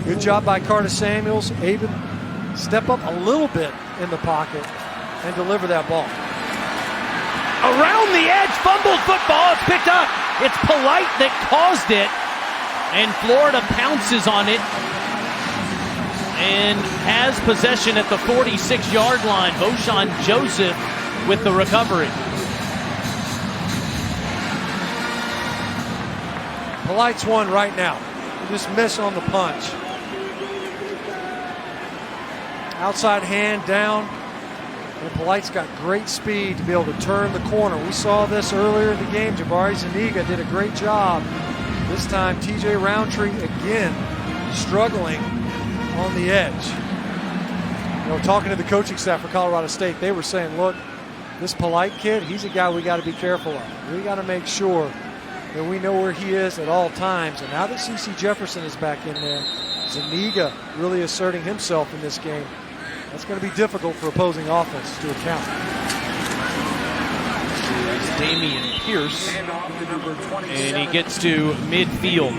Good job by Carta-Samuels, able to step up a little bit in the pocket and deliver that ball. Around the edge, fumbled football, it's picked up. It's Feleipe that caused it. And Florida pounces on it and has possession at the 46-yard line. Boshan Joseph with the recovery. Feleipe's one right now. He just missed on the punch. Outside hand down. And Feleipe's got great speed to be able to turn the corner. We saw this earlier in the game. Jabari Zuniga did a great job. This time, TJ Roundtree again struggling on the edge. Talking to the coaching staff for Colorado State, they were saying, look, this Feleipe kid, he's a guy we got to be careful of. We got to make sure that we know where he is at all times. And now that CeCe Jefferson is back in there, Zuniga really asserting himself in this game, that's going to be difficult for opposing offense to account. This is Dameon Pierce, and he gets to midfield.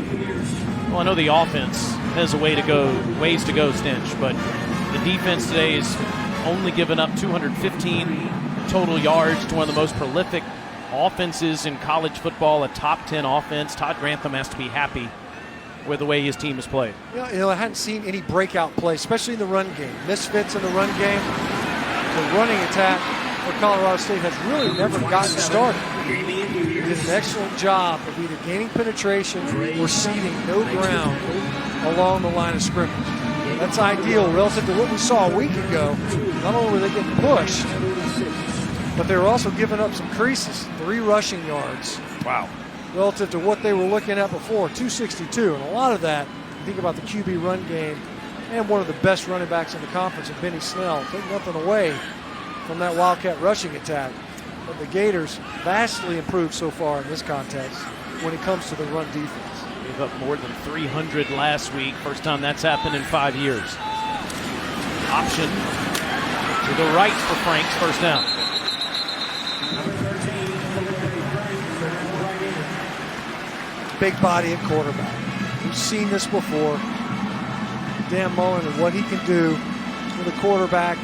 Well, I know the offense has ways to go, Stinch, but the defense today has only given up 215 total yards to one of the most prolific offenses in college football, a top 10 offense. Todd Grantham has to be happy with the way his team has played. I hadn't seen any breakout play, especially in the run game. Misfits in the run game. The running attack for Colorado State has really never gotten started. He did an excellent job of either gaining penetration or ceding no ground along the line of scrimmage. That's ideal relative to what we saw a week ago. Not only were they getting pushed, but they were also giving up some creases, 3 rushing yards. Wow. Relative to what they were looking at before, 262. And a lot of that, you think about the QB run game and one of the best running backs in the conference, in Benny Snell. Take nothing away from that Wildcat rushing attack. But the Gators vastly improved so far in this context when it comes to the run defense. Gave up more than 300 last week. First time that's happened in 5 years. Option to the right for Franks, first down. Big body at quarterback. We've seen this before. Dan Mullen and what he can do with a quarterback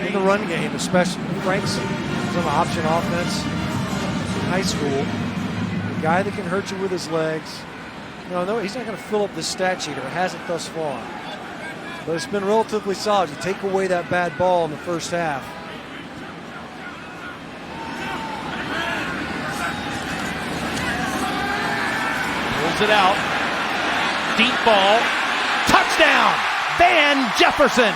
in the run game, especially. Franks is on the option offense in high school. A guy that can hurt you with his legs. No, he's not going to fill up the stat sheet, or hasn't thus far. But it's been relatively solid. You take away that bad ball in the first half. It out. Deep ball. Touchdown! Van Jefferson.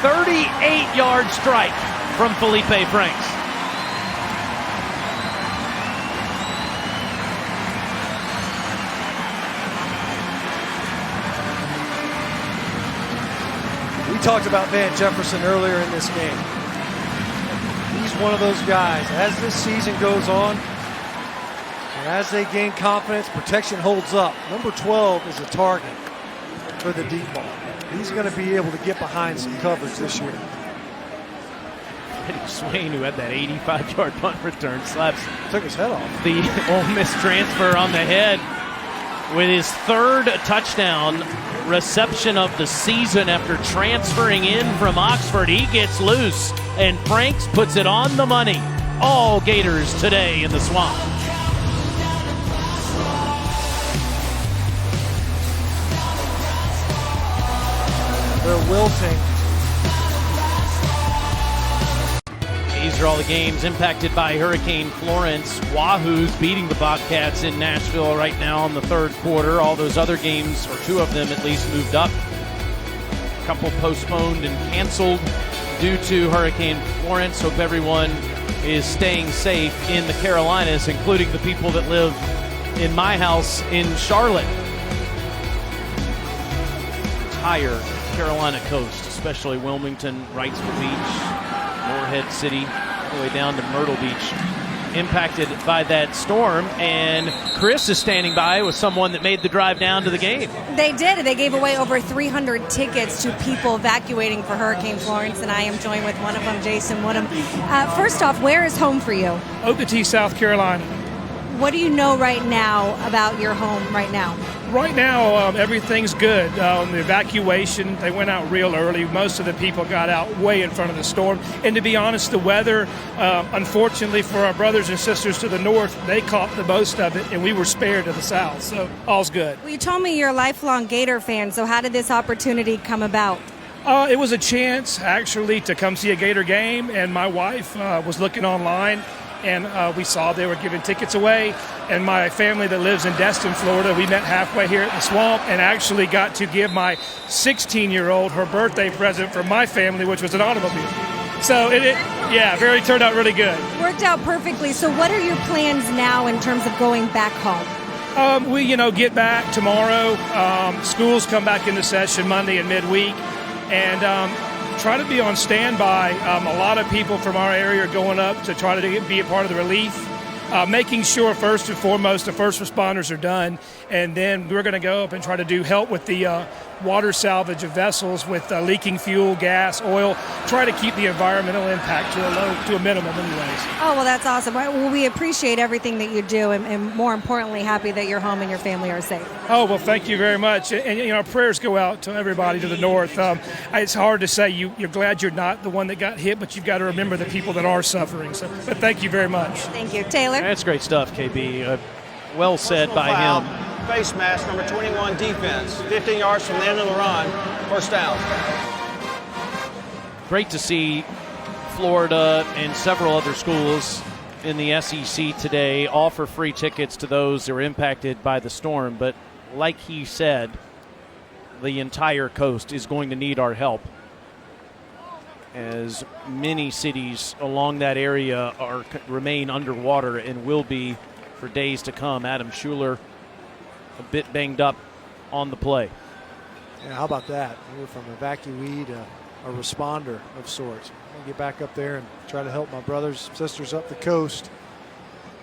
38-yard strike from Feleipe Franks. We talked about Van Jefferson earlier in this game. He's one of those guys, as this season goes on, and as they gain confidence, protection holds up. Number 12 is a target for the deep ball. He's going to be able to get behind some coverage this year. Freddie Swain, who had that 85-yard punt return, took his head off. The Ole Miss transfer on the head with his 3rd touchdown reception of the season after transferring in from Oxford. He gets loose, and Franks puts it on the money. All Gators today in the Swamp. They're wilting. These are all the games impacted by Hurricane Florence. Wahoo's beating the Bobcats in Nashville right now in the 3rd quarter. All those other games, or 2 of them at least, moved up. A couple postponed and canceled due to Hurricane Florence. Hope everyone is staying safe in the Carolinas, including the people that live in my house in Charlotte. Entire Carolina coast, especially Wilmington, Wrightsville Beach, Morehead City, all the way down to Myrtle Beach, impacted by that storm. And Chris is standing by with someone that made the drive down to the game. They did. They gave away over 300 tickets to people evacuating for Hurricane Florence, and I am joined with one of them, Jason Woodham. First off, where is home for you? Okeechobee, South Carolina. What do you know right now about your home right now? Right now, everything's good. The evacuation, they went out real early. Most of the people got out way in front of the storm. And to be honest, the weather, unfortunately for our brothers and sisters to the north, they caught the most of it, and we were spared to the south. So all's good. Well, you told me you're a lifelong Gator fan, so how did this opportunity come about? It was a chance, actually, to come see a Gator game, and my wife was looking online, and we saw they were giving tickets away. And my family that lives in Destin, Florida, we met halfway here at the Swamp and actually got to give my 16-year-old her birthday present from my family, which was an automobile. So turned out really good. Worked out perfectly. So what are your plans now in terms of going back home? We get back tomorrow. Schools come back into session Monday and midweek, and try to be on standby. A lot of people from our area are going up to try to be a part of the relief, making sure first and foremost the first responders are done, and then we're going to go up and try to do help with the water salvage of vessels with leaking fuel, gas, oil, try to keep the environmental impact to a minimum anyways. Oh, well, that's awesome. Well, we appreciate everything that you do, and more importantly, happy that your home and your family are safe. Oh, well, thank you very much. And prayers go out to everybody to the north. It's hard to say you're glad you're not the one that got hit, but you've got to remember the people that are suffering. So, but thank you very much. Thank you. Taylor? That's great stuff, KB. Well said by him. Face mask, number 21, defense. 15 yards from the end of the run. First down. Great to see Florida and several other schools in the SEC today offer free tickets to those that were impacted by the storm. But like he said, the entire coast is going to need our help, as many cities along that area remain underwater and will be for days to come. Adam Schuler a bit banged up on the play. Yeah, how about that? We were from evacuee to a responder of sorts. I'm going to get back up there and try to help my brothers and sisters up the coast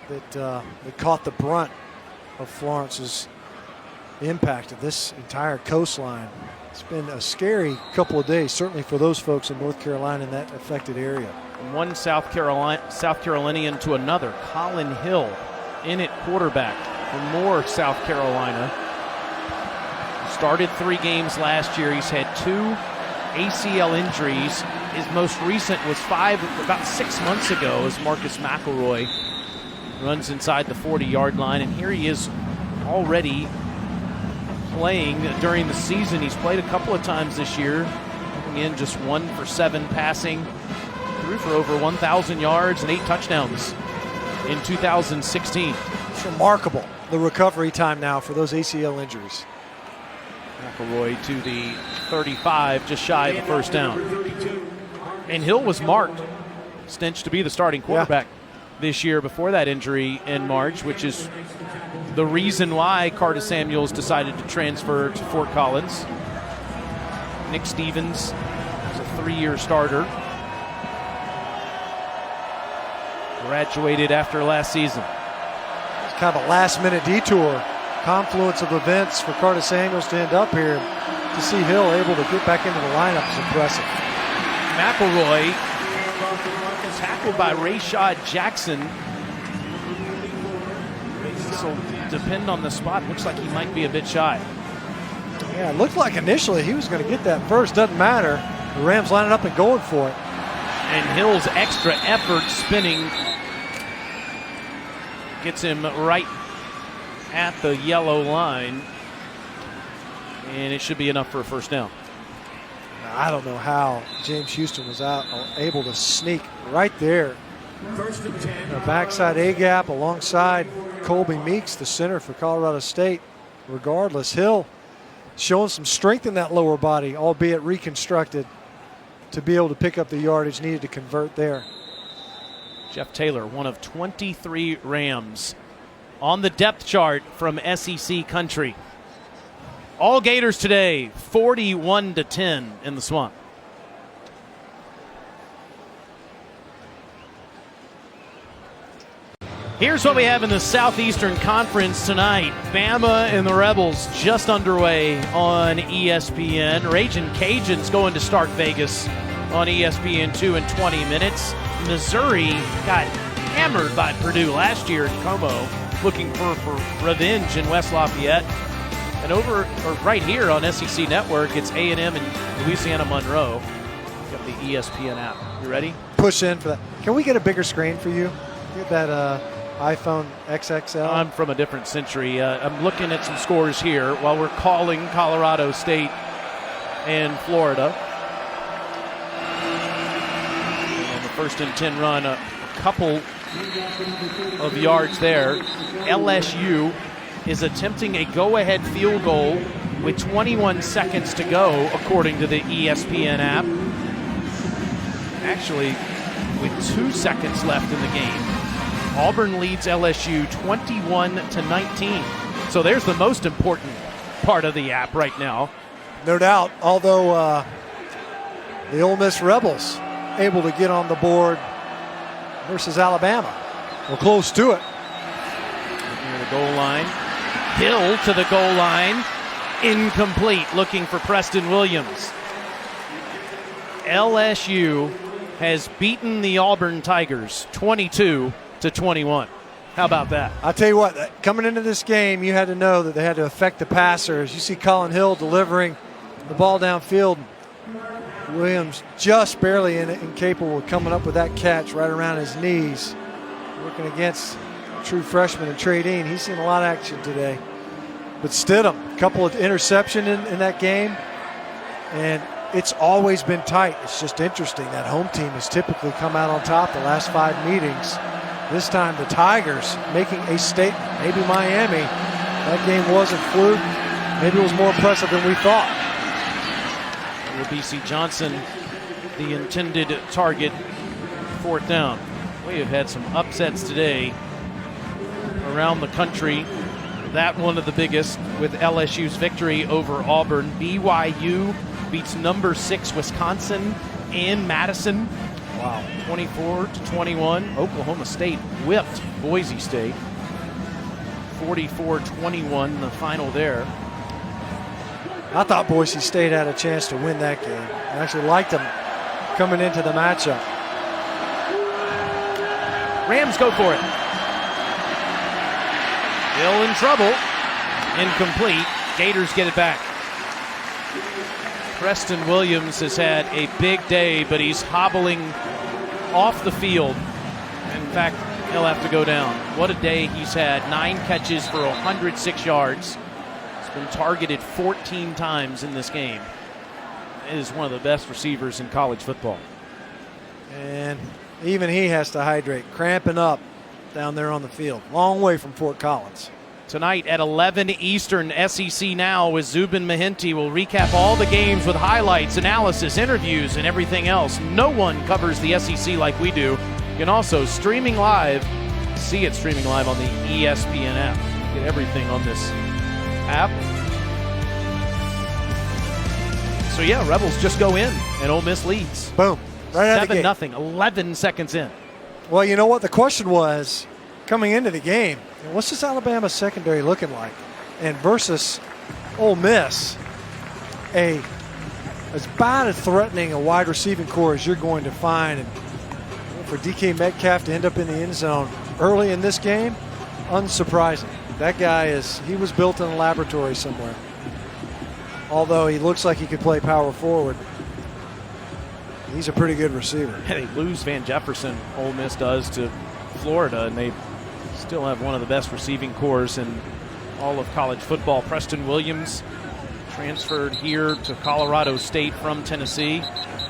that caught the brunt of Florence's impact of this entire coastline. It's been a scary couple of days, certainly for those folks in North Carolina in that affected area. From one South Carolinian to another, Colin Hill in at quarterback for Moore, South Carolina. He started 3 games last year. He's had 2 ACL injuries. His most recent was about 6 months ago, as Marcus McElroy runs inside the 40-yard line. And here he is already playing during the season. He's played a couple of times this year, coming in just 1 for 7 passing, threw for over 1,000 yards and 8 touchdowns in 2016. It's remarkable, the recovery time now for those ACL injuries. McElroy to the 35, just shy of the first down. And Hill was marked, Stinch, to be the starting quarterback this year before that injury in March, which is the reason why Carta-Samuels decided to transfer to Fort Collins. Nick Stevens is a 3-year starter. Graduated after last season. It's kind of a last-minute detour, confluence of events for Carta-Samuels to end up here. To see Hill able to get back into the lineup is impressive. McElroy tackled by Rayshad Jackson. This will depend on the spot. Looks like he might be a bit shy. Yeah, it looked like initially he was going to get that first. Doesn't matter. The Rams lining up and going for it. And Hill's extra effort spinning gets him right at the yellow line. And it should be enough for a first down. I don't know how James Houston was able to sneak right there. A backside A-gap alongside Colby Meeks, the center for Colorado State. Regardless, Hill showing some strength in that lower body, albeit reconstructed, to be able to pick up the yardage needed to convert there. Jeff Taylor, one of 23 Rams on the depth chart from SEC country. All Gators today, 41-10 in the Swamp. Here's what we have in the Southeastern Conference tonight. Bama and the Rebels just underway on ESPN. Ragin' Cajuns going to start Vegas on ESPN2 in 20 minutes. Missouri got hammered by Purdue last year in Como, looking for revenge in West Lafayette. And right here on SEC Network, it's A&M and Louisiana Monroe. Got the ESPN app. You ready? Push in for that. Can we get a bigger screen for you? Get that iPhone XXL. I'm from a different century. I'm looking at some scores here while we're calling Colorado State and Florida. And on the 1st and 10 run, a couple of yards there. LSU is attempting a go-ahead field goal with 21 seconds to go, according to the ESPN app. Actually, with 2 seconds left in the game. Auburn leads LSU 21-19. So there's the most important part of the app right now. No doubt, although the Ole Miss Rebels able to get on the board versus Alabama. We're close to it. Near the goal line. Hill to the goal line. Incomplete, looking for Preston Williams. LSU has beaten the Auburn Tigers 22-21. How about that? I'll tell you what, coming into this game, you had to know that they had to affect the passers. You see Colin Hill delivering the ball downfield. Williams just barely incapable of coming up with that catch right around his knees. Working against true freshman and Trey Dean. He's seen a lot of action today. But Stidham, a couple of interceptions in that game. And it's always been tight. It's just interesting that home team has typically come out on top the last 5 meetings. This time the Tigers making a statement. Maybe Miami, that game wasn't fluke. Maybe it was more impressive than we thought. Will BC Johnson the intended target, 4th down. We have had some upsets today around the country. That one of the biggest with LSU's victory over Auburn. BYU beats number 6 Wisconsin in Madison. Wow. 24-21. Oklahoma State whipped Boise State. 44-21 the final there. I thought Boise State had a chance to win that game. I actually liked them coming into the matchup. Rams go for it. Hill in trouble. Incomplete. Gators get it back. Preston Williams has had a big day, but he's hobbling off the field. In fact, he'll have to go down. What a day he's had. 9 catches for 106 yards. He's been targeted 14 times in this game. He is one of the best receivers in college football. And even he has to hydrate, cramping up down there on the field. Long way from Fort Collins. Tonight at 11 Eastern, SEC Now with Zubin Mehenti will recap all the games with highlights, analysis, interviews, and everything else. No one covers the SEC like we do. You can also see it streaming live on the ESPN app. Get everything on this app. So yeah, Rebels just go in and Ole Miss leads. Boom. Right out of the gate. 7-0, 11 seconds in. Well, you know what? The question was, coming into the game, what's this Alabama secondary looking like? And versus Ole Miss, as bad as threatening a wide receiving core as you're going to find. And for DK Metcalf to end up in the end zone early in this game, unsurprising. That guy he was built in a laboratory somewhere. Although he looks like he could play power forward. He's a pretty good receiver. They lose Van Jefferson, Ole Miss does, to Florida, and they still have one of the best receiving corps in all of college football. Preston Williams transferred here to Colorado State from Tennessee.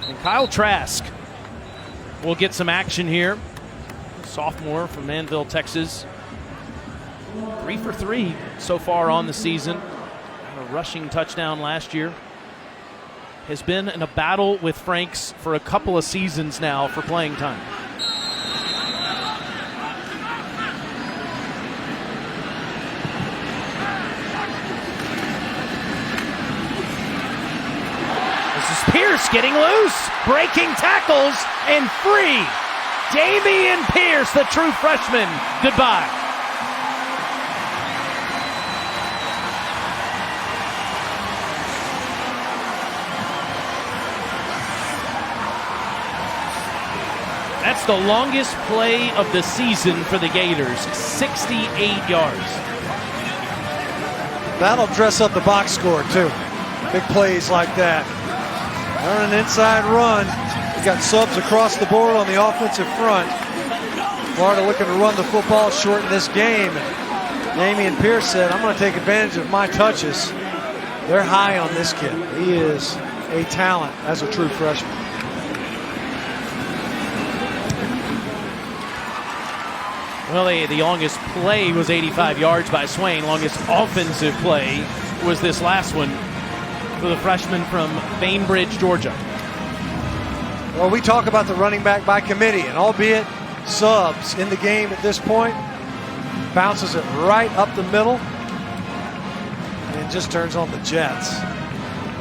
And Kyle Trask will get some action here. Sophomore from Manville, Texas. 3 for 3 so far on the season. A rushing touchdown last year. Has been in a battle with Franks for a couple of seasons now for playing time. This is Pierce getting loose, breaking tackles, and free. Dameon Pierce, the true freshman, goodbye. That's the longest play of the season for the Gators, 68 yards. That'll dress up the box score, too. Big plays like that. Run an inside run. We got subs across the board on the offensive front. Florida looking to run the football, shorten this game. Dameon Pierce said, I'm going to take advantage of my touches. They're high on this kid. He is a talent as a true freshman. Well, the longest play was 85 yards by Swain. Longest offensive play was this last one for the freshman from Bainbridge, Georgia. Well, we talk about the running back by committee, and albeit subs in the game at this point, bounces it right up the middle. just turns on the jets.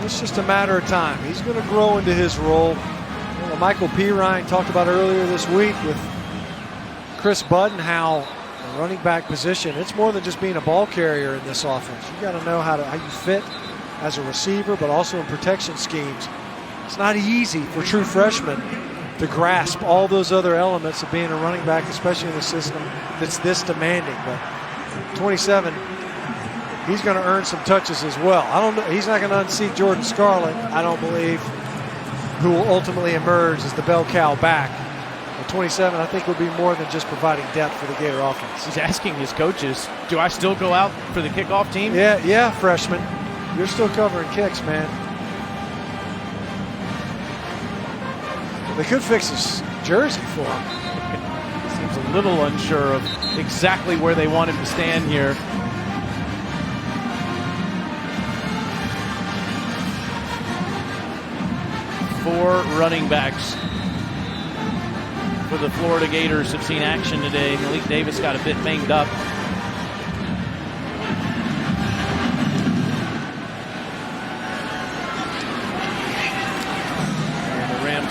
It's just a matter of time. He's going to grow into his role. You know, Michael Pirine talked about earlier this week with Chris Budden how the running back position, it's more than just being a ball carrier in this offense. You got to know how you fit as a receiver, but also in protection schemes. It's not easy for true freshmen to grasp all those other elements of being a running back, especially in a system that's this demanding. But 27, he's going to earn some touches as well. I don't know. He's not going to unseat Jordan Scarlett, I don't believe, who will ultimately emerge as the bell cow back. At 27, I think will be more than just providing depth for the Gator offense. He's asking his coaches, do I still go out for the kickoff team? Yeah, freshman. You're still covering kicks, man. They could fix his jersey for him. Seems a little unsure of exactly where they want him to stand here. Four running backs for the Florida Gators have seen action today. Malik Davis got a bit banged up.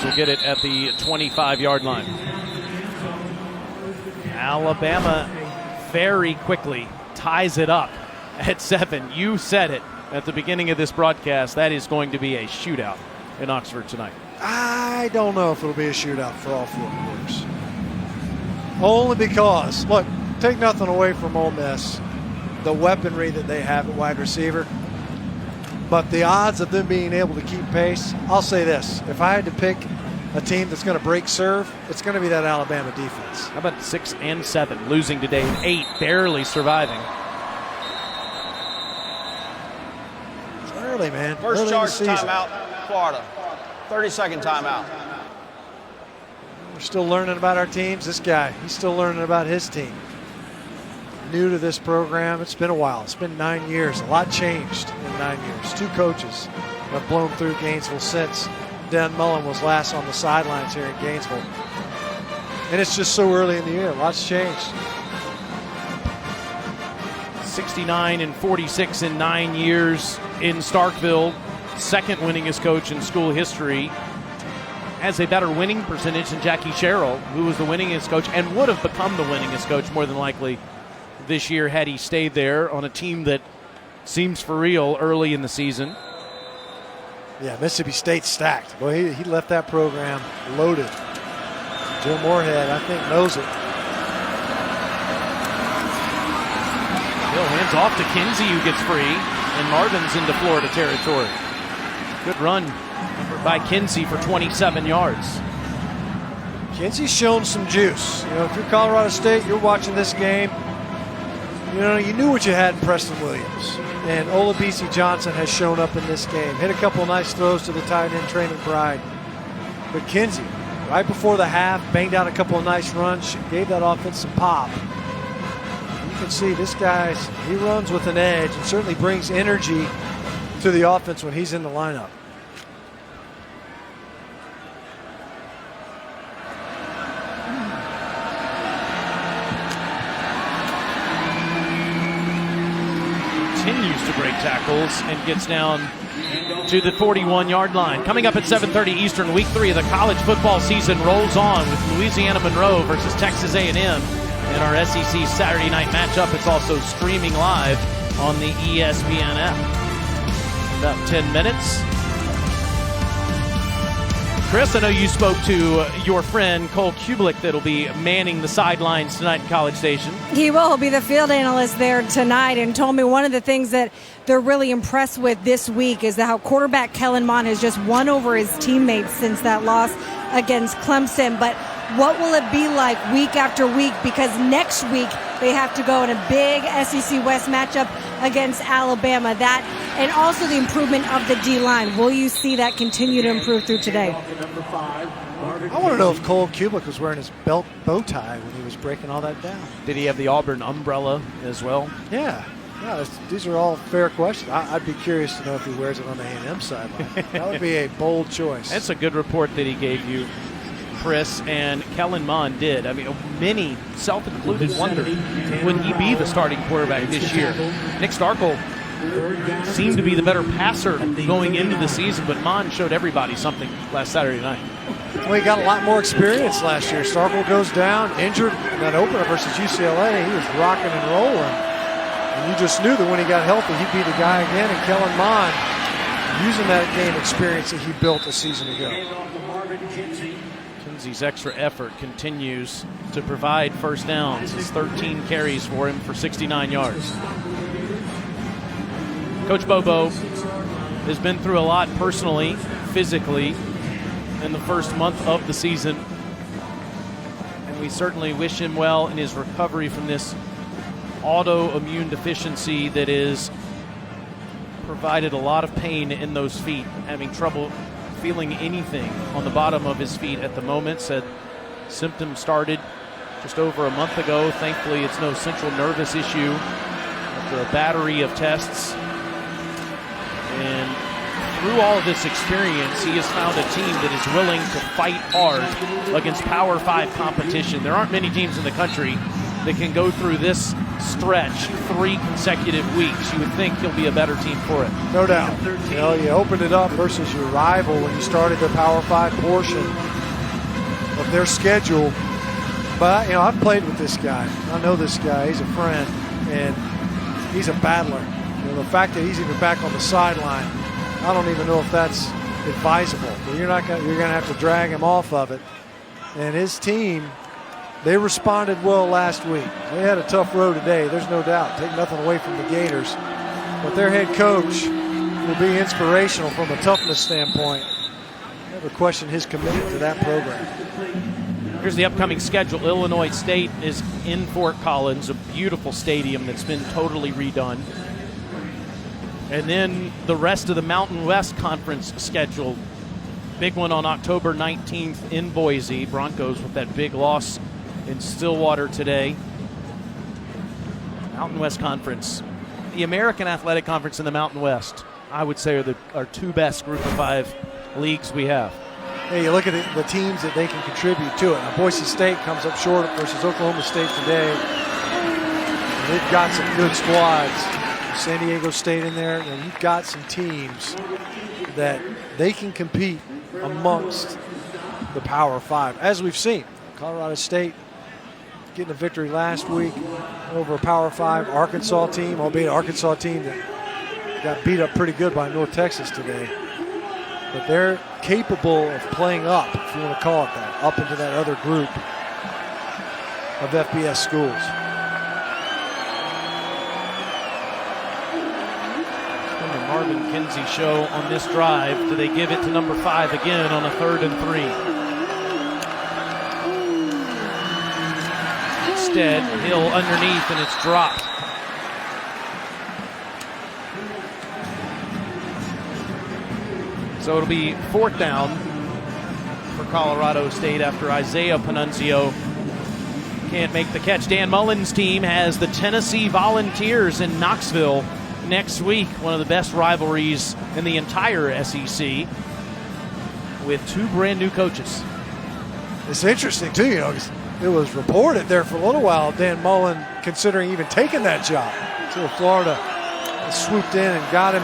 Will get it at the 25-yard line. Alabama very quickly ties it up at 7. You said it at the beginning of this broadcast. That is going to be a shootout in Oxford tonight. I don't know if it'll be a shootout for all four quarters. Only because, look, take nothing away from Ole Miss, the weaponry that they have at wide receiver. But the odds of them being able to keep pace, I'll say this. If I had to pick a team that's going to break serve, it's going to be that Alabama defense. How about 6 and 7, losing today, 8, barely surviving. It's early, man. First early charge timeout, Florida. 30-second timeout. We're still learning about our teams. This guy, he's still learning about his team. New to this program. It's been a while. It's been 9 years. A lot changed in 9 years. 2 coaches have blown through Gainesville since Dan Mullen was last on the sidelines here in Gainesville. And it's just so early in the year. Lots changed. 69 and 46 in 9 years in Starkville. Second winningest coach in school history. Has a better winning percentage than Jackie Sherrill, who was the winningest coach and would have become the winningest coach more than likely this year had he stayed there on a team that seems for real early in the season. Yeah, Mississippi State stacked. Boy, he left that program loaded. Joe Moorhead, I think, knows it. Bill hands off to Kinsey, who gets free, and Marvin's into Florida territory. Good run by Kinsey for 27 yards. Kinsey's shown some juice. You know, if you're Colorado State, you're watching this game. You know, you knew what you had in Preston Williams. And Olabisi Johnson has shown up in this game. Hit a couple nice throws to the tight end, Trey McBride. But Kinsey, right before the half, banged out a couple of nice runs, gave that offense some pop. You can see this guy, he runs with an edge and certainly brings energy to the offense when he's in the lineup. Continues to break tackles and gets down to the 41-yard line. Coming up at 7:30 Eastern, Week 3 of the college football season rolls on with Louisiana Monroe versus Texas A&M in our SEC Saturday night matchup. It's also streaming live on the ESPN app. About 10 minutes. Chris, I know you spoke to your friend Cole Kublik that'll be manning the sidelines tonight in College Station. He will. He'll be the field analyst there tonight and told me one of the things that they're really impressed with this week is how quarterback Kellen Mond has just won over his teammates since that loss against Clemson. But what will it be like week after week? Because next week they have to go in a big SEC West matchup against Alabama. That and also the improvement of the D-line. Will you see that continue to improve through today? I want to know if Cole Kublik was wearing his belt bow tie when he was breaking all that down. Did he have the Auburn umbrella as well? Yeah. These are all fair questions. I'd be curious to know if he wears it on the A&M sideline. That would be a bold choice. That's a good report that he gave you, Chris, and Kellen Mond did. I mean, many, self-included, wondered, would he be the starting quarterback this year? Nick Starkel seemed to be the better passer going into the season, but Mon showed everybody something last Saturday night. Well, he got a lot more experience last year. Starkville goes down, injured in that opener versus UCLA. He was rocking and rolling. And you just knew that when he got healthy, he'd be the guy again. And Kellen Mond using that game experience that he built a season ago. Kinsey's extra effort continues to provide first downs. His 13 carries for him for 69 yards. Coach Bobo has been through a lot personally, physically, in the first month of the season. And we certainly wish him well in his recovery from this autoimmune deficiency that is provided a lot of pain in those feet, having trouble feeling anything on the bottom of his feet at the moment. Said symptoms started just over a month ago. Thankfully, it's no central nervous issue after a battery of tests. And through all of this experience, he has found a team that is willing to fight hard against Power 5 competition. There aren't many teams in the country that can go through this stretch 3 consecutive weeks. You would think he'll be a better team for it. No doubt. You know, you opened it up versus your rival when you started the Power 5 portion of their schedule. But, you know, I've played with this guy. I know this guy. He's a friend, and he's a battler. You know, the fact that he's even back on the sideline, I don't even know if that's advisable. But you're going to have to drag him off of it. And his team, they responded well last week. They had a tough road today, there's no doubt. Take nothing away from the Gators. But their head coach will be inspirational from a toughness standpoint. Never question his commitment to that program. Here's the upcoming schedule. Illinois State is in Fort Collins, a beautiful stadium that's been totally redone. And then the rest of the Mountain West Conference schedule. Big one on October 19th in Boise. Broncos with that big loss in Stillwater today. Mountain West Conference. The American Athletic Conference and the Mountain West, I would say, are our 2 best Group of 5 leagues we have. Hey, you look at the teams that they can contribute to it. Now, Boise State comes up short versus Oklahoma State today. And they've got some good squads. San Diego State in there, and you've got some teams that they can compete amongst the Power 5, as we've seen. Colorado State getting a victory last week over a Power 5 Arkansas team, albeit an Arkansas team that got beat up pretty good by North Texas today. But they're capable of playing up, if you want to call it that, up into that other group of FBS schools. Marvin Kinsey show on this drive. Do they give it to number 5 again on a 3rd and 3? Instead, Hill underneath, and it's dropped. So it'll be 4th down for Colorado State after Isaiah Panunzio can't make the catch. Dan Mullen's team has the Tennessee Volunteers in Knoxville next week, one of the best rivalries in the entire SEC, with 2 brand new coaches. It's interesting too, you know, because it was reported there for a little while, Dan Mullen considering even taking that job until Florida swooped in and got him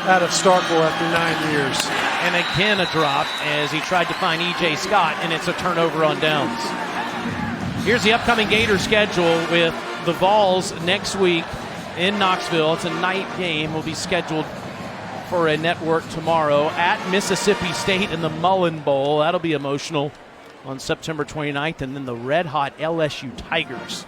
out of Starkville after 9 years. And again a drop as he tried to find E.J. Scott, and it's a turnover on downs. Here's the upcoming Gator schedule with the Vols next week in Knoxville. It's a night game. Will be scheduled for a network tomorrow at Mississippi State in the Mullen Bowl. That'll be emotional on September 29th. And then the red-hot LSU Tigers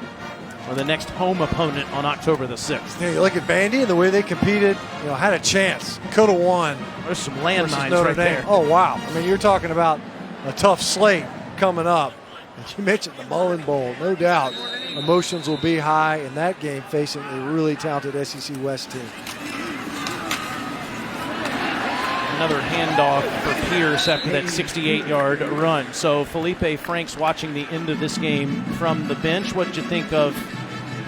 are the next home opponent on October the 6th. Yeah, you look at Vandy and the way they competed, you know, had a chance. Could have won. There's some landmines right there. Oh, wow. I mean, you're talking about a tough slate coming up. And you mentioned the Mullen Bowl. No doubt emotions will be high in that game facing a really talented SEC West team. Another handoff for Pierce after that 68-yard run. So Feleipe Franks watching the end of this game from the bench. What did you think of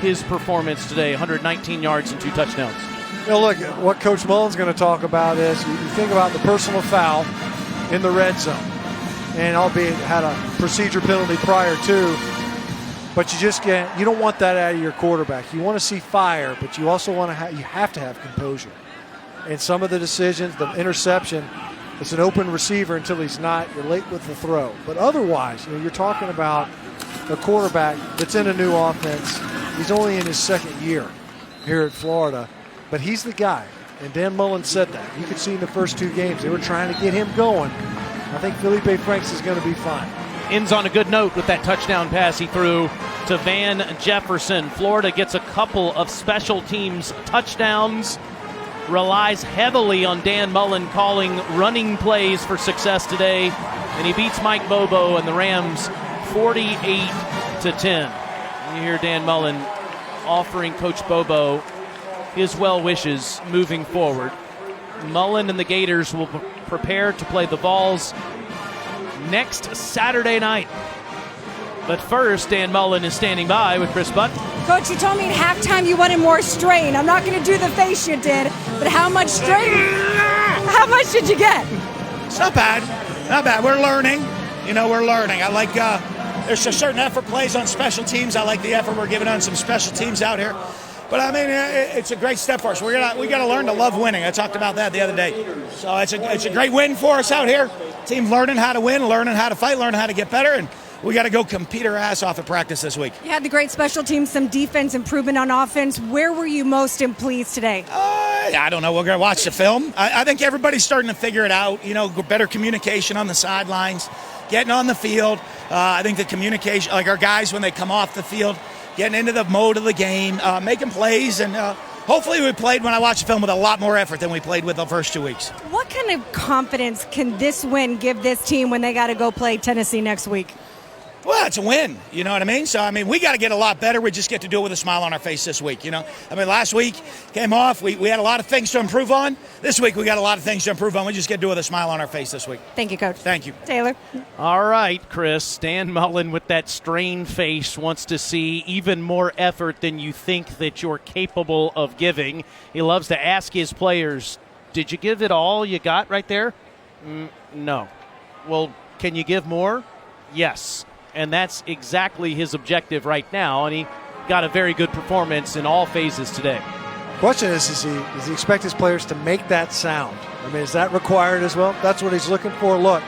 his performance today? 119 yards and 2 touchdowns. You know, look, what Coach Mullen's going to talk about is you think about the personal foul in the red zone. And albeit had a procedure penalty prior to, But you don't want that out of your quarterback. You want to see fire, but you also want to you have to have composure. And some of the decisions, the interception, it's an open receiver until he's not. You're late with the throw. But otherwise, you're talking about a quarterback that's in a new offense. He's only in his second year here at Florida, but he's the guy. And Dan Mullen said that. You could see in the first 2 games, they were trying to get him going. I think Feleipe Franks is going to be fine. Ends on a good note with that touchdown pass he threw to Van Jefferson. Florida gets a couple of special teams touchdowns, relies heavily on Dan Mullen calling running plays for success today, and he beats Mike Bobo and the Rams 48-10. You hear Dan Mullen offering Coach Bobo his well wishes moving forward. Mullen and the Gators will prepare to play the Vols next Saturday night. But first, Dan Mullen is standing by with Chris Button. Coach, you told me at halftime you wanted more strain. I'm not going to do the face you did, but how much strain? How much did you get? It's not bad. Not bad. We're learning. We're learning. I like there's a certain effort plays on special teams. I like the effort we're giving on some special teams out here. But, I mean, it's a great step for us. We got to learn to love winning. I talked about that the other day. So it's a great win for us out here. Team learning how to win, learning how to fight, learning how to get better, and we got to go compete our ass off at practice this week. You had the great special teams, some defense improvement on offense. Where were you most pleased today? I don't know. We're going to watch the film. I think everybody's starting to figure it out. Better communication on the sidelines, getting on the field. I think the communication, like our guys when they come off the field, getting into the mode of the game, making plays, and hopefully we played, when I watched the film, with a lot more effort than we played with the first 2 weeks. What kind of confidence can this win give this team when they got to go play Tennessee next week? Well, it's a win. You know what I mean? So, we got to get a lot better. We just get to do it with a smile on our face this week, last week came off. We had a lot of things to improve on. This week we got a lot of things to improve on. We just get to do it with a smile on our face this week. Thank you, Coach. Thank you. Taylor. All right, Chris. Dan Mullen with that strained face wants to see even more effort than you think that you're capable of giving. He loves to ask his players, did you give it all you got right there? No. Well, can you give more? Yes. And that's exactly his objective right now, and he got a very good performance in all phases today. Question is, does he expect his players to make that sound? Is that required as well? That's what he's looking for. Look,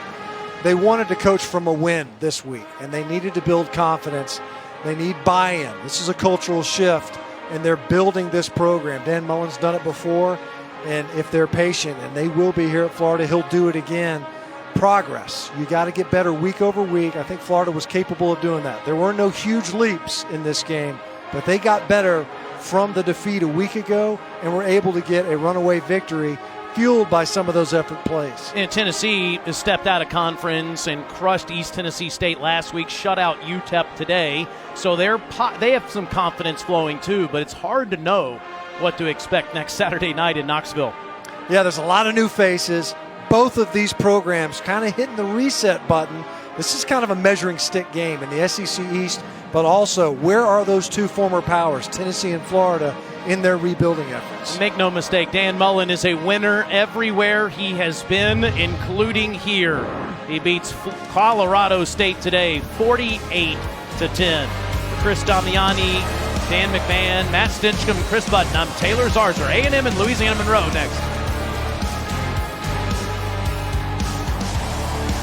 they wanted to coach from a win this week, and they needed to build confidence. They need buy-in. This is a cultural shift, and they're building this program. Dan Mullen's done it before, and if they're patient, and they will be here at Florida, he'll do it again. Progress. You got to get better week over week. I think Florida was capable of doing that. There were no huge leaps in this game, but they got better from the defeat a week ago and were able to get a runaway victory fueled by some of those effort plays. And Tennessee has stepped out of conference and crushed East Tennessee State last week, shut out UTEP today. So they have some confidence flowing too, but it's hard to know what to expect next Saturday night in Knoxville. Yeah, there's a lot of new faces. Both of these programs kind of hitting the reset button. This is kind of a measuring stick game in the SEC East, but also where are those two former powers, Tennessee and Florida, in their rebuilding efforts? Make no mistake, Dan Mullen is a winner everywhere he has been, including here. He beats Colorado State today, 48-10. For Chris Damiani, Dan McMahon, Matt Stinchcomb, Chris Button, I'm Taylor Zarzer. A&M and Louisiana Monroe next.